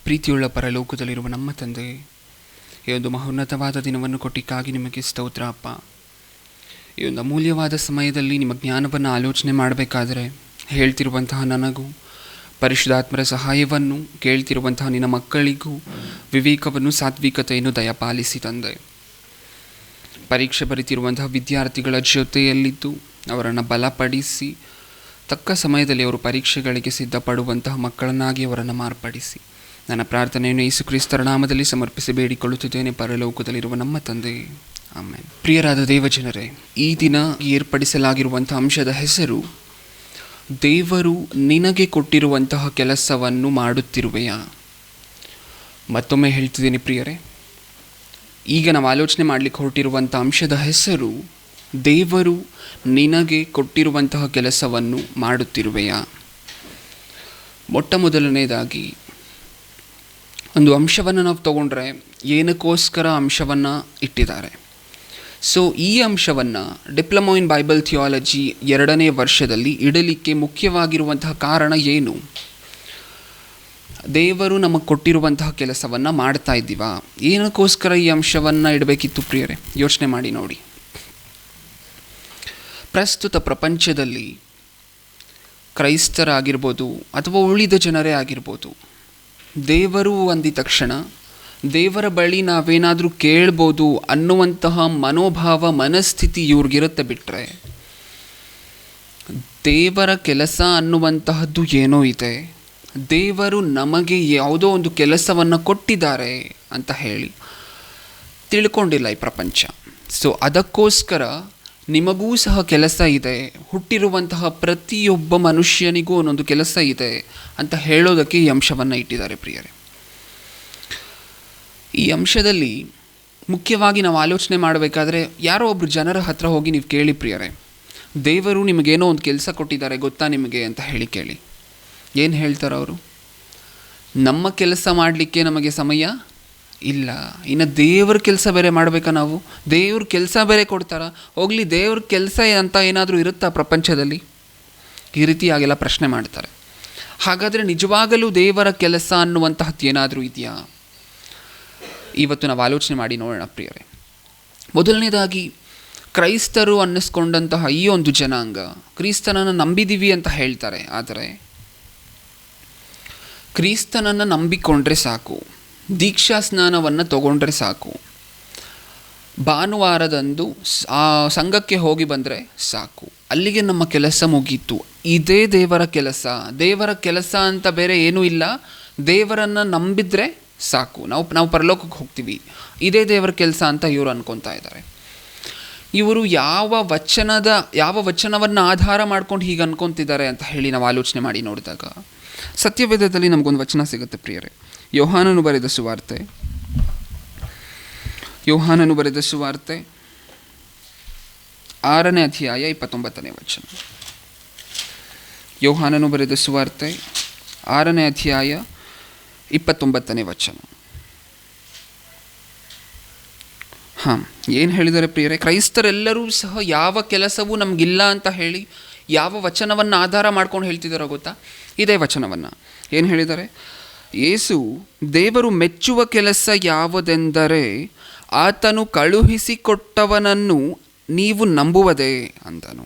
ಪ್ರೀತಿಯುಳ್ಳ ಪರಲೋಕದಲ್ಲಿರುವ ನಮ್ಮ ತಂದೆ, ಈ ಒಂದು ಮಹೋನ್ನತವಾದ ದಿನವನ್ನು ಕೊಟ್ಟಿಕ್ಕಾಗಿ ನಿಮಗೆ ಸ್ತೋತ್ರ ಅಪ್ಪ. ಈ ಒಂದು ಅಮೂಲ್ಯವಾದ ಸಮಯದಲ್ಲಿ ನಿಮ್ಮ ಜ್ಞಾನವನ್ನು ಆಲೋಚನೆ ಮಾಡಬೇಕಾದರೆ ಹೇಳ್ತಿರುವಂತಹ ನನಗೂ, ಪರಿಶುದ್ಧಾತ್ಮರ ಸಹಾಯವನ್ನು ಕೇಳ್ತಿರುವಂತಹ ನಿನ್ನ ಮಕ್ಕಳಿಗೂ ವಿವೇಕವನ್ನು, ಸಾತ್ವಿಕತೆಯನ್ನು ದಯಪಾಲಿಸಿ ತಂದೆ. ಪರೀಕ್ಷೆ ಬರೀತಿರುವಂತಹ ವಿದ್ಯಾರ್ಥಿಗಳ ಜೊತೆಯಲ್ಲಿದ್ದು ಅವರನ್ನು ಬಲಪಡಿಸಿ ತಕ್ಕ ಸಮಯದಲ್ಲಿ ಅವರು ಪರೀಕ್ಷೆಗಳಿಗೆ ಸಿದ್ಧಪಡುವಂತಹ ಮಕ್ಕಳನ್ನಾಗಿ ಅವರನ್ನು ಮಾರ್ಪಡಿಸಿ, ನನ್ನ ಪ್ರಾರ್ಥನೆಯನ್ನು ಯೇಸು ಕ್ರಿಸ್ತರ ನಾಮದಲ್ಲಿ ಸಮರ್ಪಿಸಿ ಬೇಡಿಕೊಳ್ಳುತ್ತಿದ್ದೇನೆ, ಪರಲೋಕದಲ್ಲಿರುವ ನಮ್ಮ ತಂದೆ, ಆಮೇನ್. ಪ್ರಿಯರಾದ ದೇವಜನರೇ, ಈ ದಿನ ಏರ್ಪಡಿಸಲಾಗಿರುವಂಥ ಅಂಶದ ಹೆಸರು ದೇವರು ನಿನಗೆ ಕೊಟ್ಟಿರುವಂತಹ ಕೆಲಸವನ್ನು ಮಾಡುತ್ತಿರುವೆಯಾ. ಮತ್ತೊಮ್ಮೆ ಹೇಳ್ತಿದ್ದೀನಿ ಪ್ರಿಯರೇ, ಈಗ ನಾವು ಆಲೋಚನೆ ಮಾಡಲಿಕ್ಕೆ ಹೊರಟಿರುವಂಥ ಅಂಶದ ಹೆಸರು ದೇವರು ನಿನಗೆ ಕೊಟ್ಟಿರುವಂತಹ ಕೆಲಸವನ್ನು ಮಾಡುತ್ತಿರುವೆಯಾ. ಮೊಟ್ಟ ಮೊದಲನೇದಾಗಿ ಒಂದು ಅಂಶವನ್ನು ನಾವು ತಗೊಂಡ್ರೆ ಏನಕ್ಕೋಸ್ಕರ ಅಂಶವನ್ನು ಇಟ್ಟಿದ್ದಾರೆ. ಸೊ ಈ ಅಂಶವನ್ನು ಡಿಪ್ಲೊಮಾ ಇನ್ ಬೈಬಲ್ ಥಿಯಾಲಜಿ 2ನೇ ವರ್ಷದಲ್ಲಿ ಇಡಲಿಕ್ಕೆ ಮುಖ್ಯವಾಗಿರುವಂತಹ ಕಾರಣ ಏನು? ದೇವರು ನಮಗೆ ಕೊಟ್ಟಿರುವಂತಹ ಕೆಲಸವನ್ನು ಮಾಡ್ತಾ ಇದ್ದೀವಾ? ಏನಕ್ಕೋಸ್ಕರ ಈ ಅಂಶವನ್ನು ಇಡಬೇಕಿತ್ತು ಪ್ರಿಯರೇ? ಯೋಚನೆ ಮಾಡಿ ನೋಡಿ. ಪ್ರಸ್ತುತ ಪ್ರಪಂಚದಲ್ಲಿ ಕ್ರೈಸ್ತರಾಗಿರ್ಬೋದು ಅಥವಾ ಉಳಿದ ಜನರೇ ಆಗಿರ್ಬೋದು, ದೇವರು ಅಂದಿದ ತಕ್ಷಣ ದೇವರ ಬಳಿ ನಾವೇನಾದರೂ ಕೇಳ್ಬೋದು ಅನ್ನುವಂತಹ ಮನೋಭಾವ, ಮನಸ್ಥಿತಿ ಇವ್ರಿಗಿರುತ್ತೆ. ಬಿಟ್ಟರೆ ದೇವರ ಕೆಲಸ ಅನ್ನುವಂತಹದ್ದು ಏನೋ ಇದೆ, ದೇವರು ನಮಗೆ ಯಾವುದೋ ಒಂದು ಕೆಲಸವನ್ನು ಕೊಟ್ಟಿದ್ದಾರೆ ಅಂತ ಹೇಳಿ ತಿಳ್ಕೊಂಡಿಲ್ಲ ಈ ಪ್ರಪಂಚ. ಸೊ ಅದಕ್ಕೋಸ್ಕರ ನಿಮಗೂ ಸಹ ಕೆಲಸ ಇದೆ, ಹುಟ್ಟಿರುವಂತಹ ಪ್ರತಿಯೊಬ್ಬ ಮನುಷ್ಯನಿಗೂ ಒಂದೊಂದು ಕೆಲಸ ಇದೆ ಅಂತ ಹೇಳೋದಕ್ಕೆ ಈ ಅಂಶವನ್ನು ಇಟ್ಟಿದ್ದಾರೆ ಪ್ರಿಯರೇ. ಈ ಅಂಶದಲ್ಲಿ ಮುಖ್ಯವಾಗಿ ನಾವು ಆಲೋಚನೆ ಮಾಡಬೇಕಾದ್ರೆ, ಯಾರೋ ಒಬ್ಬರು ಜನರ ಹತ್ರ ಹೋಗಿ ನೀವು ಕೇಳಿ ಪ್ರಿಯರೇ, ದೇವರು ನಿಮಗೇನೋ ಒಂದು ಕೆಲಸ ಕೊಟ್ಟಿದ್ದಾರೆ ಗೊತ್ತಾ ನಿಮಗೆ ಅಂತ ಹೇಳಿ ಕೇಳಿ. ಏನು ಹೇಳ್ತಾರೆ ಅವರು? ನಮ್ಮ ಕೆಲಸ ಮಾಡಲಿಕ್ಕೆ ನಮಗೆ ಸಮಯ ಇಲ್ಲ, ಇನ್ನು ದೇವ್ರ ಕೆಲಸ ಬೇರೆ ಮಾಡಬೇಕಾ ನಾವು? ದೇವ್ರ ಕೆಲಸ ಬೇರೆ ಕೊಡ್ತಾರ? ಹೋಗಲಿ, ದೇವ್ರ ಕೆಲಸ ಅಂತ ಏನಾದರೂ ಇರುತ್ತಾ ಪ್ರಪಂಚದಲ್ಲಿ? ಈ ರೀತಿಯಾಗೆಲ್ಲ ಪ್ರಶ್ನೆ ಮಾಡ್ತಾರೆ. ಹಾಗಾದರೆ ನಿಜವಾಗಲೂ ದೇವರ ಕೆಲಸ ಅನ್ನುವಂತಹದ್ದು ಏನಾದರೂ ಇದೆಯಾ? ಇವತ್ತು ನಾವು ಆಲೋಚನೆ ಮಾಡಿ ನೋಡೋಣ ಪ್ರಿಯರೇ. ಮೊದಲನೇದಾಗಿ, ಕ್ರೈಸ್ತರು ಅನ್ನಿಸ್ಕೊಂಡಂತಹ ಈ ಒಂದು ಜನಾಂಗ ಕ್ರಿಸ್ತನನ್ನು ನಂಬಿದ್ದೀವಿ ಅಂತ ಹೇಳ್ತಾರೆ. ಆದರೆ ಕ್ರಿಸ್ತನನ್ನು ನಂಬಿಕೊಂಡ್ರೆ ಸಾಕು, ದೀಕ್ಷಾ ಸ್ನಾನವನ್ನು ತಗೊಂಡ್ರೆ ಸಾಕು, ಭಾನುವಾರದಂದು ಆ ಸಂಘಕ್ಕೆ ಹೋಗಿ ಬಂದರೆ ಸಾಕು, ಅಲ್ಲಿಗೆ ನಮ್ಮ ಕೆಲಸ ಮುಗೀತು. ಇದೇ ದೇವರ ಕೆಲಸ. ದೇವರ ಕೆಲಸ ಅಂತ ಬೇರೆ ಏನೂ ಇಲ್ಲ. ದೇವರನ್ನು ನಂಬಿದರೆ ಸಾಕು, ನಾವು ಪರಲೋಕಕ್ಕೆ ಹೋಗ್ತೀವಿ, ಇದೇ ದೇವರ ಕೆಲಸ ಅಂತ ಇವರು ಅನ್ಕೊತಾ ಇದ್ದಾರೆ. ಇವರು ಯಾವ ವಚನವನ್ನು ಆಧಾರ ಮಾಡ್ಕೊಂಡು ಹೀಗೆ ಅನ್ಕೊತಿದ್ದಾರೆ ಅಂತ ಹೇಳಿ ನಾವು ಆಲೋಚನೆ ಮಾಡಿ ನೋಡಿದಾಗ, ಸತ್ಯವೇದದಲ್ಲಿ ನಮಗೊಂದು ವಚನ ಸಿಗುತ್ತೆ ಪ್ರಿಯರೇ. ಯೋಹಾನನು ಬರೆದ ಸುವಾರ್ತೆ 6ನೇ ಅಧ್ಯಾಯ 29ನೇ ವಚನ. ಯೋಹಾನನು ಬರೆದ ಸುವಾರ್ತೆ 6ನೇ ಅಧ್ಯಾಯ 29ನೇ ವಚನ. ಏನು ಹೇಳಿದ್ದಾರೆ ಪ್ರಿಯರೇ? ಕ್ರೈಸ್ತರೆಲ್ಲರೂ ಸಹ ಯಾವ ಕೆಲಸವೂ ನಮಗಿಲ್ಲ ಅಂತ ಹೇಳಿ ಯಾವ ವಚನವನ್ನು ಆಧಾರ ಮಾಡ್ಕೊಂಡು ಹೇಳ್ತಿದ್ದಾರೋ ಗೊತ್ತಾ? ಇದೇ ವಚನವನ್ನು. ಏನು ಹೇಳಿದ್ದಾರೆ? ಯೇಸು ದೇವರು ಮೆಚ್ಚುವ ಕೆಲಸ ಯಾವುದೆಂದರೆ ಆತನು ಕಳುಹಿಸಿಕೊಟ್ಟವನನ್ನು ನೀವು ನಂಬುವುದೇ ಅಂದನು.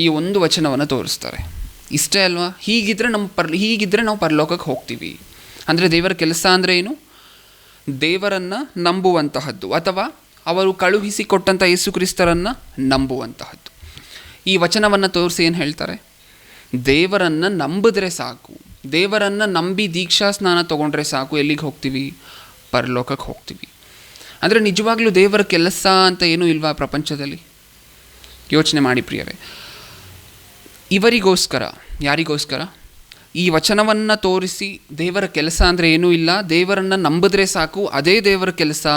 ಈ ಒಂದು ವಚನವನ್ನು ತೋರಿಸ್ತಾರೆ. ಇಷ್ಟೇ ಅಲ್ವಾ? ಹೀಗಿದ್ರೆ ನಾವು ಪರಲೋಕಕ್ಕೆ ಹೋಗ್ತೀವಿ. ಅಂದರೆ ದೇವರ ಕೆಲಸ ಅಂದರೆ ಏನು? ದೇವರನ್ನು ನಂಬುವಂತಹದ್ದು, ಅಥವಾ ಅವರು ಕಳುಹಿಸಿಕೊಟ್ಟಂಥ ಯೇಸು ಕ್ರಿಸ್ತರನ್ನು ನಂಬುವಂತಹದ್ದು. ಈ ವಚನವನ್ನು ತೋರಿಸಿ ಏನು ಹೇಳ್ತಾರೆ? ದೇವರನ್ನು ನಂಬಿದ್ರೆ ಸಾಕು, ದೇವರನ್ನು ನಂಬಿ ದೀಕ್ಷಾ ಸ್ನಾನ ತೊಗೊಂಡ್ರೆ ಸಾಕು, ಎಲ್ಲಿಗೆ ಹೋಗ್ತೀವಿ? ಪರಲೋಕಕ್ಕೆ ಹೋಗ್ತೀವಿ. ಅಂದರೆ ನಿಜವಾಗ್ಲೂ ದೇವರ ಕೆಲಸ ಅಂತ ಏನೂ ಇಲ್ವಾ ಪ್ರಪಂಚದಲ್ಲಿ? ಯೋಚನೆ ಮಾಡಿ ಪ್ರಿಯರೇ. ಇವರಿಗೋಸ್ಕರ, ಯಾರಿಗೋಸ್ಕರ? ಈ ವಚನವನ್ನು ತೋರಿಸಿ ದೇವರ ಕೆಲಸ ಅಂದರೆ ಏನೂ ಇಲ್ಲ, ದೇವರನ್ನು ನಂಬಿದ್ರೆ ಸಾಕು, ಅದೇ ದೇವರ ಕೆಲಸ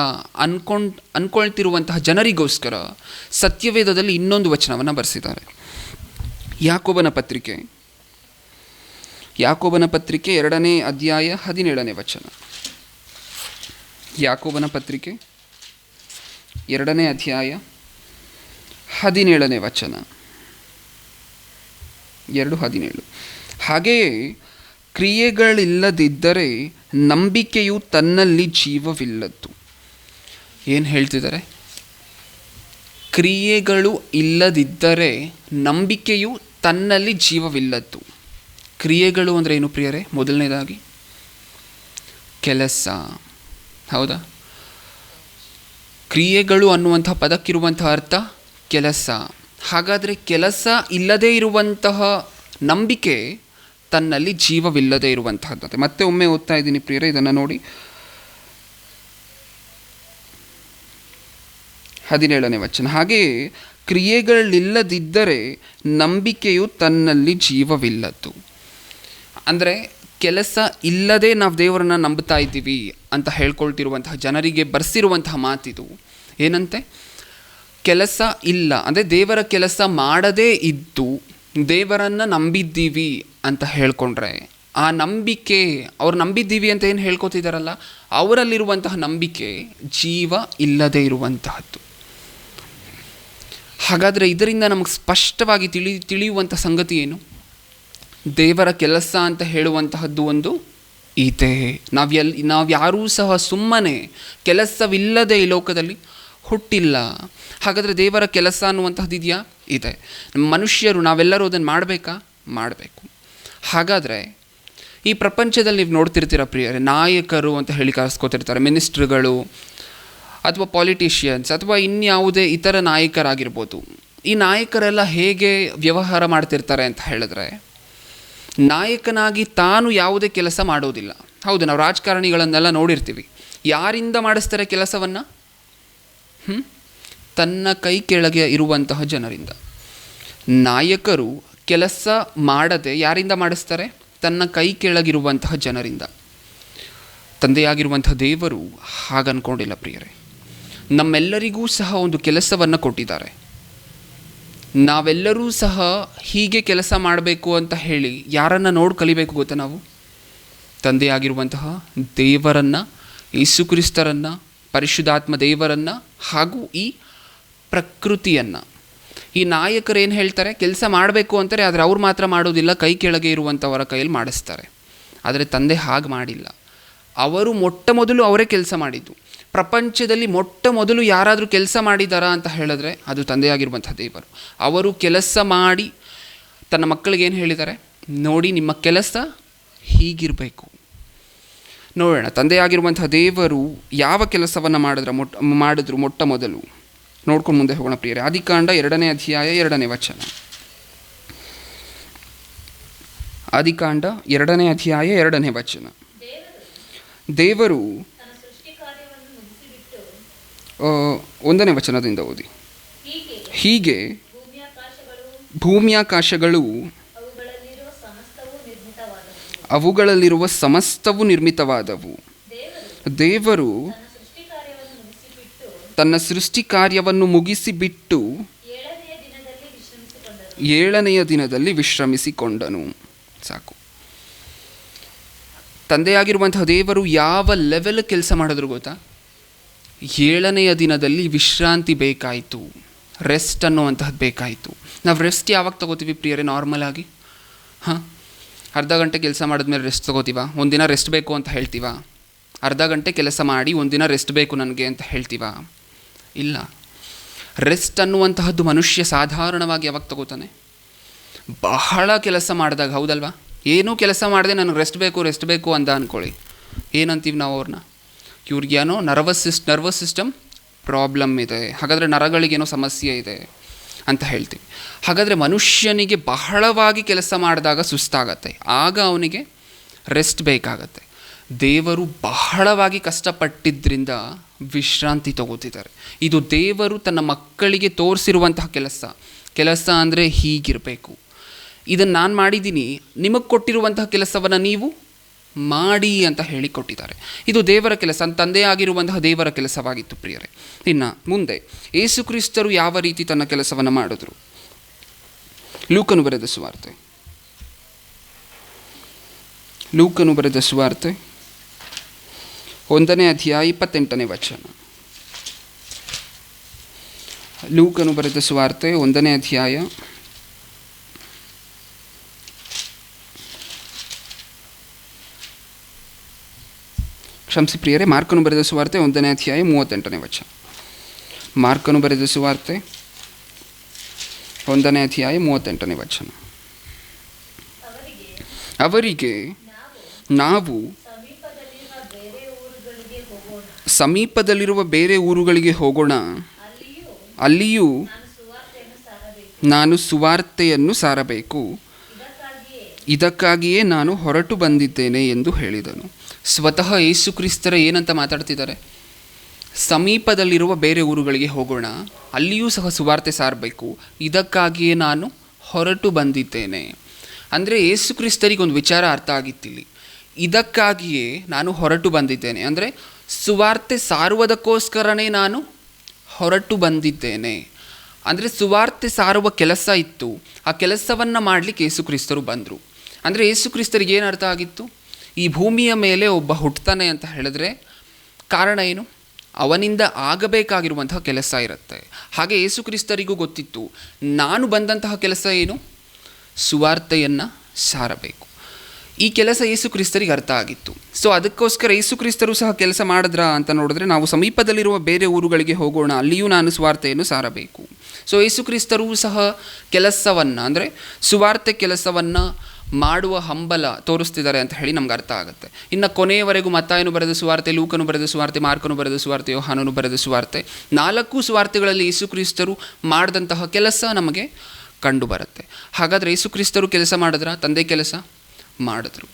ಅನ್ಕೊಳ್ತಿರುವಂತಹ ಜನರಿಗೋಸ್ಕರ ಸತ್ಯವೇದದಲ್ಲಿ ಇನ್ನೊಂದು ವಚನವನ್ನು ಬರೆಸಿದ್ದಾರೆ. ಯಾಕೋಬನ ಪತ್ರಿಕೆ 2ನೇ ಅಧ್ಯಾಯ 17ನೇ ವಚನ. ಯಾಕೋಬನ ಪತ್ರಿಕೆ 2ನೇ ಅಧ್ಯಾಯ 17ನೇ ವಚನ. 2:17. ಹಾಗೆಯೇ ಕ್ರಿಯೆಗಳಿಲ್ಲದಿದ್ದರೆ ನಂಬಿಕೆಯು ತನ್ನಲ್ಲಿ ಜೀವವಿಲ್ಲದ್ದು. ಏನು ಹೇಳ್ತಿದ್ದಾರೆ? ಕ್ರಿಯೆಗಳು ಇಲ್ಲದಿದ್ದರೆ ನಂಬಿಕೆಯು ತನ್ನಲ್ಲಿ ಜೀವವಿಲ್ಲದ್ದು. ಕ್ರಿಯೆಗಳು ಅಂದರೆ ಏನು ಪ್ರಿಯರೇ? ಮೊದಲನೇದಾಗಿ ಕೆಲಸ. ಹೌದಾ? ಕ್ರಿಯೆಗಳು ಅನ್ನುವಂಥ ಪದಕ್ಕಿರುವಂತಹ ಅರ್ಥ ಕೆಲಸ. ಹಾಗಾದರೆ ಕೆಲಸ ಇಲ್ಲದೇ ಇರುವಂತಹ ನಂಬಿಕೆ ತನ್ನಲ್ಲಿ ಜೀವವಿಲ್ಲದೆ ಇರುವಂತಹದ್ದು. ಮತ್ತೆ ಒಮ್ಮೆ ಓದ್ತಾ ಇದ್ದೀನಿ ಪ್ರಿಯರೇ, ಇದನ್ನು ನೋಡಿ. 17ನೇ ವಚನ, ಹಾಗೆಯೇ ಕ್ರಿಯೆಗಳಿಲ್ಲದಿದ್ದರೆ ನಂಬಿಕೆಯು ತನ್ನಲ್ಲಿ ಜೀವವಿಲ್ಲದ್ದು. ಅಂದರೆ ಕೆಲಸ ಇಲ್ಲದೆ ನಾವು ದೇವರನ್ನು ನಂಬ್ತಾ ಇದ್ದೀವಿ ಅಂತ ಹೇಳ್ಕೊಳ್ತಿರುವಂತಹ ಜನರಿಗೆ ಬರ್ಸಿರುವಂತಹ ಮಾತಿದು. ಏನಂತೆ? ಕೆಲಸ ಇಲ್ಲ ಅಂದರೆ ದೇವರ ಕೆಲಸ ಮಾಡದೇ ಇದ್ದು ದೇವರನ್ನು ನಂಬಿದ್ದೀವಿ ಅಂತ ಹೇಳ್ಕೊಂಡ್ರೆ ಆ ನಂಬಿಕೆ, ಅವ್ರು ನಂಬಿದ್ದೀವಿ ಅಂತ ಏನು ಹೇಳ್ಕೊತಿದ್ದಾರಲ್ಲ, ಅವರಲ್ಲಿರುವಂತಹ ನಂಬಿಕೆ ಜೀವ ಇಲ್ಲದೆ ಇರುವಂತಹದ್ದು. ಹಾಗಾದರೆ ಇದರಿಂದ ನಮಗೆ ಸ್ಪಷ್ಟವಾಗಿ ತಿಳಿಯುವಂಥ ಸಂಗತಿ ಏನು? ದೇವರ ಕೆಲಸ ಅಂತ ಹೇಳುವಂತಹದ್ದು ಒಂದು ಇದೆ. ನಾವು ಯಾರೂ ಸಹ ಸುಮ್ಮನೆ ಕೆಲಸವಿಲ್ಲದೆ ಈ ಲೋಕದಲ್ಲಿ ಹುಟ್ಟಿಲ್ಲ. ಹಾಗಾದರೆ ದೇವರ ಕೆಲಸ ಅನ್ನುವಂಥದ್ದು ಇದೆಯಾ? ಇದೆ. ಮನುಷ್ಯರು ನಾವೆಲ್ಲರೂ ಅದನ್ನು ಮಾಡಬೇಕಾ? ಮಾಡಬೇಕು. ಹಾಗಾದರೆ ಈ ಪ್ರಪಂಚದಲ್ಲಿ ನೀವು ನೋಡ್ತಿರ್ತೀರ ಪ್ರಿಯರೇ, ನಾಯಕರು ಅಂತ ಹೇಳಿ ಕರೆಸ್ಕೊತಿರ್ತಾರೆ, ಮಿನಿಸ್ಟ್ರುಗಳು ಅಥವಾ ಪಾಲಿಟಿಷಿಯನ್ಸ್ ಅಥವಾ ಇನ್ಯಾವುದೇ ಇತರ ನಾಯಕರಾಗಿರ್ಬೋದು. ಈ ನಾಯಕರೆಲ್ಲ ಹೇಗೆ ವ್ಯವಹಾರ ಮಾಡ್ತಿರ್ತಾರೆ ಅಂತ ಹೇಳಿದ್ರೆ, ನಾಯಕನಾಗಿ ತಾನು ಯಾವುದೇ ಕೆಲಸ ಮಾಡೋದಿಲ್ಲ. ಹೌದು, ನಾವು ರಾಜಕಾರಣಿಗಳನ್ನೆಲ್ಲ ನೋಡಿರ್ತೀವಿ. ಯಾರಿಂದ ಮಾಡಿಸ್ತಾರೆ ಕೆಲಸವನ್ನು? ತನ್ನ ಕೈ ಕೆಳಗೆ ಇರುವಂತಹ ಜನರಿಂದ. ನಾಯಕರು ಕೆಲಸ ಮಾಡದೆ ಯಾರಿಂದ ಮಾಡಿಸ್ತಾರೆ? ತನ್ನ ಕೈ ಕೆಳಗಿರುವಂತಹ ಜನರಿಂದ. ತಂದೆಯಾಗಿರುವಂತಹ ದೇವರು ಹಾಗನ್ಕೊಂಡಿಲ್ಲ ಪ್ರಿಯರೇ. ನಮ್ಮೆಲ್ಲರಿಗೂ ಸಹ ಒಂದು ಕೆಲಸವನ್ನು ಕೊಟ್ಟಿದ್ದಾರೆ. ನಾವೆಲ್ಲರೂ ಸಹ ಹೀಗೆ ಕೆಲಸ ಮಾಡಬೇಕು ಅಂತ ಹೇಳಿ ಯಾರನ್ನು ನೋಡಿ ಕಲಿಬೇಕು ಗೊತ್ತಾ? ನಾವು ತಂದೆಯಾಗಿರುವಂತಹ ದೇವರನ್ನು, ಯೇಸು ಕ್ರಿಸ್ತರನ್ನು, ಪರಿಶುದ್ಧಾತ್ಮ ದೇವರನ್ನು ಹಾಗೂ ಈ ಪ್ರಕೃತಿಯನ್ನು. ಈ ನಾಯಕರು ಏನು ಹೇಳ್ತಾರೆ? ಕೆಲಸ ಮಾಡಬೇಕು ಅಂತಾರೆ, ಆದರೆ ಅವ್ರು ಮಾತ್ರ ಮಾಡೋದಿಲ್ಲ, ಕೈ ಕೆಳಗೆ ಇರುವಂಥವರ ಕೈಯಲ್ಲಿ ಮಾಡಿಸ್ತಾರೆ. ಆದರೆ ತಂದೆ ಹಾಗೆ ಮಾಡಿಲ್ಲ. ಅವರು ಮೊಟ್ಟ ಮೊದಲು ಅವರೇ ಕೆಲಸ ಮಾಡಿದ್ದು. ಪ್ರಪಂಚದಲ್ಲಿ ಮೊಟ್ಟ ಮೊದಲು ಯಾರಾದರೂ ಕೆಲಸ ಮಾಡಿದಾರಾ ಅಂತ ಹೇಳಿದ್ರೆ ಅದು ತಂದೆಯಾಗಿರುವಂಥ ದೇವರು. ಅವರು ಕೆಲಸ ಮಾಡಿ ತನ್ನ ಮಕ್ಕಳಿಗೆ ಏನು ಹೇಳಿದ್ದಾರೆ? ನೋಡಿ, ನಿಮ್ಮ ಕೆಲಸ ಹೀಗಿರಬೇಕು. ನೋಡೋಣ, ತಂದೆಯಾಗಿರುವಂಥ ದೇವರು ಯಾವ ಕೆಲಸವನ್ನು ಮಾಡಿದ್ರು ಮೊಟ್ಟ ಮೊದಲು ನೋಡ್ಕೊಂಡು ಮುಂದೆ ಹೋಗೋಣ ಪ್ರಿಯರೇ. ಆದಿಕಾಂಡ 2ನೇ ಅಧ್ಯಾಯ 2ನೇ ವಚನ. ಆದಿಕಾಂಡ 2ನೇ ಅಧ್ಯಾಯ 2ನೇ ವಚನ. ದೇವರು 1ನೇ ವಚನದಿಂದ ಓದಿ. ಹೀಗೆ ಭೂಮ್ಯಾಕಾಶಗಳು ಅವುಗಳಲ್ಲಿರುವ ಸಮಸ್ತವು ನಿರ್ಮಿತವಾದವು. ದೇವರು ತನ್ನ ಸೃಷ್ಟಿ ಕಾರ್ಯವನ್ನು ಮುಗಿಸಿಬಿಟ್ಟು 7ನೆಯ ದಿನದಲ್ಲಿ ವಿಶ್ರಮಿಸಿಕೊಂಡನು. ಸಾಕು. ತಂದೆಯಾಗಿರುವಂತಹ ದೇವರು ಯಾವ ಲೆವೆಲ್ ಕೆಲಸ ಮಾಡಿದ್ರು ಗೊತ್ತಾ? 7ನೆಯ ದಿನದಲ್ಲಿ ವಿಶ್ರಾಂತಿ ಬೇಕಾಯಿತು, ರೆಸ್ಟ್ ಅನ್ನುವಂತಹದ್ದು ಬೇಕಾಯಿತು. ನಾವು ರೆಸ್ಟ್ ಯಾವಾಗ ತಗೋತೀವಿ ಪ್ರಿಯರೇ? ನಾರ್ಮಲ್ ಆಗಿ ಅರ್ಧ ಗಂಟೆ ಕೆಲಸ ಮಾಡಿದ್ಮೇಲೆ ರೆಸ್ಟ್ ತಗೋತೀವ? ಒಂದಿನ ರೆಸ್ಟ್ ಬೇಕು ಅಂತ ಹೇಳ್ತೀವ? ಅರ್ಧ ಗಂಟೆ ಕೆಲಸ ಮಾಡಿ ಒಂದಿನ ರೆಸ್ಟ್ ಬೇಕು ನನಗೆ ಅಂತ ಹೇಳ್ತೀವ? ಇಲ್ಲ. ರೆಸ್ಟ್ ಅನ್ನುವಂತಹದ್ದು ಮನುಷ್ಯ ಸಾಧಾರಣವಾಗಿ ಯಾವಾಗ ತಗೋತಾನೆ? ಬಹಳ ಕೆಲಸ ಮಾಡಿದಾಗ. ಹೌದಲ್ವಾ? ಏನೂ ಕೆಲಸ ಮಾಡದೆ ನನಗೆ ರೆಸ್ಟ್ ಬೇಕು ಅಂದ ಅಂದ್ಕೊಳ್ಳಿ, ಏನಂತೀವಿ ನಾವು ಅವ್ರನ್ನ? ಇವ್ರಿಗೇನೋ ನರ್ವಸ್ ಸಿಸ್ಟಮ್ ಪ್ರಾಬ್ಲಮ್ ಇದೆ, ಹಾಗಾದರೆ ನರಗಳಿಗೇನೋ ಸಮಸ್ಯೆ ಇದೆ ಅಂತ ಹೇಳ್ತೀವಿ. ಹಾಗಾದರೆ ಮನುಷ್ಯನಿಗೆ ಬಹಳವಾಗಿ ಕೆಲಸ ಮಾಡಿದಾಗ ಸುಸ್ತಾಗತ್ತೆ, ಆಗ ಅವನಿಗೆ ರೆಸ್ಟ್ ಬೇಕಾಗತ್ತೆ. ದೇವರು ಬಹಳವಾಗಿ ಕಷ್ಟಪಟ್ಟಿದ್ದರಿಂದ ವಿಶ್ರಾಂತಿ ತಗೋತಿದ್ದಾರೆ. ಇದು ದೇವರು ತನ್ನ ಮಕ್ಕಳಿಗೆ ತೋರಿಸಿರುವಂತಹ ಕೆಲಸ ಅಂದರೆ ಹೀಗಿರಬೇಕು. ಇದನ್ನು ನಾನು ಮಾಡಿದ್ದೀನಿ, ನಿಮಗೆ ಕೊಟ್ಟಿರುವಂತಹ ಕೆಲಸವನ್ನು ನೀವು ಮಾಡಿ ಅಂತ ಹೇಳಿಕೊಟ್ಟಿದ್ದಾರೆ. ಇದು ದೇವರ ಕೆಲಸ, ತಂದೆಯಾಗಿರುವಂತಹ ದೇವರ ಕೆಲಸವಾಗಿತ್ತು ಪ್ರಿಯರೇ. ಇನ್ನು ಮುಂದೆ ಯೇಸು ಕ್ರಿಸ್ತರು ಯಾವ ರೀತಿ ತನ್ನ ಕೆಲಸವನ್ನು ಮಾಡಿದ್ರು? ಲೂಕನು ಬರೆದ ಸುವಾರ್ತೆ 1ನೇ ಅಧ್ಯಾಯ 28ನೇ ವಚನ. ಲೂಕನು ಬರೆದ ಸುವಾರ್ತೆ 1ನೇ ಅಧ್ಯಾಯ ಕ್ಷಮಿಸಿ ಪ್ರಿಯರೇ, ಮಾರ್ಕನು ಬರೆದ ಸುವಾರ್ತೆ 1ನೇ ಅಧ್ಯಾಯ 38ನೇ ವಚನ. ಮಾರ್ಕನು ಬರೆದ ಸುವಾರ್ತೆ 1ನೇ ಅಧ್ಯಾಯ 38ನೇ ವಚನ. ಅವರಿಗೆ ನಾವು ಸಮೀಪದಲ್ಲಿರುವ ಬೇರೆ ಊರುಗಳಿಗೆ ಹೋಗೋಣ, ಅಲ್ಲಿಯೂ ನಾನು ಸುವಾರ್ತೆಯನ್ನು ಸಾರಬೇಕು, ಇದಕ್ಕಾಗಿಯೇ ನಾನು ಹೊರಟು ಬಂದಿದ್ದೇನೆ ಎಂದು ಹೇಳಿದನು. ಸ್ವತಃ ಯೇಸು ಕ್ರಿಸ್ತರ ಏನಂತ ಮಾತಾಡ್ತಿದ್ದಾರೆ? ಸಮೀಪದಲ್ಲಿರುವ ಬೇರೆ ಊರುಗಳಿಗೆ ಹೋಗೋಣ, ಅಲ್ಲಿಯೂ ಸಹ ಸುವಾರ್ತೆ ಸಾರಬೇಕು, ಇದಕ್ಕಾಗಿಯೇ ನಾನು ಹೊರಟು ಬಂದಿದ್ದೇನೆ. ಅಂದರೆ ಯೇಸು ಕ್ರಿಸ್ತರಿಗೊಂದು ವಿಚಾರ ಅರ್ಥ ಆಗಿತ್ತಿಲ್ಲಿ. ಇದಕ್ಕಾಗಿಯೇ ನಾನು ಹೊರಟು ಬಂದಿದ್ದೇನೆ ಅಂದರೆ ಸುವಾರ್ತೆ ಸಾರುವುದಕ್ಕೋಸ್ಕರನೇ ನಾನು ಹೊರಟು ಬಂದಿದ್ದೇನೆ. ಅಂದರೆ ಸುವಾರ್ತೆ ಸಾರುವ ಕೆಲಸ ಇತ್ತು, ಆ ಕೆಲಸವನ್ನು ಮಾಡಲಿಕ್ಕೆ ಯೇಸು ಕ್ರಿಸ್ತರು ಬಂದರು. ಅಂದರೆ ಯೇಸು ಕ್ರಿಸ್ತರಿಗೆ ಏನು ಅರ್ಥ ಆಗಿತ್ತು? ಈ ಭೂಮಿಯ ಮೇಲೆ ಒಬ್ಬ ಹುಟ್ಟುತ್ತಾನೆ ಅಂತ ಹೇಳಿದ್ರೆ ಕಾರಣ ಏನು? ಅವನಿಂದ ಆಗಬೇಕಾಗಿರುವಂತಹ ಕೆಲಸ ಇರುತ್ತೆ. ಹಾಗೆ ಯೇಸು ಕ್ರಿಸ್ತರಿಗೂ ಗೊತ್ತಿತ್ತು, ನಾನು ಬಂದಂತಹ ಕೆಲಸ ಏನು? ಸುವಾರ್ತೆಯನ್ನು ಸಾರಬೇಕು. ಈ ಕೆಲಸ ಯೇಸು ಕ್ರಿಸ್ತರಿಗೆ ಅರ್ಥ ಆಗಿತ್ತು. ಸೊ ಅದಕ್ಕೋಸ್ಕರ ಯೇಸು ಕ್ರಿಸ್ತರು ಸಹ ಕೆಲಸ ಮಾಡಿದ್ರ ಅಂತ ನೋಡಿದ್ರೆ, ನಾವು ಸಮೀಪದಲ್ಲಿರುವ ಬೇರೆ ಊರುಗಳಿಗೆ ಹೋಗೋಣ, ಅಲ್ಲಿಯೂ ನಾನು ಸುವಾರ್ತೆಯನ್ನು ಸಾರಬೇಕು. ಸೊ ಯೇಸು ಕ್ರಿಸ್ತರು ಸಹ ಕೆಲಸವನ್ನು ಅಂದರೆ ಸುವಾರ್ತೆ ಕೆಲಸವನ್ನು ಮಾಡುವ ಹಂಬಲ ತೋರಿಸ್ತಿದ್ದಾರೆ ಅಂತ ಹೇಳಿ ನಮ್ಗೆ ಅರ್ಥ ಆಗುತ್ತೆ. ಇನ್ನು ಕೊನೆಯವರೆಗೂ ಮತ್ತಾಯನು ಬರೆದ ಸುವಾರ್ತೆ, ಲೂಕನು ಬರೆದ ಸುವಾರ್ತೆ, ಮಾರ್ಕನು ಬರೆದ ಸುವಾರ್ತೆ, ಯೋಹಾನನು ಬರೆದ ಸುವಾರ್ತೆ, 4 ಸುವಾರ್ತೆಗಳಲ್ಲಿ ಯೇಸು ಕ್ರಿಸ್ತರು ಮಾಡಿದಂತಹ ಕೆಲಸ ನಮಗೆ ಕಂಡು ಬರುತ್ತೆ. ಹಾಗಾದರೆ ಯೇಸು ಕ್ರಿಸ್ತರು ಕೆಲಸ ಮಾಡಿದ್ರ? ತಂದೆ ಕೆಲಸ ಮಾಡಿದ್ರು.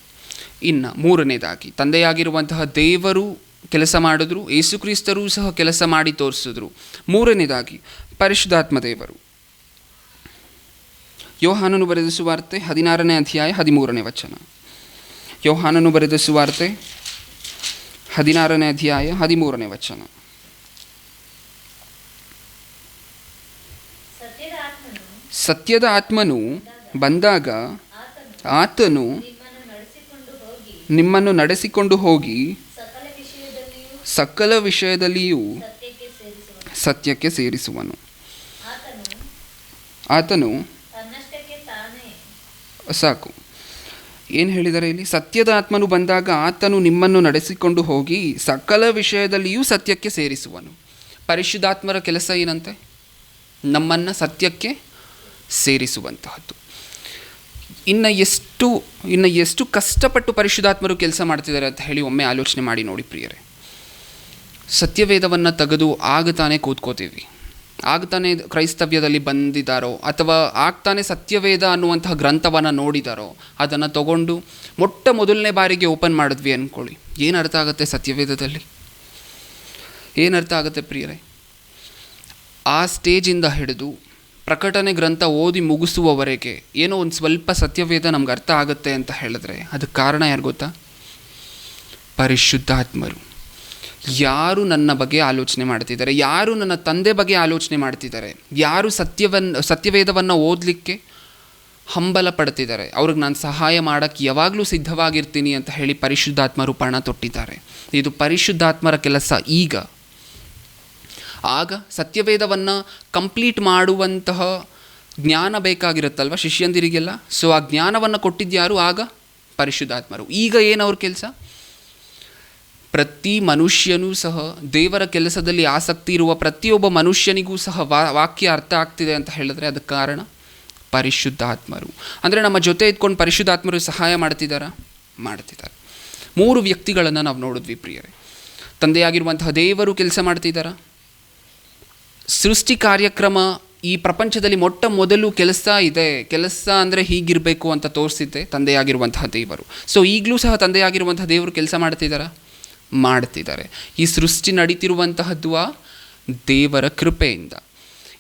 ಇನ್ನು 3ನೇದಾಗಿ ತಂದೆಯಾಗಿರುವಂತಹ ದೇವರು ಕೆಲಸ ಮಾಡಿದ್ರು, ಯೇಸು ಕ್ರಿಸ್ತರು ಸಹ ಕೆಲಸ ಮಾಡಿ ತೋರಿಸಿದ್ರು. 3ನೇದಾಗಿ ಪರಿಶುದ್ಧಾತ್ಮ ದೇವರು. ಯೋಹಾನನು ಬರೆದ ಸುವಾರ್ತೆ 16ನೇ ಅಧ್ಯಾಯ 13ನೇ ವಚನ. ಯೋಹಾನನು ಬರೆದ ಸುವಾರ್ತೆ 16ನೇ ಅಧ್ಯಾಯ 13ನೇ ವಚನ. ಸತ್ಯದ ಆತ್ಮನು ಬಂದಾಗ ಆತನು ನಿಮ್ಮನ್ನು ನಡೆಸಿಕೊಂಡು ಹೋಗಿ ಸಕಲ ವಿಷಯದಲ್ಲಿಯೂ ಸತ್ಯಕ್ಕೆ ಸೇರಿಸುವನು. ಆತನು ಸಾಕು. ಏನು ಹೇಳಿದ್ದಾರೆ ಇಲ್ಲಿ? ಸತ್ಯದ ಆತ್ಮನು ಬಂದಾಗ ಆತನು ನಿಮ್ಮನ್ನು ನಡೆಸಿಕೊಂಡು ಹೋಗಿ ಸಕಲ ವಿಷಯದಲ್ಲಿಯೂ ಸತ್ಯಕ್ಕೆ ಸೇರಿಸುವನು. ಪರಿಶುದ್ಧಾತ್ಮರ ಕೆಲಸ ಏನಂತೆ? ನಮ್ಮನ್ನು ಸತ್ಯಕ್ಕೆ ಸೇರಿಸುವಂತಹದ್ದು. ಇನ್ನು ಎಷ್ಟು ಕಷ್ಟಪಟ್ಟು ಪರಿಶುದ್ಧಾತ್ಮರು ಕೆಲಸ ಮಾಡ್ತಿದ್ದಾರೆ ಅಂತ ಹೇಳಿ ಒಮ್ಮೆ ಆಲೋಚನೆ ಮಾಡಿ ನೋಡಿ ಪ್ರಿಯರೇ. ಸತ್ಯವೇದವನ್ನು ತೆಗೆದು ಆಗ ತಾನೇ ಕೂತ್ಕೋತೀವಿ, ಆಗ್ತಾನೆ ಕ್ರೈಸ್ತವ್ಯದಲ್ಲಿ ಬಂದಿದ್ದಾರೋ ಅಥವಾ ಆಗ್ತಾನೆ ಸತ್ಯವೇದ ಅನ್ನುವಂತಹ ಗ್ರಂಥವನ್ನು ನೋಡಿದಾರೋ ಅದನ್ನು ತಗೊಂಡು ಮೊದಲನೇ ಬಾರಿಗೆ ಓಪನ್ ಮಾಡಿದ್ವಿ ಅಂದ್ಕೊಳ್ಳಿ, ಏನು ಅರ್ಥ ಆಗುತ್ತೆ ಸತ್ಯವೇದದಲ್ಲಿ? ಏನು ಅರ್ಥ ಆಗುತ್ತೆ ಪ್ರಿಯರೇ? ಆ ಸ್ಟೇಜಿಂದ ಹಿಡಿದು ಪ್ರಕಟಣೆ ಗ್ರಂಥ ಓದಿ ಮುಗಿಸುವವರೆಗೆ ಏನೋ ಒಂದು ಸ್ವಲ್ಪ ಸತ್ಯವೇದ ನಮ್ಗೆ ಅರ್ಥ ಆಗುತ್ತೆ ಅಂತ ಹೇಳಿದ್ರೆ ಅದಕ್ಕೆ ಕಾರಣ ಯಾರು ಗೊತ್ತಾ? ಪರಿಶುದ್ಧಾತ್ಮರು. ಯಾರು ನನ್ನ ಬಗ್ಗೆ ಆಲೋಚನೆ ಮಾಡ್ತಿದ್ದಾರೆ, ಯಾರು ನನ್ನ ತಂದೆ ಬಗ್ಗೆ ಆಲೋಚನೆ ಮಾಡ್ತಿದ್ದಾರೆ, ಯಾರು ಸತ್ಯವೇದವನ್ನು ಓದಲಿಕ್ಕೆ ಹಂಬಲ ಪಡ್ತಿದ್ದಾರೆ, ಅವ್ರಿಗೆ ನಾನು ಸಹಾಯ ಮಾಡೋಕ್ಕೆ ಯಾವಾಗಲೂ ಸಿದ್ಧವಾಗಿರ್ತೀನಿ ಅಂತ ಹೇಳಿ ಪರಿಶುದ್ಧಾತ್ಮರು ಪಣ ತೊಟ್ಟಿದ್ದಾರೆ. ಇದು ಪರಿಶುದ್ಧಾತ್ಮರ ಕೆಲಸ. ಆಗ ಸತ್ಯವೇದವನ್ನು ಕಂಪ್ಲೀಟ್ ಮಾಡುವಂತಹ ಜ್ಞಾನ ಬೇಕಾಗಿರುತ್ತಲ್ವ ಶಿಷ್ಯಂದಿರಿಗೆಲ್ಲ. ಸೊ ಆ ಜ್ಞಾನವನ್ನು ಕೊಟ್ಟಿದ್ಯಾರು? ಆಗ ಪರಿಶುದ್ಧಾತ್ಮರು. ಈಗ ಏನವ್ರ ಕೆಲಸ? ಪ್ರತಿ ಮನುಷ್ಯನೂ ಸಹ ದೇವರ ಕೆಲಸದಲ್ಲಿ ಆಸಕ್ತಿ ಇರುವ ಪ್ರತಿಯೊಬ್ಬ ಮನುಷ್ಯನಿಗೂ ಸಹ ವಾಕ್ಯ ಅರ್ಥ ಆಗ್ತಿದೆ ಅಂತ ಹೇಳಿದ್ರೆ ಅದಕ್ಕೆ ಕಾರಣ ಪರಿಶುದ್ಧಾತ್ಮರು. ಅಂದರೆ ನಮ್ಮ ಜೊತೆ ಇದ್ಕೊಂಡು ಪರಿಶುದ್ಧಾತ್ಮರು ಸಹಾಯ ಮಾಡ್ತಿದ್ದಾರೆ. 3 ವ್ಯಕ್ತಿಗಳನ್ನು ನಾವು ನೋಡಿದ್ವಿ ಪ್ರಿಯರೇ. ತಂದೆಯಾಗಿರುವಂತಹ ದೇವರು ಕೆಲಸ ಮಾಡ್ತಿದ್ದಾರೆ. ಸೃಷ್ಟಿ ಕಾರ್ಯಕ್ರಮ ಈ ಪ್ರಪಂಚದಲ್ಲಿ ಮೊದಲು ಕೆಲಸ ಇದೆ, ಕೆಲಸ ಅಂದರೆ ಹೀಗಿರಬೇಕು ಅಂತ ತೋರಿಸಿದ್ದೆ ತಂದೆಯಾಗಿರುವಂತಹ ದೇವರು. ಸೊ ಈಗಲೂ ಸಹ ತಂದೆಯಾಗಿರುವಂತಹ ದೇವರು ಕೆಲಸ ಮಾಡ್ತಿದ್ದಾರೆ. ಈ ಸೃಷ್ಟಿ ನಡೀತಿರುವಂತಹದ್ದು ದೇವರ ಕೃಪೆಯಿಂದ.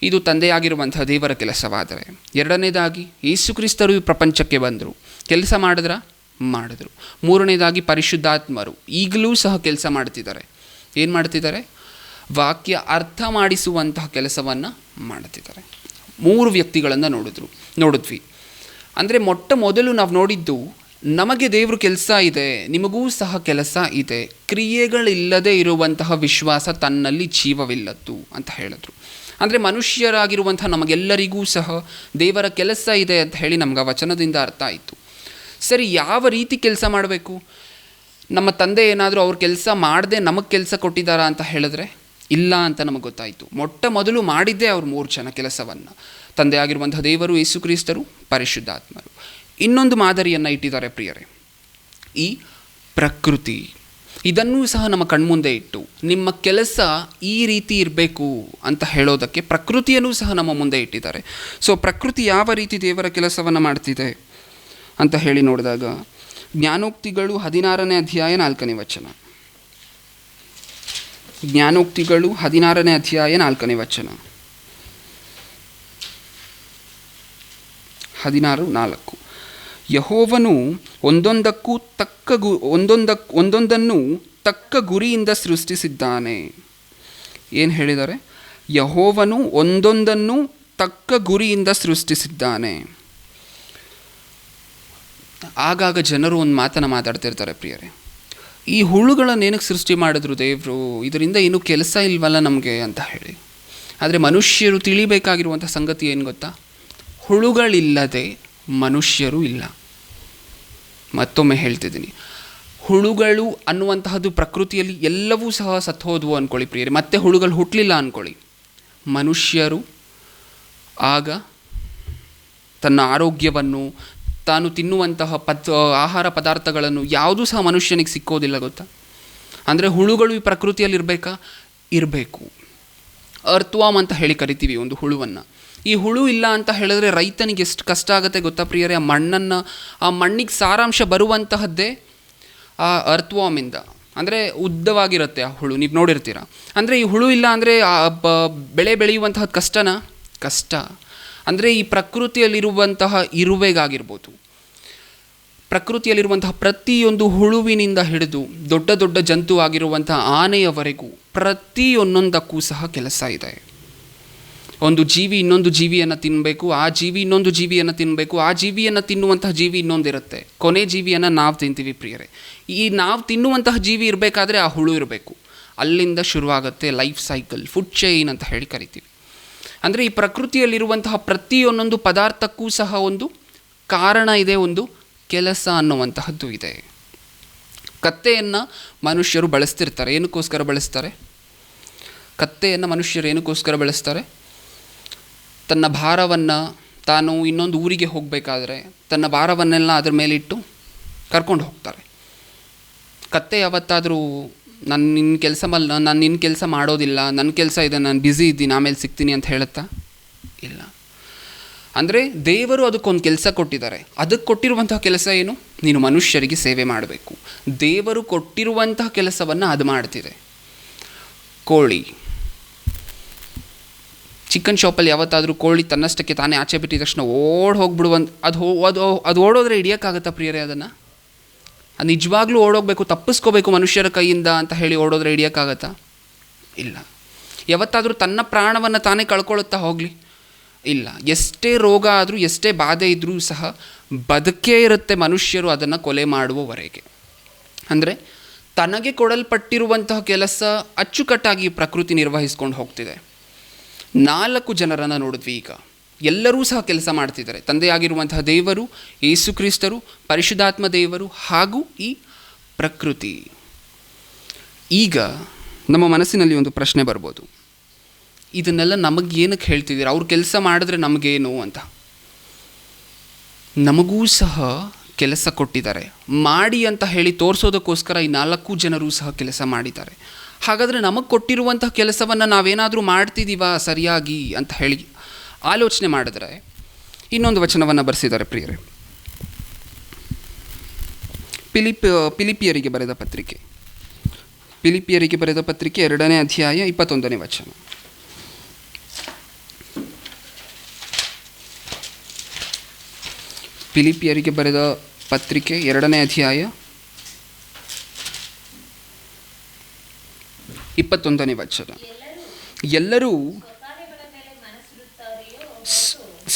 ಇದು ತಂದೆಯಾಗಿರುವಂತಹ ದೇವರ ಕೆಲಸವಾದರೆ, 2ನೇದಾಗಿ ಯೇಸು ಕ್ರಿಸ್ತರು ಈ ಪ್ರಪಂಚಕ್ಕೆ ಬಂದರು, ಕೆಲಸ ಮಾಡಿದ್ರು. 3ನೇದಾಗಿ ಪರಿಶುದ್ಧಾತ್ಮರು ಈಗಲೂ ಸಹ ಕೆಲಸ ಮಾಡ್ತಿದ್ದಾರೆ. ಏನು ಮಾಡ್ತಿದ್ದಾರೆ? ವಾಕ್ಯ ಅರ್ಥ ಮಾಡಿಸುವಂತಹ ಕೆಲಸವನ್ನು ಮಾಡ್ತಿದ್ದಾರೆ. 3 ವ್ಯಕ್ತಿಗಳನ್ನು ನೋಡಿದ್ವಿ. ಅಂದರೆ ಮೊದಲು ನಾವು ನೋಡಿದ್ದು ನಮಗೆ ದೇವರು ಕೆಲಸ ಇದೆ, ನಿಮಗೂ ಸಹ ಕೆಲಸ ಇದೆ, ಕ್ರಿಯೆಗಳಿಲ್ಲದೆ ಇರುವಂತಹ ವಿಶ್ವಾಸ ತನ್ನಲ್ಲಿ ಜೀವವಿಲ್ಲದ್ದು ಅಂತ ಹೇಳಿದ್ರು. ಅಂದರೆ ಮನುಷ್ಯರಾಗಿರುವಂತಹ ನಮಗೆಲ್ಲರಿಗೂ ಸಹ ದೇವರ ಕೆಲಸ ಇದೆ ಅಂತ ಹೇಳಿ ನಮ್ಗೆ ವಚನದಿಂದ ಅರ್ಥ ಆಯಿತು. ಸರಿ, ಯಾವ ರೀತಿ ಕೆಲಸ ಮಾಡಬೇಕು? ನಮ್ಮ ತಂದೆ ಏನಾದರೂ ಅವ್ರ ಕೆಲಸ ಮಾಡದೆ ನಮಗೆ ಕೆಲಸ ಕೊಟ್ಟಿದ್ದಾರಾ ಅಂತ ಹೇಳಿದ್ರೆ ಇಲ್ಲ ಅಂತ ನಮಗೆ ಗೊತ್ತಾಯಿತು. ಮೊಟ್ಟ ಮೊದಲು ಮಾಡಿದ್ದೇ ಅವ್ರು 3 ಜನ ಕೆಲಸವನ್ನು, ತಂದೆ ಆಗಿರುವಂಥ ದೇವರು, ಯೇಸು ಕ್ರಿಸ್ತರು, ಪರಿಶುದ್ಧಾತ್ಮರು. ಇನ್ನೊಂದು ಮಾದರಿಯನ್ನು ಇಟ್ಟಿದ್ದಾರೆ ಪ್ರಿಯರೇ, ಈ ಪ್ರಕೃತಿ. ಇದನ್ನೂ ಸಹ ನಮ್ಮ ಕಣ್ಮುಂದೆ ಇಟ್ಟು ನಿಮ್ಮ ಕೆಲಸ ಈ ರೀತಿ ಇರಬೇಕು ಅಂತ ಹೇಳೋದಕ್ಕೆ ಪ್ರಕೃತಿಯನ್ನೂ ಸಹ ನಮ್ಮ ಮುಂದೆ ಇಟ್ಟಿದ್ದಾರೆ. ಸೊ ಪ್ರಕೃತಿ ಯಾವ ರೀತಿ ದೇವರ ಕೆಲಸವನ್ನು ಮಾಡ್ತಿದೆ ಅಂತ ಹೇಳಿ ನೋಡಿದಾಗ, ಜ್ಞಾನೋಕ್ತಿಗಳು 16ನೇ ಅಧ್ಯಾಯ 4ನೇ ವಚನ. ಜ್ಞಾನೋಕ್ತಿಗಳು 16ನೇ ಅಧ್ಯಾಯ 4ನೇ ವಚನ. 16:4. ಯೆಹೋವನು ಒಂದೊಂದನ್ನು ತಕ್ಕ ಗುರಿಯಿಂದ ಸೃಷ್ಟಿಸಿದ್ದಾನೆ. ಏನು ಹೇಳಿದ್ದಾರೆ? ಯೆಹೋವನು ಒಂದೊಂದನ್ನು ತಕ್ಕ ಗುರಿಯಿಂದ ಸೃಷ್ಟಿಸಿದ್ದಾನೆ. ಆಗಾಗ ಜನರು ಒಂದು ಮಾತನ್ನು ಮಾತಾಡ್ತಿರ್ತಾರೆ ಪ್ರಿಯರೇ, ಈ ಹುಳುಗಳನ್ನು ಏನಕ್ಕೆ ಸೃಷ್ಟಿ ಮಾಡಿದ್ರು ದೇವರು, ಇದರಿಂದ ಏನೂ ಕೆಲಸ ಇಲ್ವಲ್ಲ ನಮಗೆ ಅಂತ ಹೇಳಿ. ಆದರೆ ಮನುಷ್ಯರು ತಿಳಿಬೇಕಾಗಿರುವಂಥ ಸಂಗತಿ ಏನು ಗೊತ್ತಾ? ಹುಳುಗಳಿಲ್ಲದೆ ಮನುಷ್ಯರು ಇಲ್ಲ. ಮತ್ತೊಮ್ಮೆ ಹೇಳ್ತಿದ್ದೀನಿ, ಹುಳುಗಳು ಅನ್ನುವಂತಹದ್ದು ಪ್ರಕೃತಿಯಲ್ಲಿ ಎಲ್ಲವೂ ಸಹ ಸತ್ತೋದ್ವು ಅಂದ್ಕೊಳ್ಳಿ ಪ್ರಿಯರೇ, ಮತ್ತೆ ಹುಳುಗಳು ಹುಟ್ಟಲಿಲ್ಲ ಅಂದ್ಕೊಳ್ಳಿ. ಮನುಷ್ಯರು ಆಗ ತನ್ನ ಆರೋಗ್ಯವನ್ನು, ತಾನು ತಿನ್ನುವಂತಹ ಆಹಾರ ಪದಾರ್ಥಗಳನ್ನು ಯಾವುದೂ ಸಹ ಮನುಷ್ಯನಿಗೆ ಸಿಕ್ಕೋದಿಲ್ಲ ಗೊತ್ತಾ. ಅಂದರೆ ಹುಳುಗಳು ಈ ಪ್ರಕೃತಿಯಲ್ಲಿ ಇರಬೇಕು. ಅರ್ಥವಾಮ್ ಅಂತ ಹೇಳಿ ಕರಿತೀವಿ ಒಂದು ಹುಳುವನ್ನು. ಈ ಹುಳು ಇಲ್ಲ ಅಂತ ಹೇಳಿದ್ರೆ ರೈತನಿಗೆ ಎಷ್ಟು ಕಷ್ಟ ಆಗುತ್ತೆ ಗೊತ್ತಾ ಪ್ರಿಯರೇ. ಆ ಮಣ್ಣಿಗೆ ಸಾರಾಂಶ ಬರುವಂತಹದ್ದೇ ಆ ಅರ್ಥವಾಮಿಂದ. ಅಂದರೆ ಉದ್ದವಾಗಿರುತ್ತೆ ಆ ಹುಳು, ನೀವು ನೋಡಿರ್ತೀರ. ಅಂದರೆ ಈ ಹುಳು ಇಲ್ಲ ಅಂದರೆ ಬೆಳೆ ಬೆಳೆಯುವಂತಹದ್ದು ಕಷ್ಟ. ಅಂದರೆ ಈ ಪ್ರಕೃತಿಯಲ್ಲಿರುವಂತಹ ಇರುವೆಗಾಗಿರ್ಬೋದು, ಪ್ರಕೃತಿಯಲ್ಲಿರುವಂತಹ ಪ್ರತಿಯೊಂದು ಹುಳುವಿನಿಂದ ಹಿಡಿದು ದೊಡ್ಡ ದೊಡ್ಡ ಜಂತು ಆಗಿರುವಂತಹ ಆನೆಯವರೆಗೂ ಪ್ರತಿಯೊಂದಕ್ಕೂ ಸಹ ಕೆಲಸ ಇದೆ. ಒಂದು ಜೀವಿ ಇನ್ನೊಂದು ಜೀವಿಯನ್ನು ತಿನ್ನಬೇಕು, ಆ ಜೀವಿ ಇನ್ನೊಂದು ಜೀವಿಯನ್ನು ತಿನ್ನಬೇಕು, ಆ ಜೀವಿಯನ್ನು ತಿನ್ನುವಂತಹ ಜೀವಿ ಇನ್ನೊಂದಿರುತ್ತೆ. ಕೊನೆ ಜೀವಿಯನ್ನು ನಾವು ತಿಂತೀವಿ ಪ್ರಿಯರೇ. ಈ ನಾವು ತಿನ್ನುವಂತಹ ಜೀವಿ ಇರಬೇಕಾದ್ರೆ ಆ ಹುಳು ಇರಬೇಕು. ಅಲ್ಲಿಂದ ಶುರುವಾಗುತ್ತೆ ಲೈಫ್ ಸೈಕಲ್, ಫುಡ್ ಚೈನ್ ಅಂತ ಹೇಳಿ ಕರಿತೀವಿ. ಅಂದರೆ ಈ ಪ್ರಕೃತಿಯಲ್ಲಿರುವಂತಹ ಪ್ರತಿಯೊಂದೊಂದು ಪದಾರ್ಥಕ್ಕೂ ಸಹ ಒಂದು ಕಾರಣ ಇದೆ, ಒಂದು ಕೆಲಸ ಅನ್ನುವಂತಹದ್ದು ಇದೆ. ಕತ್ತೆಯನ್ನು ಮನುಷ್ಯರು ಬಳಸ್ತಿರ್ತಾರೆ. ಏನಕ್ಕೋಸ್ಕರ ಬಳಸ್ತಾರೆ? ಕತ್ತೆಯನ್ನು ಮನುಷ್ಯರು ಏನಕ್ಕೋಸ್ಕರ ಬಳಸ್ತಾರೆ? ತನ್ನ ಭಾರವನ್ನು, ತಾನು ಇನ್ನೊಂದು ಊರಿಗೆ ಹೋಗಬೇಕಾದ್ರೆ ತನ್ನ ಭಾರವನ್ನೆಲ್ಲ ಅದರ ಮೇಲಿಟ್ಟು ಕರ್ಕೊಂಡು ಹೋಗ್ತಾರೆ. ಕತ್ತೆ ಯಾವತ್ತಾದರೂ ನಾನು ನಿನ್ನ ಕೆಲಸ ಮಾಡೋದಿಲ್ಲ, ನನ್ನ ಕೆಲಸ ಇದೆ, ನಾನು ಬ್ಯುಸಿ ಇದ್ದೀನಿ, ಆಮೇಲೆ ಸಿಗ್ತೀನಿ ಅಂತ ಹೇಳುತ್ತಾ? ಇಲ್ಲ. ಅಂದರೆ ದೇವರು ಅದಕ್ಕೊಂದು ಕೆಲಸ ಕೊಟ್ಟಿದ್ದಾರೆ. ಅದಕ್ಕೆ ಕೊಟ್ಟಿರುವಂತಹ ಕೆಲಸ ಏನು? ನೀನು ಮನುಷ್ಯರಿಗೆ ಸೇವೆ ಮಾಡಬೇಕು. ದೇವರು ಕೊಟ್ಟಿರುವಂತಹ ಕೆಲಸವನ್ನು ಅದು ಮಾಡ್ತಿದೆ. ಕೋಳಿ, ಚಿಕನ್ ಶಾಪಲ್ಲಿ ಯಾವತ್ತಾದರೂ ಕೋಳಿ ತನ್ನಷ್ಟಕ್ಕೆ ತಾನೇ ಆಚೆ ಬಿಟ್ಟಿದ ತಕ್ಷಣ ಹೋಗ್ಬಿಡುವಂತ ಅದು ಓಡೋದ್ರೆ ಹಿಡಿಯೋಕ್ಕಾಗತ್ತಾ ಪ್ರಿಯರೇ? ಅದನ್ನು ಅದು ನಿಜವಾಗ್ಲೂ ಓಡೋಗ್ಬೇಕು, ತಪ್ಪಿಸ್ಕೋಬೇಕು ಮನುಷ್ಯರ ಕೈಯಿಂದ ಅಂತ ಹೇಳಿ ಓಡೋದ್ರೆ ಹಿಡಿಯೋಕ್ಕಾಗತ್ತಾ? ಇಲ್ಲ. ಯಾವತ್ತಾದರೂ ತನ್ನ ಪ್ರಾಣವನ್ನು ತಾನೇ ಕಳ್ಕೊಳ್ಳುತ್ತಾ ಹೋಗಲಿ? ಇಲ್ಲ. ಎಷ್ಟೇ ರೋಗ ಆದರೂ, ಎಷ್ಟೇ ಬಾಧೆ ಇದ್ದರೂ ಸಹ ಬದುಕೇ ಇರುತ್ತೆ ಮನುಷ್ಯರು ಅದನ್ನು ಕೊಲೆ ಮಾಡುವವರೆಗೆ. ಅಂದರೆ ತನಗೆ ಕೊಡಲ್ಪಟ್ಟಿರುವಂತಹ ಕೆಲಸ ಅಚ್ಚುಕಟ್ಟಾಗಿ ಪ್ರಕೃತಿ ನಿರ್ವಹಿಸ್ಕೊಂಡು ಹೋಗ್ತಿದೆ. 4 ಜನರನ್ನು ನೋಡಿದ್ವಿ. ಈಗ ಎಲ್ಲರೂ ಸಹ ಕೆಲಸ ಮಾಡ್ತಿದ್ದಾರೆ. ತಂದೆಯಾಗಿರುವಂತಹ ದೇವರು, ಯೇಸು ಕ್ರಿಸ್ತರು, ಪರಿಶುದ್ಧಾತ್ಮ ದೇವರು ಹಾಗೂ ಈ ಪ್ರಕೃತಿ. ಈಗ ನಮ್ಮ ಮನಸ್ಸಿನಲ್ಲಿ ಒಂದು ಪ್ರಶ್ನೆ ಬರ್ಬೋದು, ಇದನ್ನೆಲ್ಲ ನಮಗೇನಕ್ಕೆ ಹೇಳ್ತಿದ್ದೀರಾ? ಅವ್ರು ಕೆಲಸ ಮಾಡಿದ್ರೆ ನಮಗೇನು ಅಂತ. ನಮಗೂ ಸಹ ಕೆಲಸ ಕೊಟ್ಟಿದ್ದಾರೆ. ಮಾಡಿ ಅಂತ ಹೇಳಿ ತೋರಿಸೋದಕ್ಕೋಸ್ಕರ ಈ 4 ಜನರೂ ಸಹ ಕೆಲಸ ಮಾಡಿದ್ದಾರೆ. ಹಾಗಾದರೆ ನಮಗೆ ಕೊಟ್ಟಿರುವಂತಹ ಕೆಲಸವನ್ನು ನಾವೇನಾದರೂ ಮಾಡ್ತಿದ್ದೀವಾ ಸರಿಯಾಗಿ ಅಂತ ಹೇಳಿ ಆಲೋಚನೆ ಮಾಡಿದ್ರೆ ಇನ್ನೊಂದು ವಚನವನ್ನು ಬರೆಸಿದ್ದಾರೆ ಪ್ರಿಯರೇ. ಫಿಲಿಪಿಯರಿಗೆ ಬರೆದ ಪತ್ರಿಕೆ 2ನೇ ಅಧ್ಯಾಯ 21ನೇ ವಚನ. ಫಿಲಿಪಿಯರಿಗೆ ಬರೆದ ಪತ್ರಿಕೆ 2ನೇ ಅಧ್ಯಾಯ 21ನೇ ವಚನ. ಎಲ್ಲರೂ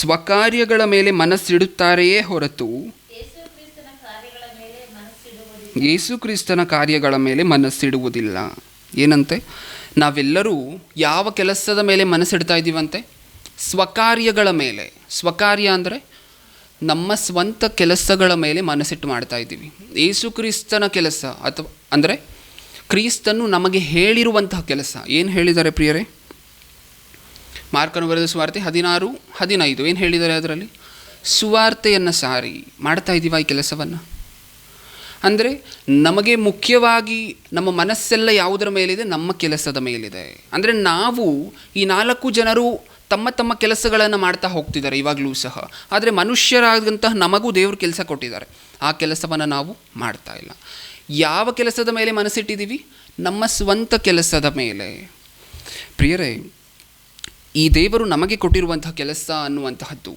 ಸ್ವಕಾರ್ಯಗಳ ಮೇಲೆ ಮನಸ್ಸಿಡುತ್ತಾರೆಯೇ ಹೊರತು ಯೇಸು ಕ್ರಿಸ್ತನ ಕಾರ್ಯಗಳ ಮೇಲೆ ಮನಸ್ಸಿಡುವುದಿಲ್ಲ. ಏನಂತೆ? ನಾವೆಲ್ಲರೂ ಯಾವ ಕೆಲಸದ ಮೇಲೆ ಮನಸ್ಸಿಡ್ತಾ ಇದ್ದೀವಂತೆ? ಸ್ವಕಾರ್ಯಗಳ ಮೇಲೆ. ಸ್ವಕಾರ್ಯ ಅಂದರೆ ನಮ್ಮ ಸ್ವಂತ ಕೆಲಸಗಳ ಮೇಲೆ ಮನಸ್ಸಿಟ್ಟು ಮಾಡ್ತಾ ಇದ್ದೀವಿ. ಯೇಸು ಕ್ರಿಸ್ತನ ಕೆಲಸ ಅಥವಾ ಅಂದರೆ ಕ್ರಿಸ್ತನು ನಮಗೆ ಹೇಳಿರುವಂತಹ ಕೆಲಸ ಏನು ಹೇಳಿದ್ದಾರೆ ಪ್ರಿಯರೇ? ಮಾರ್ಕನು ಬರೆದ ಸುವಾರ್ತೆ 16:15 ಏನು ಹೇಳಿದ್ದಾರೆ ಅದರಲ್ಲಿ? ಸುವಾರ್ತೆಯನ್ನು ಸಾರಿ ಮಾಡ್ತಾ ಇದ್ದೀವ ಈ ಕೆಲಸವನ್ನು. ಅಂದರೆ ನಮಗೆ ಮುಖ್ಯವಾಗಿ ನಮ್ಮ ಮನಸ್ಸೆಲ್ಲ ಯಾವುದರ ಮೇಲಿದೆ? ನಮ್ಮ ಕೆಲಸದ ಮೇಲಿದೆ. ಅಂದರೆ ನಾವು ಈ 4 ಜನರು ತಮ್ಮ ತಮ್ಮ ಕೆಲಸಗಳನ್ನು ಮಾಡ್ತಾ ಹೋಗ್ತಿದ್ದಾರೆ ಇವಾಗಲೂ ಸಹ. ಆದರೆ ಮನುಷ್ಯರಾದಂತಹ ನಮಗೂ ದೇವರು ಕೆಲಸ ಕೊಟ್ಟಿದ್ದಾರೆ. ಆ ಕೆಲಸವನ್ನು ನಾವು ಮಾಡ್ತಾ ಇಲ್ಲ. ಯಾವ ಕೆಲಸದ ಮೇಲೆ ಮನಸ್ಸಿಟ್ಟಿದ್ದೀವಿ? ನಮ್ಮ ಸ್ವಂತ ಕೆಲಸದ ಮೇಲೆ. ಪ್ರಿಯರೇ, ಈ ದೇವರು ನಮಗೆ ಕೊಟ್ಟಿರುವಂತಹ ಕೆಲಸ ಅನ್ನುವಂತಹದ್ದು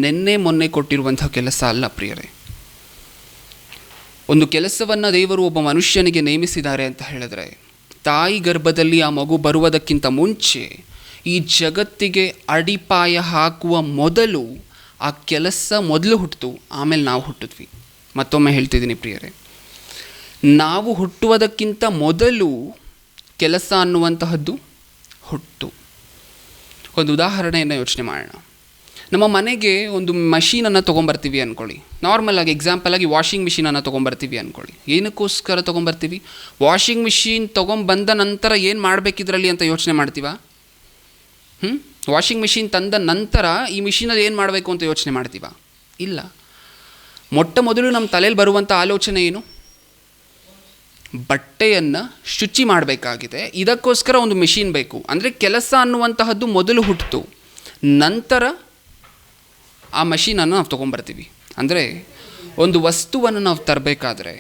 ನಿನ್ನೆ ಮೊನ್ನೆ ಕೊಟ್ಟಿರುವಂತಹ ಕೆಲಸ ಅಲ್ಲ ಪ್ರಿಯರೇ. ಒಂದು ಕೆಲಸವನ್ನು ದೇವರು ಒಬ್ಬ ಮನುಷ್ಯನಿಗೆ ನೇಮಿಸಿದ್ದಾರೆ ಅಂತ ಹೇಳಿದ್ರೆ, ತಾಯಿ ಗರ್ಭದಲ್ಲಿ ಆ ಮಗು ಬರುವುದಕ್ಕಿಂತ ಮುಂಚೆ ಈ ಜಗತ್ತಿಗೆ ಅಡಿಪಾಯ ಹಾಕುವ ಮೊದಲು ಆ ಕೆಲಸ ಮೊದಲು ಹುಟ್ಟಿತು, ಆಮೇಲೆ ನಾವು ಹುಟ್ಟಿದ್ವಿ. ಮತ್ತೊಮ್ಮೆ ಹೇಳ್ತಿದ್ದೀನಿ ಪ್ರಿಯರೇ, ನಾವು ಹುಟ್ಟುವುದಕ್ಕಿಂತ ಮೊದಲು ಕೆಲಸ ಅನ್ನುವಂತಹದ್ದು ಹುಟ್ಟು. ಒಂದು ಉದಾಹರಣೆಯನ್ನು ಯೋಚನೆ ಮಾಡೋಣ. ನಮ್ಮ ಮನೆಗೆ ಒಂದು ಮಷೀನನ್ನು ತೊಗೊಂಬರ್ತೀವಿ ಅಂದ್ಕೊಳ್ಳಿ. ನಾರ್ಮಲಾಗಿ ಎಕ್ಸಾಂಪಲಾಗಿ ವಾಷಿಂಗ್ ಮಿಷಿನನ್ನು ತೊಗೊಂಬರ್ತೀವಿ ಅಂದ್ಕೊಳ್ಳಿ. ಏನಕ್ಕೋಸ್ಕರ ತೊಗೊಂಬರ್ತೀವಿ? ವಾಷಿಂಗ್ ಮಿಷಿನ್ ತೊಗೊಂಬಂದ ನಂತರ ಏನು ಮಾಡಬೇಕಿದ್ರಲ್ಲಿ ಅಂತ ಯೋಚನೆ ಮಾಡ್ತೀವ? ವಾಷಿಂಗ್ ಮಿಷಿನ್ ತಂದ ನಂತರ ಈ ಮಿಷಿನಲ್ಲಿ ಏನು ಮಾಡಬೇಕು ಅಂತ ಯೋಚನೆ ಮಾಡ್ತೀವ? ಇಲ್ಲ. ಮೊಟ್ಟ ಮೊದಲು ನಮ್ಮ ತಲೆಯಲ್ಲಿ ಬರುವಂಥ ಆಲೋಚನೆ ಏನು? ಬಟ್ಟೆಯನ್ನು ಶುಚಿ ಮಾಡಬೇಕಾಗಿದೆ, ಇದಕ್ಕೋಸ್ಕರ ಒಂದು ಮಿಷಿನ್ ಬೇಕು. ಅಂದರೆ ಕೆಲಸ ಅನ್ನುವಂತಹದ್ದು ಮೊದಲು ಹುಟ್ಟಿತು, ನಂತರ ಆ ಮಷೀನನ್ನು ನಾವು ತೊಗೊಂಬರ್ತೀವಿ. ಅಂದರೆ ಒಂದು ವಸ್ತುವನ್ನು ನಾವು ತರಬೇಕಾದ್ರೆ,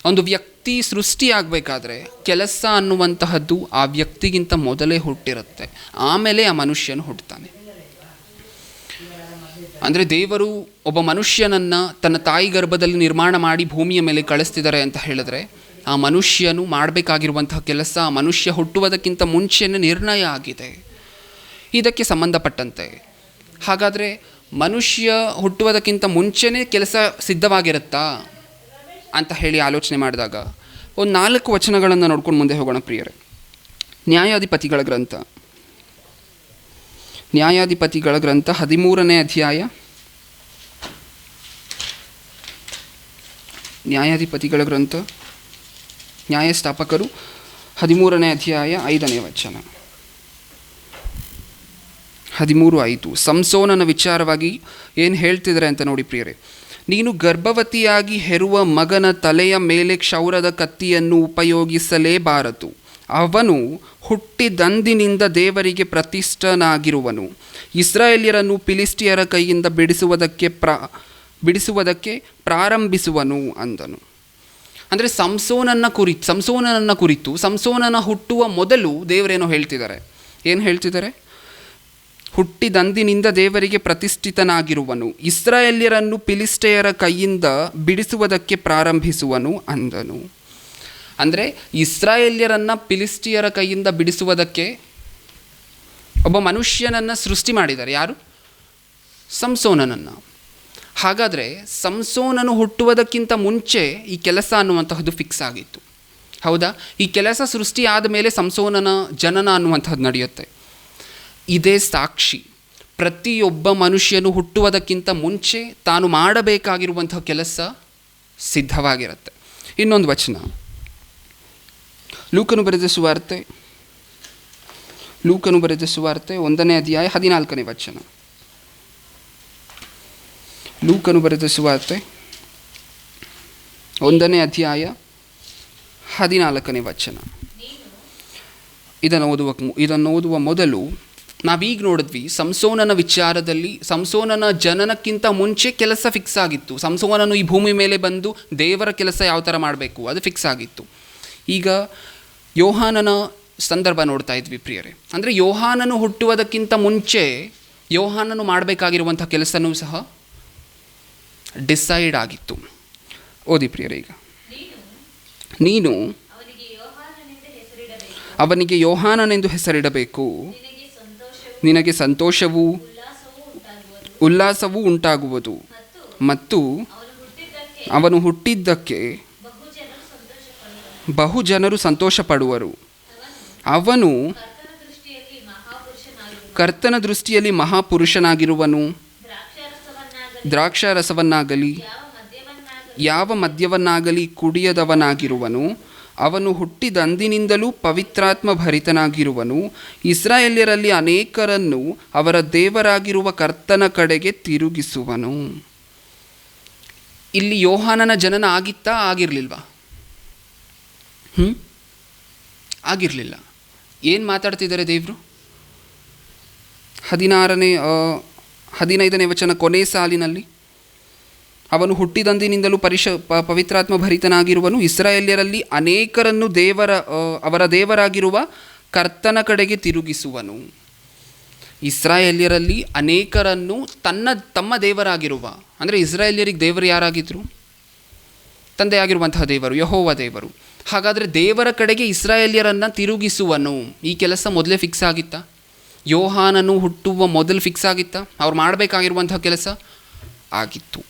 ಒಂದು ವ್ಯಕ್ತಿ ಸೃಷ್ಟಿಯಾಗಬೇಕಾದ್ರೆ ಕೆಲಸ ಅನ್ನುವಂತಹದ್ದು ಆ ವ್ಯಕ್ತಿಗಿಂತ ಮೊದಲೇ ಹುಟ್ಟಿರುತ್ತೆ, ಆಮೇಲೆ ಆ ಮನುಷ್ಯನು ಹುಟ್ಟುತ್ತಾನೆ. ಅಂದರೆ ದೇವರು ಒಬ್ಬ ಮನುಷ್ಯನನ್ನು ತನ್ನ ತಾಯಿ ಗರ್ಭದಲ್ಲಿ ನಿರ್ಮಾಣ ಮಾಡಿ ಭೂಮಿಯ ಮೇಲೆ ಕಳಿಸ್ತಿದ್ದಾರೆ ಅಂತ ಹೇಳಿದ್ರೆ, ಆ ಮನುಷ್ಯನು ಮಾಡಬೇಕಾಗಿರುವಂತಹ ಕೆಲಸ ಆ ಮನುಷ್ಯ ಹುಟ್ಟುವುದಕ್ಕಿಂತ ಮುಂಚೆನೇ ನಿರ್ಣಯ ಆಗಿದೆ ಇದಕ್ಕೆ ಸಂಬಂಧಪಟ್ಟಂತೆ. ಹಾಗಾದರೆ ಮನುಷ್ಯ ಹುಟ್ಟುವುದಕ್ಕಿಂತ ಮುಂಚೆನೇ ಕೆಲಸ ಸಿದ್ಧವಾಗಿರುತ್ತಾ ಅಂತ ಹೇಳಿ ಆಲೋಚನೆ ಮಾಡಿದಾಗ ಒಂದು 4 ವಚನಗಳನ್ನು ನೋಡ್ಕೊಂಡು ಮುಂದೆ ಹೋಗೋಣ ಪ್ರಿಯರೇ. ನ್ಯಾಯಾಧಿಪತಿಗಳ ಗ್ರಂಥ 13ನೇ ಅಧ್ಯಾಯ. ನ್ಯಾಯಾಧಿಪತಿಗಳ ಗ್ರಂಥ, ನ್ಯಾಯಸ್ಥಾಪಕರು 13ನೇ ಅಧ್ಯಾಯ 5ನೇ ವಚನ. 13:5 ಸಂಸೋನನ ವಿಚಾರವಾಗಿ ಏನು ಹೇಳ್ತಿದ್ದಾರೆ ಅಂತ ನೋಡಿ ಪ್ರಿಯರೇ. ನೀನು ಗರ್ಭವತಿಯಾಗಿ ಹೆರುವ ಮಗನ ತಲೆಯ ಮೇಲೆ ಕ್ಷೌರದ ಕತ್ತಿಯನ್ನು ಉಪಯೋಗಿಸಲೇಬಾರದು. ಅವನು ಹುಟ್ಟಿದಂದಿನಿಂದ ದೇವರಿಗೆ ಪ್ರತಿಷ್ಠನಾಗಿರುವನು. ಇಸ್ರಾಯೇಲ್ಯರನ್ನು ಫಿಲಿಸ್ಟಿಯರ ಕೈಯಿಂದ ಬಿಡಿಸುವುದಕ್ಕೆ ಪ್ರಾರಂಭಿಸುವನು ಅಂದನು. ಅಂದರೆ ಸಂಸೋನನ ಕುರಿತು ಸಂಸೋನನ ಹುಟ್ಟುವ ಮೊದಲು ದೇವರೇನೋ ಹೇಳ್ತಿದ್ದಾರೆ. ಏನು ಹೇಳ್ತಿದ್ದಾರೆ? ಹುಟ್ಟಿದಂದಿನಿಂದ ದೇವರಿಗೆ ಪ್ರತಿಷ್ಠಿತನಾಗಿರುವನು, ಇಸ್ರಾಯೇಲ್ಯರನ್ನು ಫಿಲಿಸ್ಟಿಯರ ಕೈಯಿಂದ ಬಿಡಿಸುವುದಕ್ಕೆ ಪ್ರಾರಂಭಿಸುವನು ಅಂದನು. ಅಂದರೆ ಇಸ್ರಾಯೇಲ್ಯರನ್ನು ಫಿಲಿಸ್ಟಿಯರ ಕೈಯಿಂದ ಬಿಡಿಸುವುದಕ್ಕೆ ಒಬ್ಬ ಮನುಷ್ಯನನ್ನು ಸೃಷ್ಟಿ ಮಾಡಿದ್ದಾರೆ. ಯಾರು? ಸಂಸೋನನನ್ನು. ಹಾಗಾದರೆ ಸಂಸೋನನು ಹುಟ್ಟುವುದಕ್ಕಿಂತ ಮುಂಚೆ ಈ ಕೆಲಸ ಅನ್ನುವಂತಹದ್ದು ಫಿಕ್ಸ್ ಆಗಿತ್ತು, ಹೌದಾ? ಈ ಕೆಲಸ ಸೃಷ್ಟಿ ಆದ ಮೇಲೆ ಸಂಸೋನನ ಜನನ ಅನ್ನುವಂಥದ್ದು ನಡೆಯುತ್ತೆ. ಇದೇ ಸಾಕ್ಷಿ. ಪ್ರತಿಯೊಬ್ಬ ಮನುಷ್ಯನು ಹುಟ್ಟುವುದಕ್ಕಿಂತ ಮುಂಚೆ ತಾನು ಮಾಡಬೇಕಾಗಿರುವಂತಹ ಕೆಲಸ ಸಿದ್ಧವಾಗಿರುತ್ತೆ. ಇನ್ನೊಂದು ವಚನ, ಲೂಕನು ಬರೆದ ಸುವಾರ್ತೆ 1ನೇ ಅಧ್ಯಾಯ 14ನೇ ವಚನ. ಲೂಕನು ಬರೆದ ಸುವಾರ್ತೆ 1ನೇ ಅಧ್ಯಾಯ 14ನೇ ವಚನ. ಇದನ್ನು ಓದುವ ಮೊದಲು ನಾವೀಗ ನೋಡಿದ್ವಿ, ಸಂಸೋನನ ವಿಚಾರದಲ್ಲಿ ಸಂಸೋನನ ಜನನಕ್ಕಿಂತ ಮುಂಚೆ ಕೆಲಸ ಫಿಕ್ಸ್ ಆಗಿತ್ತು. ಸಂಸೋನನು ಈ ಭೂಮಿ ಮೇಲೆ ಬಂದು ದೇವರ ಕೆಲಸ ಯಾವ ಥರ ಮಾಡಬೇಕು ಅದು ಫಿಕ್ಸ್ ಆಗಿತ್ತು. ಈಗ ಯೋಹಾನನ ಸಂದರ್ಭ ನೋಡ್ತಾ ಇದ್ವಿ ಪ್ರಿಯರೇ. ಅಂದರೆ ಯೋಹಾನನು ಹುಟ್ಟುವುದಕ್ಕಿಂತ ಮುಂಚೆ ಯೋಹಾನನು ಮಾಡಬೇಕಾಗಿರುವಂಥ ಕೆಲಸನೂ ಸಹ ಡಿಸೈಡ್ ಆಗಿತ್ತು. ಓದಿ ಪ್ರಿಯರೇ. ಈಗ ನೀನು ಅವನಿಗೆ ಯೋಹಾನನೆಂದು ಹೆಸರಿಡಬೇಕು, ನಿನಗೆ ಸಂತೋಷವೂ ಉಲ್ಲಾಸವೂ ಉಂಟಾಗುವುದು, ಮತ್ತು ಅವನು ಹುಟ್ಟಿದ್ದಕ್ಕೆ ಬಹು ಜನರು ಸಂತೋಷ ಪಡುವರು. ಅವನು ಕರ್ತನ ದೃಷ್ಟಿಯಲ್ಲಿ ಮಹಾಪುರುಷನಾಗಿರುವನು. ದ್ರಾಕ್ಷಾರಸವನ್ನಾಗಲಿ ಯಾವ ಮದ್ಯವನ್ನಾಗಲಿ ಕುಡಿಯದವನಾಗಿರುವನು, ಅವನು ಹುಟ್ಟಿದಂದಿನಿಂದಲೂ ಪವಿತ್ರಾತ್ಮ ಭರಿತನಾಗಿರುವನು. ಇಸ್ರಾಯೇಲ್ಯರಲ್ಲಿ ಅನೇಕರನ್ನು ಅವರ ದೇವರಾಗಿರುವ ಕರ್ತನ ಕಡೆಗೆ ತಿರುಗಿಸುವನು. ಇಲ್ಲಿ ಯೋಹಾನನ ಜನನ ಆಗಿತ್ತಾ, ಆಗಿರಲಿಲ್ವಾ? ಆಗಿರಲಿಲ್ಲ. ಏನು ಮಾತಾಡ್ತಿದ್ದಾರೆ ದೇವರು? 15ನೇ ವಚನ ಕೊನೆ ಸಾಲಿನಲ್ಲಿ, ಅವನು ಹುಟ್ಟಿದಂದಿನಿಂದಲೂ ಪವಿತ್ರಾತ್ಮ ಭರಿತನಾಗಿರುವನು, ಇಸ್ರಾಯೇಲ್ಯರಲ್ಲಿ ಅನೇಕರನ್ನು ಅವರ ದೇವರಾಗಿರುವ ಕರ್ತನ ಕಡೆಗೆ ತಿರುಗಿಸುವನು. ಇಸ್ರಾಯೇಲ್ಯರಲ್ಲಿ ಅನೇಕರನ್ನು ತಮ್ಮ ದೇವರಾಗಿರುವ, ಅಂದರೆ ಇಸ್ರಾಯೇಲ್ಯರಿಗೆ ದೇವರು ಯಾರಾಗಿದ್ದರು? ತಂದೆಯಾಗಿರುವಂತಹ ದೇವರು, ಯೆಹೋವ ದೇವರು. ಹಾಗಾದರೆ ದೇವರ ಕಡೆಗೆ ಇಸ್ರಾಯೇಲ್ಯರನ್ನು ತಿರುಗಿಸುವನು. ಈ ಕೆಲಸ ಮೊದಲೇ ಫಿಕ್ಸ್ ಆಗಿತ್ತಾ? ಯೋಹಾನನು ಹುಟ್ಟುವ ಮೊದಲು ಫಿಕ್ಸ್ ಆಗಿತ್ತಾ ಅವ್ರು ಮಾಡಬೇಕಾಗಿರುವಂತಹ ಕೆಲಸ? ಆಗಿತ್ತು.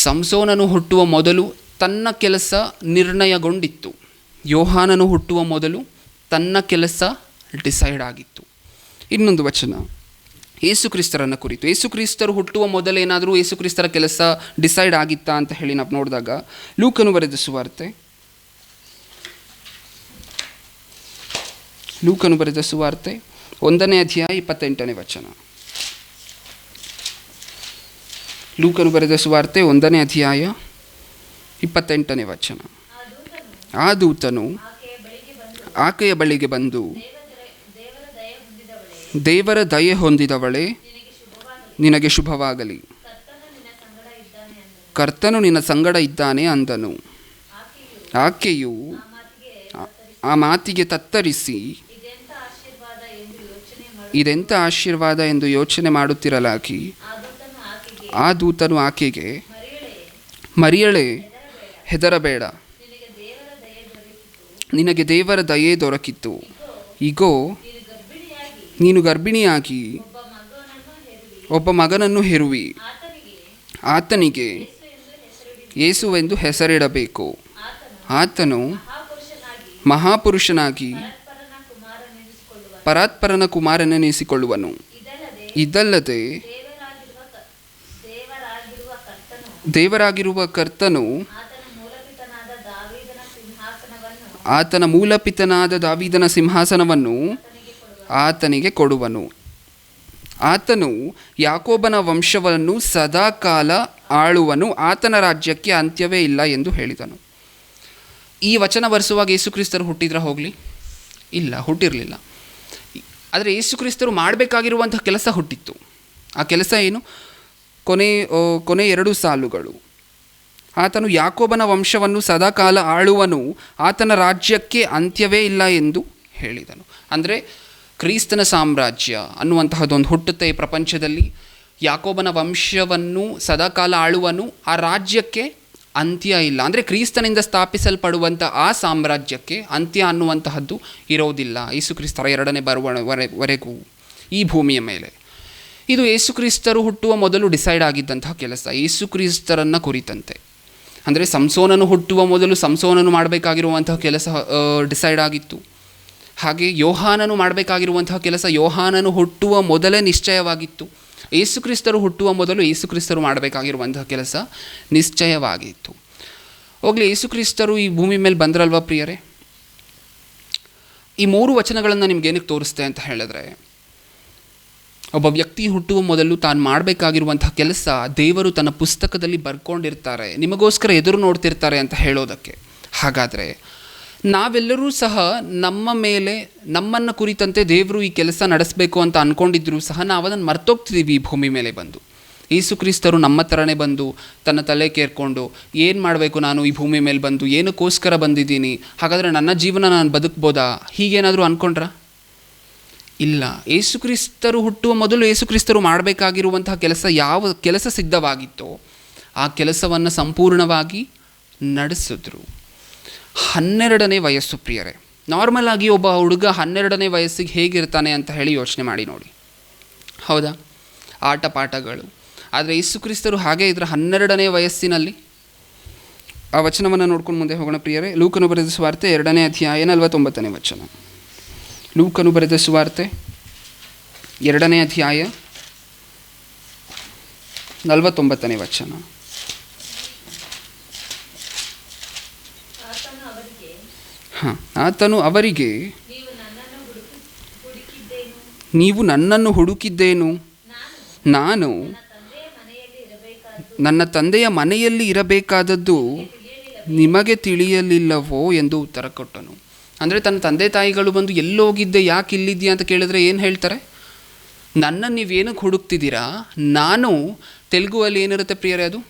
ಸಂಸೋನನು ಹುಟ್ಟುವ ಮೊದಲು ತನ್ನ ಕೆಲಸ ನಿರ್ಣಯಗೊಂಡಿತ್ತು. ಯೋಹಾನನು ಹುಟ್ಟುವ ಮೊದಲು ತನ್ನ ಕೆಲಸ ಡಿಸೈಡ್ ಆಗಿತ್ತು. ಇನ್ನೊಂದು ವಚನ ಯೇಸುಕ್ರಿಸ್ತರನ್ನು ಕುರಿತು. ಯೇಸುಕ್ರಿಸ್ತರು ಹುಟ್ಟುವ ಮೊದಲೇನಾದರೂ ಯೇಸುಕ್ರಿಸ್ತರ ಕೆಲಸ ಡಿಸೈಡ್ ಆಗಿತ್ತಾ ಅಂತ ಹೇಳಿ ನಾವು ನೋಡಿದಾಗ, ಲೂಕನು ಬರೆದ ಸುವಾರ್ತೆ 1ನೇ ಅಧ್ಯಾಯ 28ನೇ ವಚನ. ಲೂಕನು ಬರೆದ ಸುವಾರ್ತೆ 1ನೇ ಅಧ್ಯಾಯ 28ನೇ ವಚನ. ಆ ದೂತನು ಆಕೆಯ ಬಳಿಗೆ ಬಂದು, ದೇವರ ದಯೆ ಹೊಂದಿದವಳೇ, ನಿನಗೆ ಶುಭವಾಗಲಿ, ಕರ್ತನು ನಿನ್ನ ಸಂಗಡ ಇದ್ದಾನೆ ಅಂದನು. ಆಕೆಯು ಆ ಮಾತಿಗೆ ತತ್ತರಿಸಿ, ಇದೆಂಥ ಆಶೀರ್ವಾದ ಎಂದು ಯೋಚನೆ ಮಾಡುತ್ತಿರಲಾಗಿ, ಆ ದೂತನು ಆಕೆಗೆ, ಮರಿಯಳೇ, ಹೆದರಬೇಡ, ನಿನಗೆ ದೇವರ ದಯೆ ದೊರಕಿತು. ಇಗೋ, ನೀನು ಗರ್ಭಿಣಿಯಾಗಿ ಒಬ್ಬ ಮಗನನ್ನು ಹೆರುವಿ. ಆತನಿಗೆ ಯೇಸುವೆಂದು ಹೆಸರಿಡಬೇಕು. ಆತನು ಮಹಾಪುರುಷನಾಗಿ ಪರಾತ್ಪರನ ಕುಮಾರನೆನಿಸಿಕೊಳ್ಳುವನು. ಇದಲ್ಲದೆ ದೇವರಾಗಿರುವ ಕರ್ತನು ಆತನ ಮೂಲಪಿತನಾದ ದಾವೀದನ ಸಿಂಹಾಸನವನ್ನು ಆತನಿಗೆ ಕೊಡುವನು. ಆತನು ಯಾಕೋಬನ ವಂಶವನ್ನು ಸದಾಕಾಲ ಆಳುವನು, ಆತನ ರಾಜ್ಯಕ್ಕೆ ಅಂತ್ಯವೇ ಇಲ್ಲ ಎಂದು ಹೇಳಿದನು. ಈ ವಚನ ಬರೆಸುವಾಗ ಯೇಸುಕ್ರಿಸ್ತರು ಹುಟ್ಟಿದ್ರ ಹೋಗಲಿ? ಇಲ್ಲ, ಹುಟ್ಟಿರಲಿಲ್ಲ. ಆದರೆ ಯೇಸುಕ್ರಿಸ್ತರು ಮಾಡಬೇಕಾಗಿರುವಂಥ ಕೆಲಸ ಹುಟ್ಟಿತ್ತು. ಆ ಕೆಲಸ ಏನು? ಕೊನೆ 2 ಸಾಲುಗಳು, ಆತನು ಯಾಕೋಬನ ವಂಶವನ್ನು ಸದಾಕಾಲ ಆಳುವನು, ಆತನ ರಾಜ್ಯಕ್ಕೆ ಅಂತ್ಯವೇ ಇಲ್ಲ ಎಂದು ಹೇಳಿದನು. ಅಂದರೆ ಕ್ರಿಸ್ತನ ಸಾಮ್ರಾಜ್ಯ ಅನ್ನುವಂತಹದ್ದೊಂದು ಹುಟ್ಟುತ್ತೆ ಈ ಪ್ರಪಂಚದಲ್ಲಿ. ಯಾಕೋಬನ ವಂಶವನ್ನು ಸದಾಕಾಲ ಆಳುವನು, ಆ ರಾಜ್ಯಕ್ಕೆ ಅಂತ್ಯ ಇಲ್ಲ. ಅಂದರೆ ಕ್ರಿಸ್ತನಿಂದ ಸ್ಥಾಪಿಸಲ್ಪಡುವಂಥ ಆ ಸಾಮ್ರಾಜ್ಯಕ್ಕೆ ಅಂತ್ಯ ಅನ್ನುವಂತಹದ್ದು ಇರೋದಿಲ್ಲ ಯೇಸುಕ್ರಿಸ್ತರ 2ನೇ ಬರುವವರೆಗೂ ಈ ಭೂಮಿಯ ಮೇಲೆ. ಇದು ಯೇಸುಕ್ರಿಸ್ತರು ಹುಟ್ಟುವ ಮೊದಲು ಡಿಸೈಡ್ ಆಗಿದ್ದಂತಹ ಕೆಲಸ, ಯೇಸುಕ್ರಿಸ್ತರನ್ನು ಕುರಿತಂತೆ. ಅಂದರೆ ಸಂಸೋನನು ಹುಟ್ಟುವ ಮೊದಲು ಸಂಸೋನನು ಮಾಡಬೇಕಾಗಿರುವಂತಹ ಕೆಲಸ ಡಿಸೈಡ್ ಆಗಿತ್ತು. ಹಾಗೆ ಯೋಹಾನನು ಮಾಡಬೇಕಾಗಿರುವಂತಹ ಕೆಲಸ ಯೋಹಾನನು ಹುಟ್ಟುವ ಮೊದಲೇ ನಿಶ್ಚಯವಾಗಿತ್ತು. ಯೇಸುಕ್ರಿಸ್ತರು ಹುಟ್ಟುವ ಮೊದಲು ಯೇಸುಕ್ರಿಸ್ತರು ಮಾಡಬೇಕಾಗಿರುವಂತಹ ಕೆಲಸ ನಿಶ್ಚಯವಾಗಿತ್ತು. ಹೋಗಲಿ, ಯೇಸುಕ್ರಿಸ್ತರು ಈ ಭೂಮಿ ಮೇಲೆ ಬಂದ್ರಲ್ವ ಪ್ರಿಯರೇ? ಈ 3 ವಚನಗಳನ್ನು ನಿಮ್ಗೆ ಏನಕ್ಕೆ ತೋರಿಸ್ತೆ ಅಂತ ಹೇಳಿದ್ರೆ, ಒಬ್ಬ ವ್ಯಕ್ತಿ ಹುಟ್ಟುವ ಮೊದಲು ತಾನು ಮಾಡಬೇಕಾಗಿರುವಂತಹ ಕೆಲಸ ದೇವರು ತನ್ನ ಪುಸ್ತಕದಲ್ಲಿ ಬರ್ಕೊಂಡಿರ್ತಾರೆ, ನಿಮಗೋಸ್ಕರ ಎದುರು ನೋಡ್ತಿರ್ತಾರೆ ಅಂತ ಹೇಳೋದಕ್ಕೆ. ಹಾಗಾದರೆ ನಾವೆಲ್ಲರೂ ಸಹ ನಮ್ಮ ಮೇಲೆ, ನಮ್ಮನ್ನು ಕುರಿತಂತೆ ದೇವರು ಈ ಕೆಲಸ ನಡೆಸಬೇಕು ಅಂತ ಅಂದ್ಕೊಂಡಿದ್ರು ಸಹ ನಾವು ಅದನ್ನು ಮರ್ತೋಗ್ತಿದ್ದೀವಿ. ಈ ಭೂಮಿ ಮೇಲೆ ಬಂದು ಯೇಸುಕ್ರಿಸ್ತರು ನಮ್ಮ ಥರನೇ ಬಂದು ತನ್ನ ತಲೆ ಕೇರ್ಕೊಂಡು, ಏನು ಮಾಡಬೇಕು ನಾನು ಈ ಭೂಮಿ ಮೇಲೆ ಬಂದು, ಏನಕ್ಕೋಸ್ಕರ ಬಂದಿದ್ದೀನಿ, ಹಾಗಾದರೆ ನನ್ನ ಜೀವನ ನಾನು ಬದುಕ್ಬೋದಾ, ಹೀಗೇನಾದರೂ ಅಂದ್ಕೊಂಡ್ರ? ಇಲ್ಲ. ಯೇಸುಕ್ರಿಸ್ತರು ಹುಟ್ಟುವ ಮೊದಲು ಯೇಸುಕ್ರಿಸ್ತರು ಮಾಡಬೇಕಾಗಿರುವಂತಹ ಯಾವ ಕೆಲಸ ಸಿದ್ಧವಾಗಿತ್ತೋ ಆ ಕೆಲಸವನ್ನು ಸಂಪೂರ್ಣವಾಗಿ ನಡೆಸಿದ್ರು. 12ನೇ ವಯಸ್ಸು ಪ್ರಿಯರೇ. ನಾರ್ಮಲ್ ಆಗಿ ಒಬ್ಬ ಹುಡುಗ 12ನೇ ವಯಸ್ಸಿಗೆ ಹೇಗಿರ್ತಾನೆ ಅಂತ ಹೇಳಿ ಯೋಚನೆ ಮಾಡಿ ನೋಡಿ, ಹೌದಾ? ಆಟ ಪಾಠಗಳು. ಆದರೆ ಯೇಸುಕ್ರಿಸ್ತರು ಹಾಗೆ ಇದ್ರೆ 12ನೇ ವಯಸ್ಸಿನಲ್ಲಿ. ಆ ವಚನವನ್ನು ನೋಡ್ಕೊಂಡು ಮುಂದೆ ಹೋಗೋಣ ಪ್ರಿಯರೇ. ಲೂಕನು ಬರೆದ ಸುವಾರ್ತೆ 2ನೇ ಅಧ್ಯಾಯ 49ನೇ ವಚನ. ಲೂಕನು ಬರೆದ ಸುವಾರ್ತೆ 2ನೇ ಅಧ್ಯಾಯ 49ನೇ ವಚನ. ಹಾಂ, ಆತನು ಅವರಿಗೆ, ನೀವು ನನ್ನನ್ನು ಹುಡುಕಿದ್ದೇನು, ನಾನು ನನ್ನ ತಂದೆಯ ಮನೆಯಲ್ಲಿ ಇರಬೇಕಾದದ್ದು ನಿಮಗೆ ತಿಳಿಯಲಿಲ್ಲವೋ ಎಂದು ಉತ್ತರ ಕೊಟ್ಟನು. ಅಂದರೆ ತನ್ನ ತಂದೆ ತಾಯಿಗಳು ಬಂದು ಎಲ್ಲೋಗಿದ್ದೆ, ಯಾಕೆ ಇಲ್ಲಿದ್ದೀಯಾ ಅಂತ ಕೇಳಿದ್ರೆ ಏನು ಹೇಳ್ತಾರೆ? ನನ್ನನ್ನು ನೀವೇನಕ್ಕೆ ಹುಡುಕ್ತಿದ್ದೀರಾ, ನಾನು, ತೆಲುಗುವಲ್ಲಿ ಏನಿರುತ್ತೆ ಪ್ರಿಯರೇ ಅದು?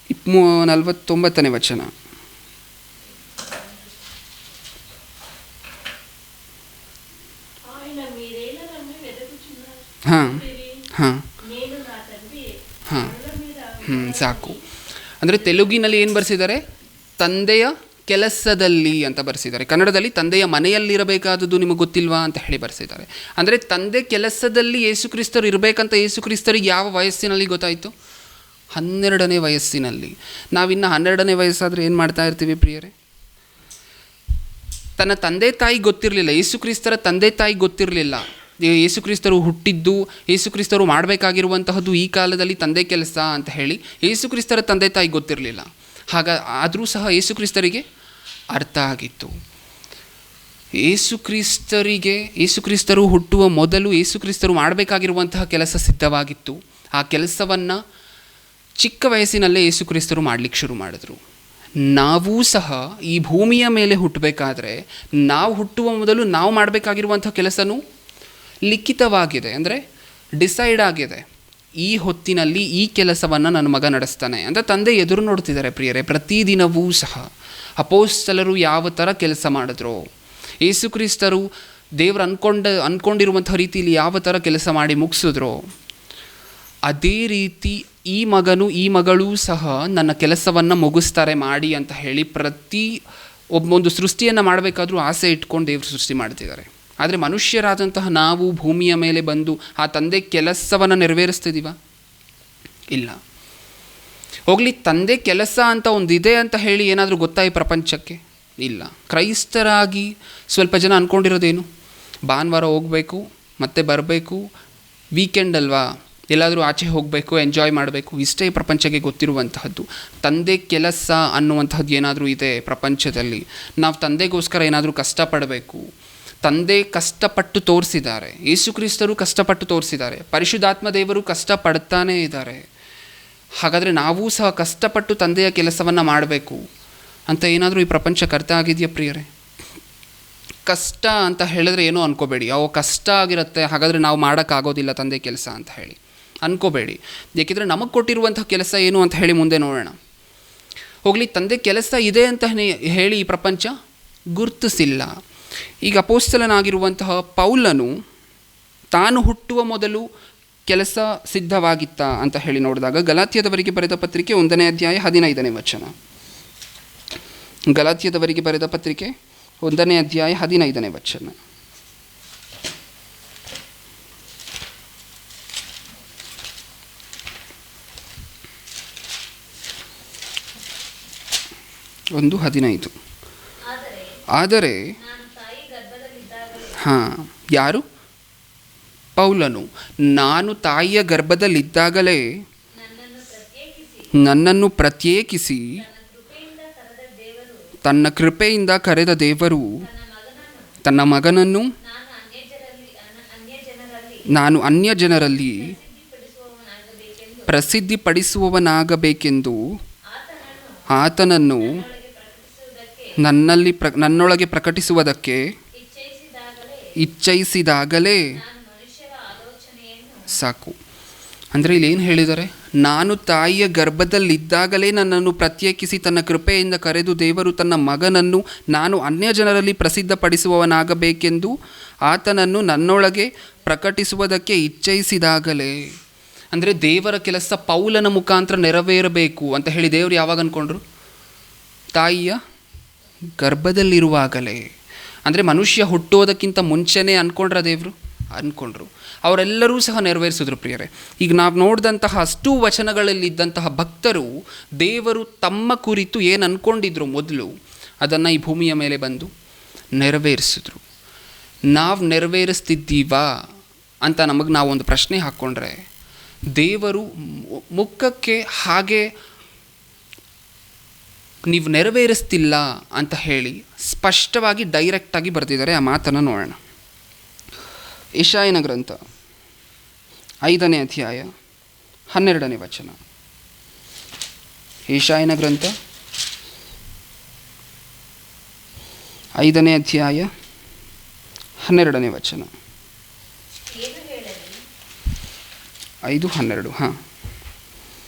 49ನೇ ವಚನ. ಹಾಂ ಹಾಂ ಹಾಂ ಸಾಕು. ಅಂದರೆ ತೆಲುಗಿನಲ್ಲಿ ಏನು ಬರೆಸಿದ್ದಾರೆ? ತಂದೆಯ ಕೆಲಸದಲ್ಲಿ ಅಂತ ಬರೆಸಿದ್ದಾರೆ. ಕನ್ನಡದಲ್ಲಿ ತಂದೆಯ ಮನೆಯಲ್ಲಿರಬೇಕಾದದ್ದು ನಿಮಗೆ ಗೊತ್ತಿಲ್ವಾ ಅಂತ ಹೇಳಿ ಬರೆಸಿದ್ದಾರೆ. ಅಂದರೆ ತಂದೆ ಕೆಲಸದಲ್ಲಿ ಯೇಸುಕ್ರಿಸ್ತರು ಇರಬೇಕಂತ ಯೇಸುಕ್ರಿಸ್ತರಿಗೆ ಯಾವ ವಯಸ್ಸಿನಲ್ಲಿ ಗೊತ್ತಾಯಿತು? 12ನೇ ವಯಸ್ಸಿನಲ್ಲಿ. ನಾವಿನ್ನು 12ನೇ ವಯಸ್ಸಾದರೆ ಏನು ಮಾಡ್ತಾ ಇರ್ತೀವಿ ಪ್ರಿಯರೇ? ತನ್ನ ತಂದೆ ತಾಯಿ ಗೊತ್ತಿರಲಿಲ್ಲ, ಯೇಸುಕ್ರಿಸ್ತರ ತಂದೆ ತಾಯಿ ಗೊತ್ತಿರಲಿಲ್ಲ. ಯೇಸುಕ್ರಿಸ್ತರು ಹುಟ್ಟಿದ್ದು, ಯೇಸುಕ್ರಿಸ್ತರು ಮಾಡಬೇಕಾಗಿರುವಂತಹದ್ದು ಈ ಕಾಲದಲ್ಲಿ ತಂದೆ ಕೆಲಸ ಅಂತ ಹೇಳಿ ಯೇಸುಕ್ರಿಸ್ತರ ತಂದೆ ತಾಯಿ ಗೊತ್ತಿರಲಿಲ್ಲ. ಆದರೂ ಸಹ ಯೇಸುಕ್ರಿಸ್ತರಿಗೆ ಅರ್ಥ ಆಗಿತ್ತು. ಯೇಸುಕ್ರಿಸ್ತರು ಹುಟ್ಟುವ ಮೊದಲು ಯೇಸುಕ್ರಿಸ್ತರು ಮಾಡಬೇಕಾಗಿರುವಂತಹ ಕೆಲಸ ಸಿದ್ಧವಾಗಿತ್ತು. ಆ ಕೆಲಸವನ್ನು ಚಿಕ್ಕ ವಯಸ್ಸಿನಲ್ಲೇ ಯೇಸುಕ್ರಿಸ್ತರು ಮಾಡಲಿಕ್ಕೆ ಶುರು ಮಾಡಿದ್ರು. ನಾವೂ ಸಹ ಈ ಭೂಮಿಯ ಮೇಲೆ ಹುಟ್ಟಬೇಕಾದ್ರೆ ನಾವು ಹುಟ್ಟುವ ಮೊದಲು ನಾವು ಮಾಡಬೇಕಾಗಿರುವಂಥ ಕೆಲಸನೂ ಲಿಖಿತವಾಗಿದೆ, ಅಂದರೆ ಡಿಸೈಡ್ ಆಗಿದೆ. ಈ ಹೊತ್ತಿನಲ್ಲಿ ಈ ಕೆಲಸವನ್ನು ನನ್ನ ಮಗ ನಡೆಸ್ತಾನೆ ಅಂತ ತಂದೆ ಎದುರು ನೋಡ್ತಿದ್ದಾರೆ ಪ್ರಿಯರೇ. ಪ್ರತಿದಿನವೂ ಸಹ ಅಪೋಸ್ತಲರು ಯಾವ ಥರ ಕೆಲಸ ಮಾಡಿದ್ರು, ಯೇಸುಕ್ರಿಸ್ತರು ದೇವರು ಅಂದ್ಕೊಂಡಿರುವಂಥ ರೀತಿಯಲ್ಲಿ ಯಾವ ಥರ ಕೆಲಸ ಮಾಡಿ ಮುಗಿಸಿದ್ರು, ಅದೇ ರೀತಿ ಈ ಮಗನು ಈ ಮಗಳೂ ಸಹ ನನ್ನ ಕೆಲಸವನ್ನು ಮುಗಿಸ್ತಾರೆ ಮಾಡಿ ಅಂತ ಹೇಳಿ ಒಂದು ಸೃಷ್ಟಿಯನ್ನು ಮಾಡಬೇಕಾದ್ರೂ ಆಸೆ ಇಟ್ಕೊಂಡು ದೇವರು ಸೃಷ್ಟಿ ಮಾಡ್ತಿದ್ದಾರೆ. ಆದರೆ ಮನುಷ್ಯರಾದಂತಹ ನಾವು ಭೂಮಿಯ ಮೇಲೆ ಬಂದು ಆ ತಂದೆ ಕೆಲಸವನ್ನು ನೆರವೇರಿಸ್ತಿದ್ದೀವ? ಇಲ್ಲ. ಹೋಗಲಿ, ತಂದೆ ಕೆಲಸ ಅಂತ ಒಂದಿದೆ ಅಂತ ಹೇಳಿ ಏನಾದರೂ ಗೊತ್ತಾ ಈ ಪ್ರಪಂಚಕ್ಕೆ? ಇಲ್ಲ. ಕ್ರೈಸ್ತರಾಗಿ ಸ್ವಲ್ಪ ಜನ ಅಂದ್ಕೊಂಡಿರೋದೇನು? ಭಾನುವಾರ ಹೋಗಬೇಕು, ಮತ್ತೆ ಬರಬೇಕು, ವೀಕೆಂಡ್ ಅಲ್ವಾ, ಎಲ್ಲಾದರೂ ಆಚೆ ಹೋಗಬೇಕು, ಎಂಜಾಯ್ ಮಾಡಬೇಕು, ಇಷ್ಟೇ ಪ್ರಪಂಚಕ್ಕೆ ಗೊತ್ತಿರುವಂತಹದ್ದು. ತಂದೆ ಕೆಲಸ ಅನ್ನುವಂಥದ್ದು ಏನಾದರೂ ಇದೆ ಪ್ರಪಂಚದಲ್ಲಿ, ನಾವು ತಂದೆಗೋಸ್ಕರ ಏನಾದರೂ ಕಷ್ಟಪಡಬೇಕು. ತಂದೆ ಕಷ್ಟಪಟ್ಟು ತೋರಿಸಿದ್ದಾರೆ, ಯೇಸುಕ್ರಿಸ್ತರು ಕಷ್ಟಪಟ್ಟು ತೋರಿಸಿದ್ದಾರೆ, ಪರಿಶುದ್ಧಾತ್ಮ ದೇವರು ಕಷ್ಟಪಡ್ತಾನೇ ಇದ್ದಾರೆ. ಹಾಗಾದರೆ ನಾವೂ ಸಹ ಕಷ್ಟಪಟ್ಟು ತಂದೆಯ ಕೆಲಸವನ್ನು ಮಾಡಬೇಕು ಅಂತ ಏನಾದರೂ ಈ ಪ್ರಪಂಚಕ್ಕೆ ಅರ್ಥ ಆಗಿದೆಯಾ ಪ್ರಿಯರೇ? ಕಷ್ಟ ಅಂತ ಹೇಳಿದ್ರೆ ಏನೋ ಅನ್ಕೋಬೇಡಿ, ಕಷ್ಟ ಆಗಿರುತ್ತೆ ಹಾಗಾದರೆ ನಾವು ಮಾಡೋಕ್ಕಾಗೋದಿಲ್ಲ ತಂದೆ ಕೆಲಸ ಅಂತ ಹೇಳಿ ಅನ್ಕೋಬೇಡಿ. ಏಕೆಂದರೆ ನಮಗೆ ಕೊಟ್ಟಿರುವಂಥ ಕೆಲಸ ಏನು ಅಂತ ಹೇಳಿ ಮುಂದೆ ನೋಡೋಣ. ಹೋಗಲಿ, ತಂದೆ ಕೆಲಸ ಇದೆ ಅಂತ ಹೇಳಿ ಈ ಪ್ರಪಂಚ ಗುರುತಿಸಿಲ್ಲ. ಈಗ ಅಪೊಸ್ತಲನಾಗಿರುವಂತಹ ಪೌಲನು ತಾನು ಹುಟ್ಟುವ ಮೊದಲು ಕೆಲಸ ಸಿದ್ಧವಾಗಿತ್ತ ಅಂತ ಹೇಳಿ ನೋಡಿದಾಗ ಗಲಾತ್ಯದವರಿಗೆ ಬರೆದ ಪತ್ರಿಕೆ 1ನೇ ಅಧ್ಯಾಯ 15ನೇ ವಚನ. ಗಲಾತ್ಯದವರಿಗೆ ಬರೆದ ಪತ್ರಿಕೆ 1ನೇ ಅಧ್ಯಾಯ 15ನೇ ವಚನ. ಒಂದು 15. ಆದರೆ ಯಾರು? ಪೌಲನು. ನಾನು ತಾಯಿಯ ಗರ್ಭದಲ್ಲಿದ್ದಾಗಲೇ ನನ್ನನ್ನು ಪ್ರತ್ಯೇಕಿಸಿ ತನ್ನ ಕೃಪೆಯಿಂದ ಕರೆದ ದೇವರು ತನ್ನ ಮಗನನ್ನು ನಾನು ಅನ್ಯ ಜನರಲ್ಲಿ ಪ್ರಸಿದ್ಧಿಪಡಿಸುವವನಾಗಬೇಕೆಂದು ಆತನನ್ನು ನನ್ನೊಳಗೆ ಪ್ರಕಟಿಸುವುದಕ್ಕೆ ಇಚ್ಛಯಿಸಿದಾಗಲೇ ಸಾಕು. ಅಂದರೆ ಇಲ್ಲಿ ಏನು ಹೇಳಿದ್ದಾರೆ? ನಾನು ತಾಯಿಯ ಗರ್ಭದಲ್ಲಿದ್ದಾಗಲೇ ನನ್ನನ್ನು ಪ್ರತ್ಯೇಕಿಸಿ ತನ್ನ ಕೃಪೆಯಿಂದ ಕರೆದು ದೇವರು ತನ್ನ ಮಗನನ್ನು ನಾನು ಅನ್ಯ ಜನರಲ್ಲಿ ಪ್ರಸಿದ್ಧಪಡಿಸುವವನಾಗಬೇಕೆಂದು ಆತನನ್ನು ನನ್ನೊಳಗೆ ಪ್ರಕಟಿಸುವುದಕ್ಕೆ ಇಚ್ಛಯಿಸಿದಾಗಲೇ. ಅಂದರೆ ದೇವರ ಕೆಲಸ ಪೌಲನ ಮುಖಾಂತರ ನೆರವೇರಬೇಕು ಅಂತ ಹೇಳಿ ದೇವರು ಯಾವಾಗ ಅಂದ್ಕೊಂಡ್ರು? ತಾಯಿಯ ಗರ್ಭದಲ್ಲಿರುವಾಗಲೇ. ಅಂದರೆ ಮನುಷ್ಯ ಹುಟ್ಟೋದಕ್ಕಿಂತ ಮುಂಚೆನೇ ಅಂದ್ಕೊಂಡ್ರ ದೇವರು? ಅಂದ್ಕೊಂಡ್ರು. ಅವರೆಲ್ಲರೂ ಸಹ ನೆರವೇರಿಸಿದ್ರು ಪ್ರಿಯರೇ. ಈಗ ನಾವು ನೋಡಿದಂತಹ ಅಷ್ಟೂ ವಚನಗಳಲ್ಲಿದ್ದಂತಹ ಭಕ್ತರು ದೇವರು ತಮ್ಮ ಕುರಿತು ಏನು ಅಂದ್ಕೊಂಡಿದ್ರು ಮೊದಲು ಅದನ್ನು ಈ ಭೂಮಿಯ ಮೇಲೆ ಬಂದು ನೆರವೇರಿಸಿದ್ರು. ನಾವು ನೆರವೇರಿಸ್ತಿದ್ದೀವಾ ಅಂತ ನಾವು ಒಂದು ಪ್ರಶ್ನೆ ಹಾಕ್ಕೊಂಡ್ರೆ ದೇವರು ಮುಖಕ್ಕೆ ಹಾಗೆ ನೀವು ನೆರವೇರಿಸ್ತಿಲ್ಲ ಅಂತ ಹೇಳಿ ಸ್ಪಷ್ಟವಾಗಿ ಡೈರೆಕ್ಟಾಗಿ ಬರೆದಿದ್ದಾರೆ. ಆ ಮಾತನ್ನು ನೋಡೋಣ. ಯೆಶಾಯನ ಗ್ರಂಥ 5ನೇ ಅಧ್ಯಾಯ 12ನೇ ವಚನ. ಯೆಶಾಯನ ಗ್ರಂಥ 5ನೇ ಅಧ್ಯಾಯ 12ನೇ ವಚನ. 5:12. ಹಾಂ.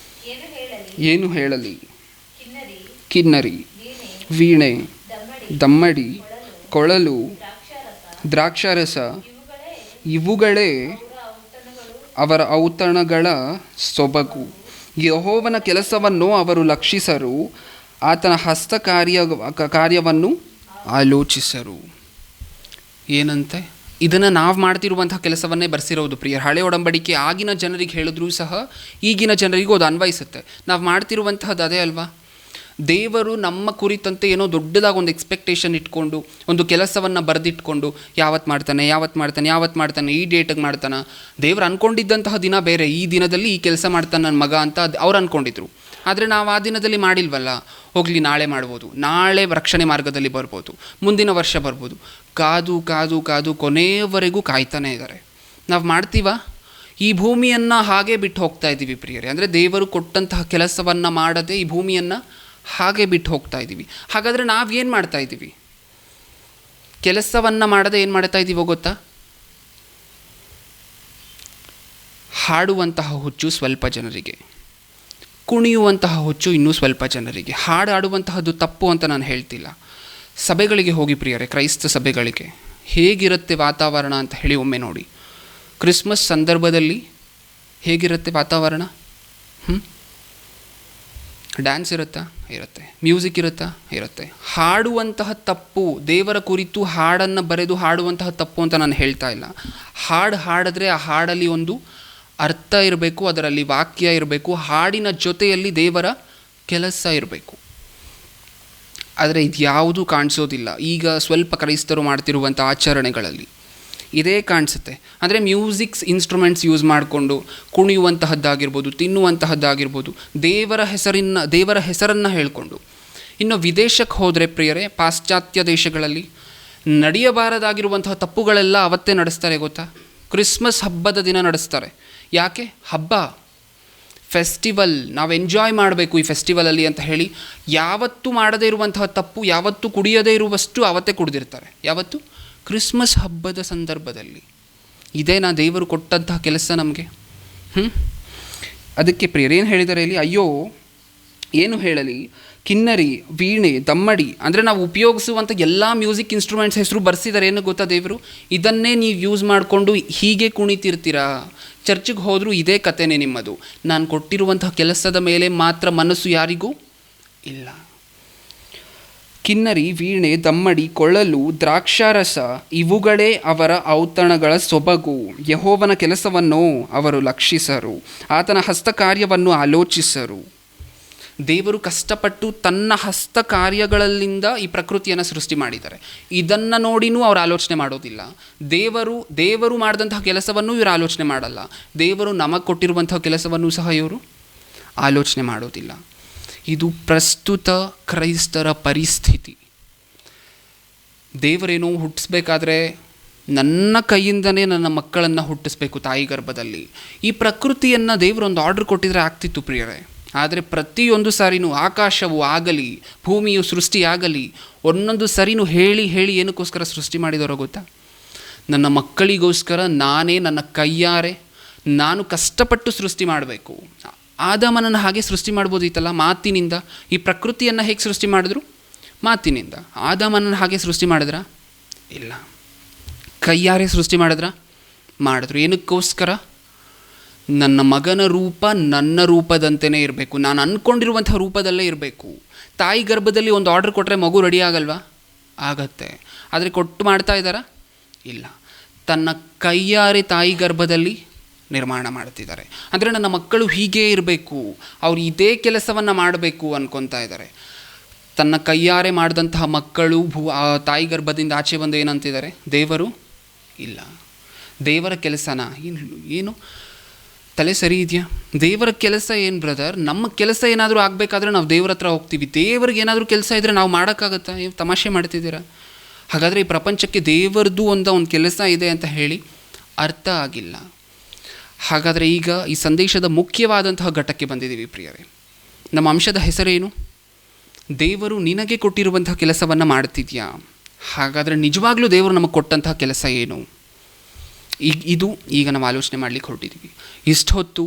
ಏನು ಹೇಳಲಿ? ಕಿನ್ನರಿ, ವೀಣೆ, ದಮ್ಮಡಿ, ಕೊಳಲು, ದ್ರಾಕ್ಷಾರಸ ಇವುಗಳೇ ಅವರ ಔತಣಗಳ ಸೊಬಗು. ಯೆಹೋವನ ಕೆಲಸವನ್ನು ಅವರು ಲಕ್ಷಿಸರು, ಆತನ ಕಾರ್ಯವನ್ನು ಆಲೋಚಿಸರು. ಏನಂತೆ? ಇದನ್ನು ನಾವು ಮಾಡ್ತಿರುವಂಥ ಕೆಲಸವನ್ನೇ ಬರೆಸಿರೋದು ಪ್ರಿಯರ್. ಹಳೆ ಒಡಂಬಡಿಕೆ ಆಗಿನ ಜನರಿಗೆ ಹೇಳಿದ್ರೂ ಸಹ ಈಗಿನ ಜನರಿಗೂ ಅದು ಅನ್ವಯಿಸುತ್ತೆ. ನಾವು ಮಾಡ್ತಿರುವಂತಹದ್ದು ಅದೇ ಅಲ್ವಾ? ದೇವರು ನಮ್ಮ ಕುರಿತಂತೆ ಏನೋ ದೊಡ್ಡದಾಗಿ ಒಂದು ಎಕ್ಸ್ಪೆಕ್ಟೇಷನ್ ಇಟ್ಕೊಂಡು ಒಂದು ಕೆಲಸವನ್ನು ಬರೆದಿಟ್ಕೊಂಡು ಯಾವತ್ತು ಮಾಡ್ತಾನೆ, ಈ ಡೇಟಿಗೆ ಮಾಡ್ತಾನೆ. ದೇವರು ಅಂದ್ಕೊಂಡಿದ್ದಂತಹ ದಿನ ಬೇರೆ, ಈ ದಿನದಲ್ಲಿ ಈ ಕೆಲಸ ಮಾಡ್ತಾನೆ ನನ್ನ ಮಗ ಅಂತ ಅವ್ರು ಅಂದ್ಕೊಂಡಿದ್ರು. ಆದರೆ ನಾವು ಆ ದಿನದಲ್ಲಿ ಮಾಡಿಲ್ವಲ್ಲ. ಹೋಗಲಿ, ನಾಳೆ ಮಾಡ್ಬೋದು, ನಾಳೆ ರಕ್ಷಣೆ ಮಾರ್ಗದಲ್ಲಿ ಬರ್ಬೋದು, ಮುಂದಿನ ವರ್ಷ ಬರ್ಬೋದು. ಕಾದು ಕಾದು ಕಾದು ಕೊನೆಯವರೆಗೂ ಕಾಯ್ತಾನೆ ಇದ್ದಾರೆ. ನಾವು ಮಾಡ್ತೀವಾ? ಈ ಭೂಮಿಯನ್ನು ಹಾಗೆ ಬಿಟ್ಟು ಹೋಗ್ತಾ ಇದ್ದೀವಿ ಪ್ರಿಯರೇ. ಅಂದರೆ ದೇವರು ಕೊಟ್ಟಂತಹ ಕೆಲಸವನ್ನು ಮಾಡದೆ ಈ ಭೂಮಿಯನ್ನು ಹಾಗೆ ಬಿಟ್ಟು ಹೋಗ್ತಾ ಇದ್ದೀವಿ. ಹಾಗಾದರೆ ನಾವೇನು ಮಾಡ್ತಾ ಇದ್ದೀವಿ? ಕೆಲಸವನ್ನು ಮಾಡದೆ ಏನು ಮಾಡ್ತಾ ಇದ್ದೀವೋ ಗೊತ್ತಾ? ಹಾಡುವಂತಹ ಹುಚ್ಚು ಸ್ವಲ್ಪ ಜನರಿಗೆ, ಕುಣಿಯುವಂತಹ ಹುಚ್ಚು ಇನ್ನೂ ಸ್ವಲ್ಪ ಜನರಿಗೆ. ಹಾಡುವಂತಹದ್ದು ತಪ್ಪು ಅಂತ ನಾನು ಹೇಳ್ತಿಲ್ಲ. ಸಭೆಗಳಿಗೆ ಹೋಗಿ ಪ್ರಿಯರೇ, ಕ್ರೈಸ್ತ ಸಭೆಗಳಿಗೆ ಹೇಗಿರುತ್ತೆ ವಾತಾವರಣ ಅಂತ ಹೇಳಿ ಒಮ್ಮೆ ನೋಡಿ. ಕ್ರಿಸ್ಮಸ್ ಸಂದರ್ಭದಲ್ಲಿ ಹೇಗಿರುತ್ತೆ ವಾತಾವರಣ? ಡ್ಯಾನ್ಸ್ ಇರುತ್ತಾ? ಇರುತ್ತೆ. ಮ್ಯೂಸಿಕ್ ಇರುತ್ತಾ? ಇರುತ್ತೆ. ಹಾಡುವಂತಹ ತಪ್ಪು, ದೇವರ ಕುರಿತು ಹಾಡನ್ನು ಬರೆದು ಹಾಡುವಂತಹ ತಪ್ಪು ಅಂತ ನಾನು ಹೇಳ್ತಾ ಇಲ್ಲ. ಹಾಡಿದ್ರೆ ಆ ಹಾಡಲ್ಲಿ ಒಂದು ಅರ್ಥ ಇರಬೇಕು, ಅದರಲ್ಲಿ ವಾಕ್ಯ ಇರಬೇಕು, ಹಾಡಿನ ಜೊತೆಯಲ್ಲಿ ದೇವರ ಕೆಲಸ ಇರಬೇಕು. ಆದರೆ ಇದ್ಯಾವುದೂ ಕಾಣಿಸೋದಿಲ್ಲ. ಈಗ ಸ್ವಲ್ಪ ಕ್ರೈಸ್ತರು ಮಾಡ್ತಿರುವಂಥ ಆಚರಣೆಗಳಲ್ಲಿ ಇದೇ ಕಾಣಿಸುತ್ತೆ. ಅಂದರೆ ಮ್ಯೂಸಿಕ್ಸ್ ಇನ್ಸ್ಟ್ರೂಮೆಂಟ್ಸ್ ಯೂಸ್ ಮಾಡಿಕೊಂಡು ಕುಣಿಯುವಂತಹದ್ದಾಗಿರ್ಬೋದು, ತಿನ್ನುವಂತಹದ್ದಾಗಿರ್ಬೋದು, ದೇವರ ಹೆಸರನ್ನು ಹೇಳಿಕೊಂಡು. ಇನ್ನು ವಿದೇಶಕ್ಕೆ ಹೋದರೆ ಪ್ರಿಯರೇ, ಪಾಶ್ಚಾತ್ಯ ದೇಶಗಳಲ್ಲಿ ನಡೆಯಬಾರದಾಗಿರುವಂತಹ ತಪ್ಪುಗಳೆಲ್ಲ ಅವತ್ತೇ ನಡೆಸ್ತಾರೆ ಗೊತ್ತಾ? ಕ್ರಿಸ್ಮಸ್ ಹಬ್ಬದ ದಿನ ನಡೆಸ್ತಾರೆ. ಯಾಕೆ? ಹಬ್ಬ, ಫೆಸ್ಟಿವಲ್, ನಾವು ಎಂಜಾಯ್ ಮಾಡಬೇಕು ಈ ಫೆಸ್ಟಿವಲಲ್ಲಿ ಅಂತ ಹೇಳಿ ಯಾವತ್ತೂ ಮಾಡದೇ ಇರುವಂತಹ ತಪ್ಪು, ಯಾವತ್ತೂ ಕುಡಿಯದೇ ಇರುವಷ್ಟು ಅವತ್ತೇ ಕುಡಿದಿರ್ತಾರೆ. ಯಾವತ್ತು? ಕ್ರಿಸ್ಮಸ್ ಹಬ್ಬದ ಸಂದರ್ಭದಲ್ಲಿ. ಇದೇನಾ ದೇವರು ಕೊಟ್ಟಂತಹ ಕೆಲಸ ನಮಗೆ? ಅದಕ್ಕೆ ಪ್ರಿಯರು ಏನು ಹೇಳಿದ್ದಾರೆ ಇಲ್ಲಿ? ಅಯ್ಯೋ, ಏನು ಹೇಳಲಿ? ಕಿನ್ನರಿ, ವೀಣೆ, ದಮ್ಮಡಿ, ಅಂದರೆ ನಾವು ಉಪಯೋಗಿಸುವಂಥ ಎಲ್ಲ ಮ್ಯೂಸಿಕ್ ಇನ್ಸ್ಟ್ರೂಮೆಂಟ್ಸ್ ಹೆಸರು ಬರ್ಸಿದ್ದಾರೆ. ಏನು ಗೊತ್ತಾ ದೇವರು? ಇದನ್ನೇ ನೀವು ಯೂಸ್ ಮಾಡಿಕೊಂಡು ಹೀಗೆ ಕುಣಿತಿರ್ತೀರಾ. ಚರ್ಚಿಗೆ ಹೋದರೂ ಇದೇ ಕಥೆನೇ ನಿಮ್ಮದು. ನಾನು ಕೊಟ್ಟಿರುವಂತಹ ಕೆಲಸದ ಮೇಲೆ ಮಾತ್ರ ಮನಸ್ಸು ಯಾರಿಗೂ ಇಲ್ಲ. ಕಿನ್ನರಿ, ವೀಣೆ, ದಮ್ಮಡಿ, ಕೊಳಲು, ದ್ರಾಕ್ಷಾರಸ ಇವುಗಳೇ ಅವರ ಔತಣಗಳ ಸೊಬಗು. ಯೆಹೋವನ ಕೆಲಸವನ್ನು ಅವರು ಲಕ್ಷಿಸರು, ಆತನ ಹಸ್ತಕಾರ್ಯವನ್ನು ಆಲೋಚಿಸರು. ದೇವರು ಕಷ್ಟಪಟ್ಟು ತನ್ನ ಹಸ್ತ ಕಾರ್ಯಗಳಿಂದ ಈ ಪ್ರಕೃತಿಯನ್ನು ಸೃಷ್ಟಿ ಮಾಡಿದ್ದಾರೆ. ಇದನ್ನು ನೋಡಿನೂ ಅವರು ಆಲೋಚನೆ ಮಾಡೋದಿಲ್ಲ. ದೇವರು ಮಾಡಿದಂತಹ ಕೆಲಸವನ್ನು ಇವರು ಆಲೋಚನೆ ಮಾಡಲ್ಲ. ದೇವರು ನಮಗೆ ಕೊಟ್ಟಿರುವಂತಹ ಕೆಲಸವನ್ನು ಸಹ ಇವರು ಆಲೋಚನೆ ಮಾಡೋದಿಲ್ಲ. ಇದು ಪ್ರಸ್ತುತ ಕ್ರೈಸ್ತರ ಪರಿಸ್ಥಿತಿ. ದೇವರೇನೋ ಹುಟ್ಟಿಸ್ಬೇಕಾದ್ರೆ ನನ್ನ ಕೈಯಿಂದನೇ ನನ್ನ ಮಕ್ಕಳನ್ನು ಹುಟ್ಟಿಸ್ಬೇಕು ತಾಯಿ ಗರ್ಭದಲ್ಲಿ. ಈ ಪ್ರಕೃತಿಯನ್ನು ದೇವರೊಂದು ಆರ್ಡ್ರ್ ಕೊಟ್ಟಿದ್ರೆ ಆಗ್ತಿತ್ತು ಪ್ರಿಯರೇ. ಆದರೆ ಪ್ರತಿಯೊಂದು ಸಾರಿನೂ ಆಕಾಶವು ಆಗಲಿ, ಭೂಮಿಯು ಸೃಷ್ಟಿಯಾಗಲಿ, ಒಂದೊಂದು ಸರಿನೂ ಹೇಳಿ ಏನಕ್ಕೋಸ್ಕರ ಸೃಷ್ಟಿ ಮಾಡಿದವರೋ ಗೊತ್ತಾ? ನನ್ನ ಮಕ್ಕಳಿಗೋಸ್ಕರ ನಾನೇ ನನ್ನ ಕೈಯಾರೆ ನಾನು ಕಷ್ಟಪಟ್ಟು ಸೃಷ್ಟಿ ಮಾಡಬೇಕು. ಆದಾಮನನ್ನು ಹಾಗೆ ಸೃಷ್ಟಿ ಮಾಡ್ಬೋದಿತ್ತಲ್ಲ ಮಾತಿನಿಂದ. ಈ ಪ್ರಕೃತಿಯನ್ನು ಹೇಗೆ ಸೃಷ್ಟಿ ಮಾಡಿದ್ರು? ಮಾತಿನಿಂದ. ಆದಾಮನನ್ನು ಹಾಗೆ ಸೃಷ್ಟಿ ಮಾಡಿದ್ರ? ಇಲ್ಲ. ಕೈಯಾರೆ ಸೃಷ್ಟಿ ಮಾಡಿದ್ರು. ಏನಕ್ಕೋಸ್ಕರ? ನನ್ನ ಮಗನ ರೂಪ ನನ್ನ ರೂಪದಂತೆಯೇ ಇರಬೇಕು, ನಾನು ಅಂದ್ಕೊಂಡಿರುವಂಥ ರೂಪದಲ್ಲೇ ಇರಬೇಕು. ತಾಯಿ ಗರ್ಭದಲ್ಲಿ ಒಂದು ಆರ್ಡ್ರ್ ಕೊಟ್ಟರೆ ಮಗು ರೆಡಿ ಆಗಲ್ವಾ? ಆಗತ್ತೆ. ಆದರೆ ಕೊಟ್ಟು ಮಾಡ್ತಾ ಇದ್ದಾರಾ? ಇಲ್ಲ. ತನ್ನ ಕೈಯಾರೆ ತಾಯಿ ಗರ್ಭದಲ್ಲಿ ನಿರ್ಮಾಣ ಮಾಡ್ತಿದ್ದಾರೆ. ಅಂದರೆ ನನ್ನ ಮಕ್ಕಳು ಹೀಗೇ ಇರಬೇಕು, ಅವ್ರು ಇದೇ ಕೆಲಸವನ್ನು ಮಾಡಬೇಕು ಅಂದ್ಕೊತಾ ಇದ್ದಾರೆ. ತನ್ನ ಕೈಯಾರೆ ಮಾಡಿದಂತಹ ಮಕ್ಕಳು ತಾಯಿ ಗರ್ಭದಿಂದ ಆಚೆ ಬಂದು ಏನಂತಿದ್ದಾರೆ? ದೇವರು ಇಲ್ಲ. ದೇವರ ಕೆಲಸನ ಏನು ತಲೆ ಸರಿ ಇದೆಯಾ? ದೇವರ ಕೆಲಸ ಏನು ಬ್ರದರ್? ನಮ್ಮ ಕೆಲಸ ಏನಾದರೂ ಆಗಬೇಕಾದ್ರೆ ನಾವು ದೇವ್ರ ಹತ್ರ ಹೋಗ್ತೀವಿ. ದೇವ್ರಿಗೆ ಏನಾದರೂ ಕೆಲಸ ಇದ್ದರೆ ನಾವು ಮಾಡೋಕ್ಕಾಗತ್ತಾ? ನೀವು ತಮಾಷೆ ಮಾಡ್ತಿದ್ದೀರಾ? ಹಾಗಾದರೆ ಈ ಪ್ರಪಂಚಕ್ಕೆ ದೇವರದ್ದು ಒಂದು ಕೆಲಸ ಇದೆ ಅಂತ ಹೇಳಿ ಅರ್ಥ ಆಗಿಲ್ಲ. ಹಾಗಾದರೆ ಈಗ ಈ ಸಂದೇಶದ ಮುಖ್ಯವಾದಂತಹ ಘಟ್ಟಕ್ಕೆ ಬಂದಿದ್ದೀವಿ ಪ್ರಿಯರೇ. ನಮ್ಮ ಅಂಶದ ಹೆಸರೇನು? ದೇವರು ನಿನಗೆ ಕೊಟ್ಟಿರುವಂತಹ ಕೆಲಸವನ್ನು ಮಾಡ್ತಿದ್ಯಾ? ಹಾಗಾದರೆ ನಿಜವಾಗ್ಲೂ ದೇವರು ನಮಗೆ ಕೊಟ್ಟಂತಹ ಕೆಲಸ ಏನು? ಇದು ಈಗ ನಾವು ಆಲೋಚನೆ ಮಾಡಲಿಕ್ಕೆ ಹೊರಟಿದ್ದೀವಿ. ಇಷ್ಟು ಹೊತ್ತು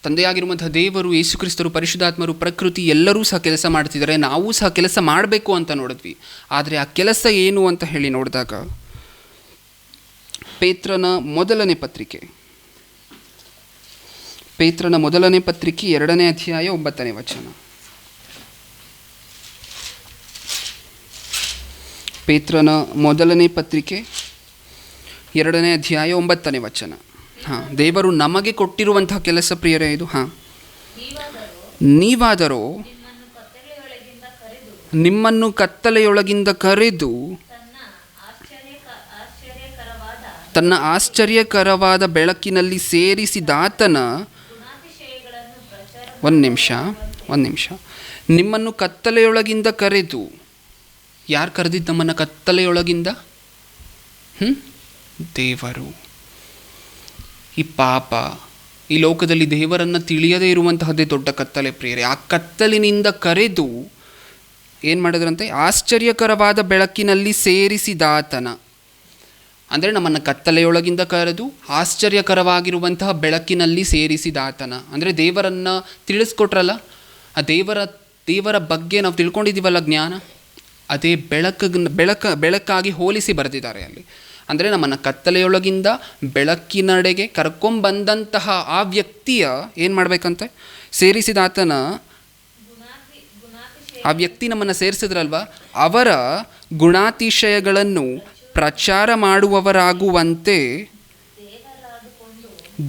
ತಂದೆಯಾಗಿರುವಂತಹ ದೇವರು, ಯೇಸು ಕ್ರಿಸ್ತರು, ಪರಿಶುದ್ಧಾತ್ಮರು, ಪ್ರಕೃತಿ ಎಲ್ಲರೂ ಸಹ ಕೆಲಸ ಮಾಡ್ತಿದ್ದಾರೆ. ನಾವು ಸಹ ಕೆಲಸ ಮಾಡಬೇಕು ಅಂತ ನೋಡಿದ್ವಿ. ಆದರೆ ಆ ಕೆಲಸ ಏನು ಅಂತ ಹೇಳಿ ನೋಡಿದಾಗ ಪೇತ್ರನ ಮೊದಲನೇ ಪತ್ರಿಕೆ 2ನೇ ಅಧ್ಯಾಯ 9ನೇ ವಚನ. ಪೇತ್ರನ ಮೊದಲನೇ ಪತ್ರಿಕೆ 2ನೇ ಅಧ್ಯಾಯ 9ನೇ ವಚನ. ದೇವರು ನಮಗೆ ಕೊಟ್ಟಿರುವಂತಹ ಕೆಲಸ ಪ್ರಿಯರೇ ಇದು. ನೀವಾದರೂ ನಿಮ್ಮನ್ನು ಕತ್ತಲೆಯೊಳಗಿಂದ ಕರೆದು ತನ್ನ ಆಶ್ಚರ್ಯಕರವಾದ ಬೆಳಕಿನಲ್ಲಿ ಸೇರಿಸಿದಾತನ ಒಂದು ನಿಮಿಷ ನಿಮ್ಮನ್ನು ಕತ್ತಲೆಯೊಳಗಿಂದ ಕರೆದು, ಯಾರು ಕರೆದಿದ್ದು ನಮ್ಮನ್ನು ಕತ್ತಲೆಯೊಳಗಿಂದ? ದೇವರು. ಈ ಪಾಪ, ಈ ಲೋಕದಲ್ಲಿ ದೇವರನ್ನು ತಿಳಿಯದೇ ಇರುವಂತಹದ್ದೇ ದೊಡ್ಡ ಕತ್ತಲೆ ಪ್ರಿಯರೇ. ಆ ಕತ್ತಲಿನಿಂದ ಕರೆದು ಏನು ಮಾಡಿದ್ರಂತೆ? ಆಶ್ಚರ್ಯಕರವಾದ ಬೆಳಕಿನಲ್ಲಿ ಸೇರಿಸಿದಾತನ. ಅಂದರೆ ನಮ್ಮನ್ನು ಕತ್ತಲೆಯೊಳಗಿಂದ ಕರೆದು ಆಶ್ಚರ್ಯಕರವಾಗಿರುವಂತಹ ಬೆಳಕಿನಲ್ಲಿ ಸೇರಿಸಿದಾತನ. ಅಂದರೆ ದೇವರನ್ನು ತಿಳಿಸ್ಕೊಟ್ರಲ್ಲ, ಆ ದೇವರ ಬಗ್ಗೆ ನಾವು ತಿಳ್ಕೊಂಡಿದ್ದೀವಲ್ಲ ಜ್ಞಾನ, ಅದೇ ಬೆಳಕಾಗಿ ಹೋಲಿಸಿ ಬರೆದಿದ್ದಾರೆ ಅಲ್ಲಿ. ಅಂದರೆ ನಮ್ಮನ್ನು ಕತ್ತಲೆಯೊಳಗಿಂದ ಬೆಳಕಿನಡೆಗೆ ಕರ್ಕೊಂಬಂದಂತಹ ಆ ವ್ಯಕ್ತಿಯ ಏನು ಮಾಡಬೇಕಂತೆ? ಸೇರಿಸಿದಾತನ. ಆ ವ್ಯಕ್ತಿ ನಮ್ಮನ್ನು ಸೇರಿಸಿದ್ರಲ್ವ, ಅವರ ಗುಣಾತಿಶಯಗಳನ್ನು ಪ್ರಚಾರ ಮಾಡುವವರಾಗುವಂತೆ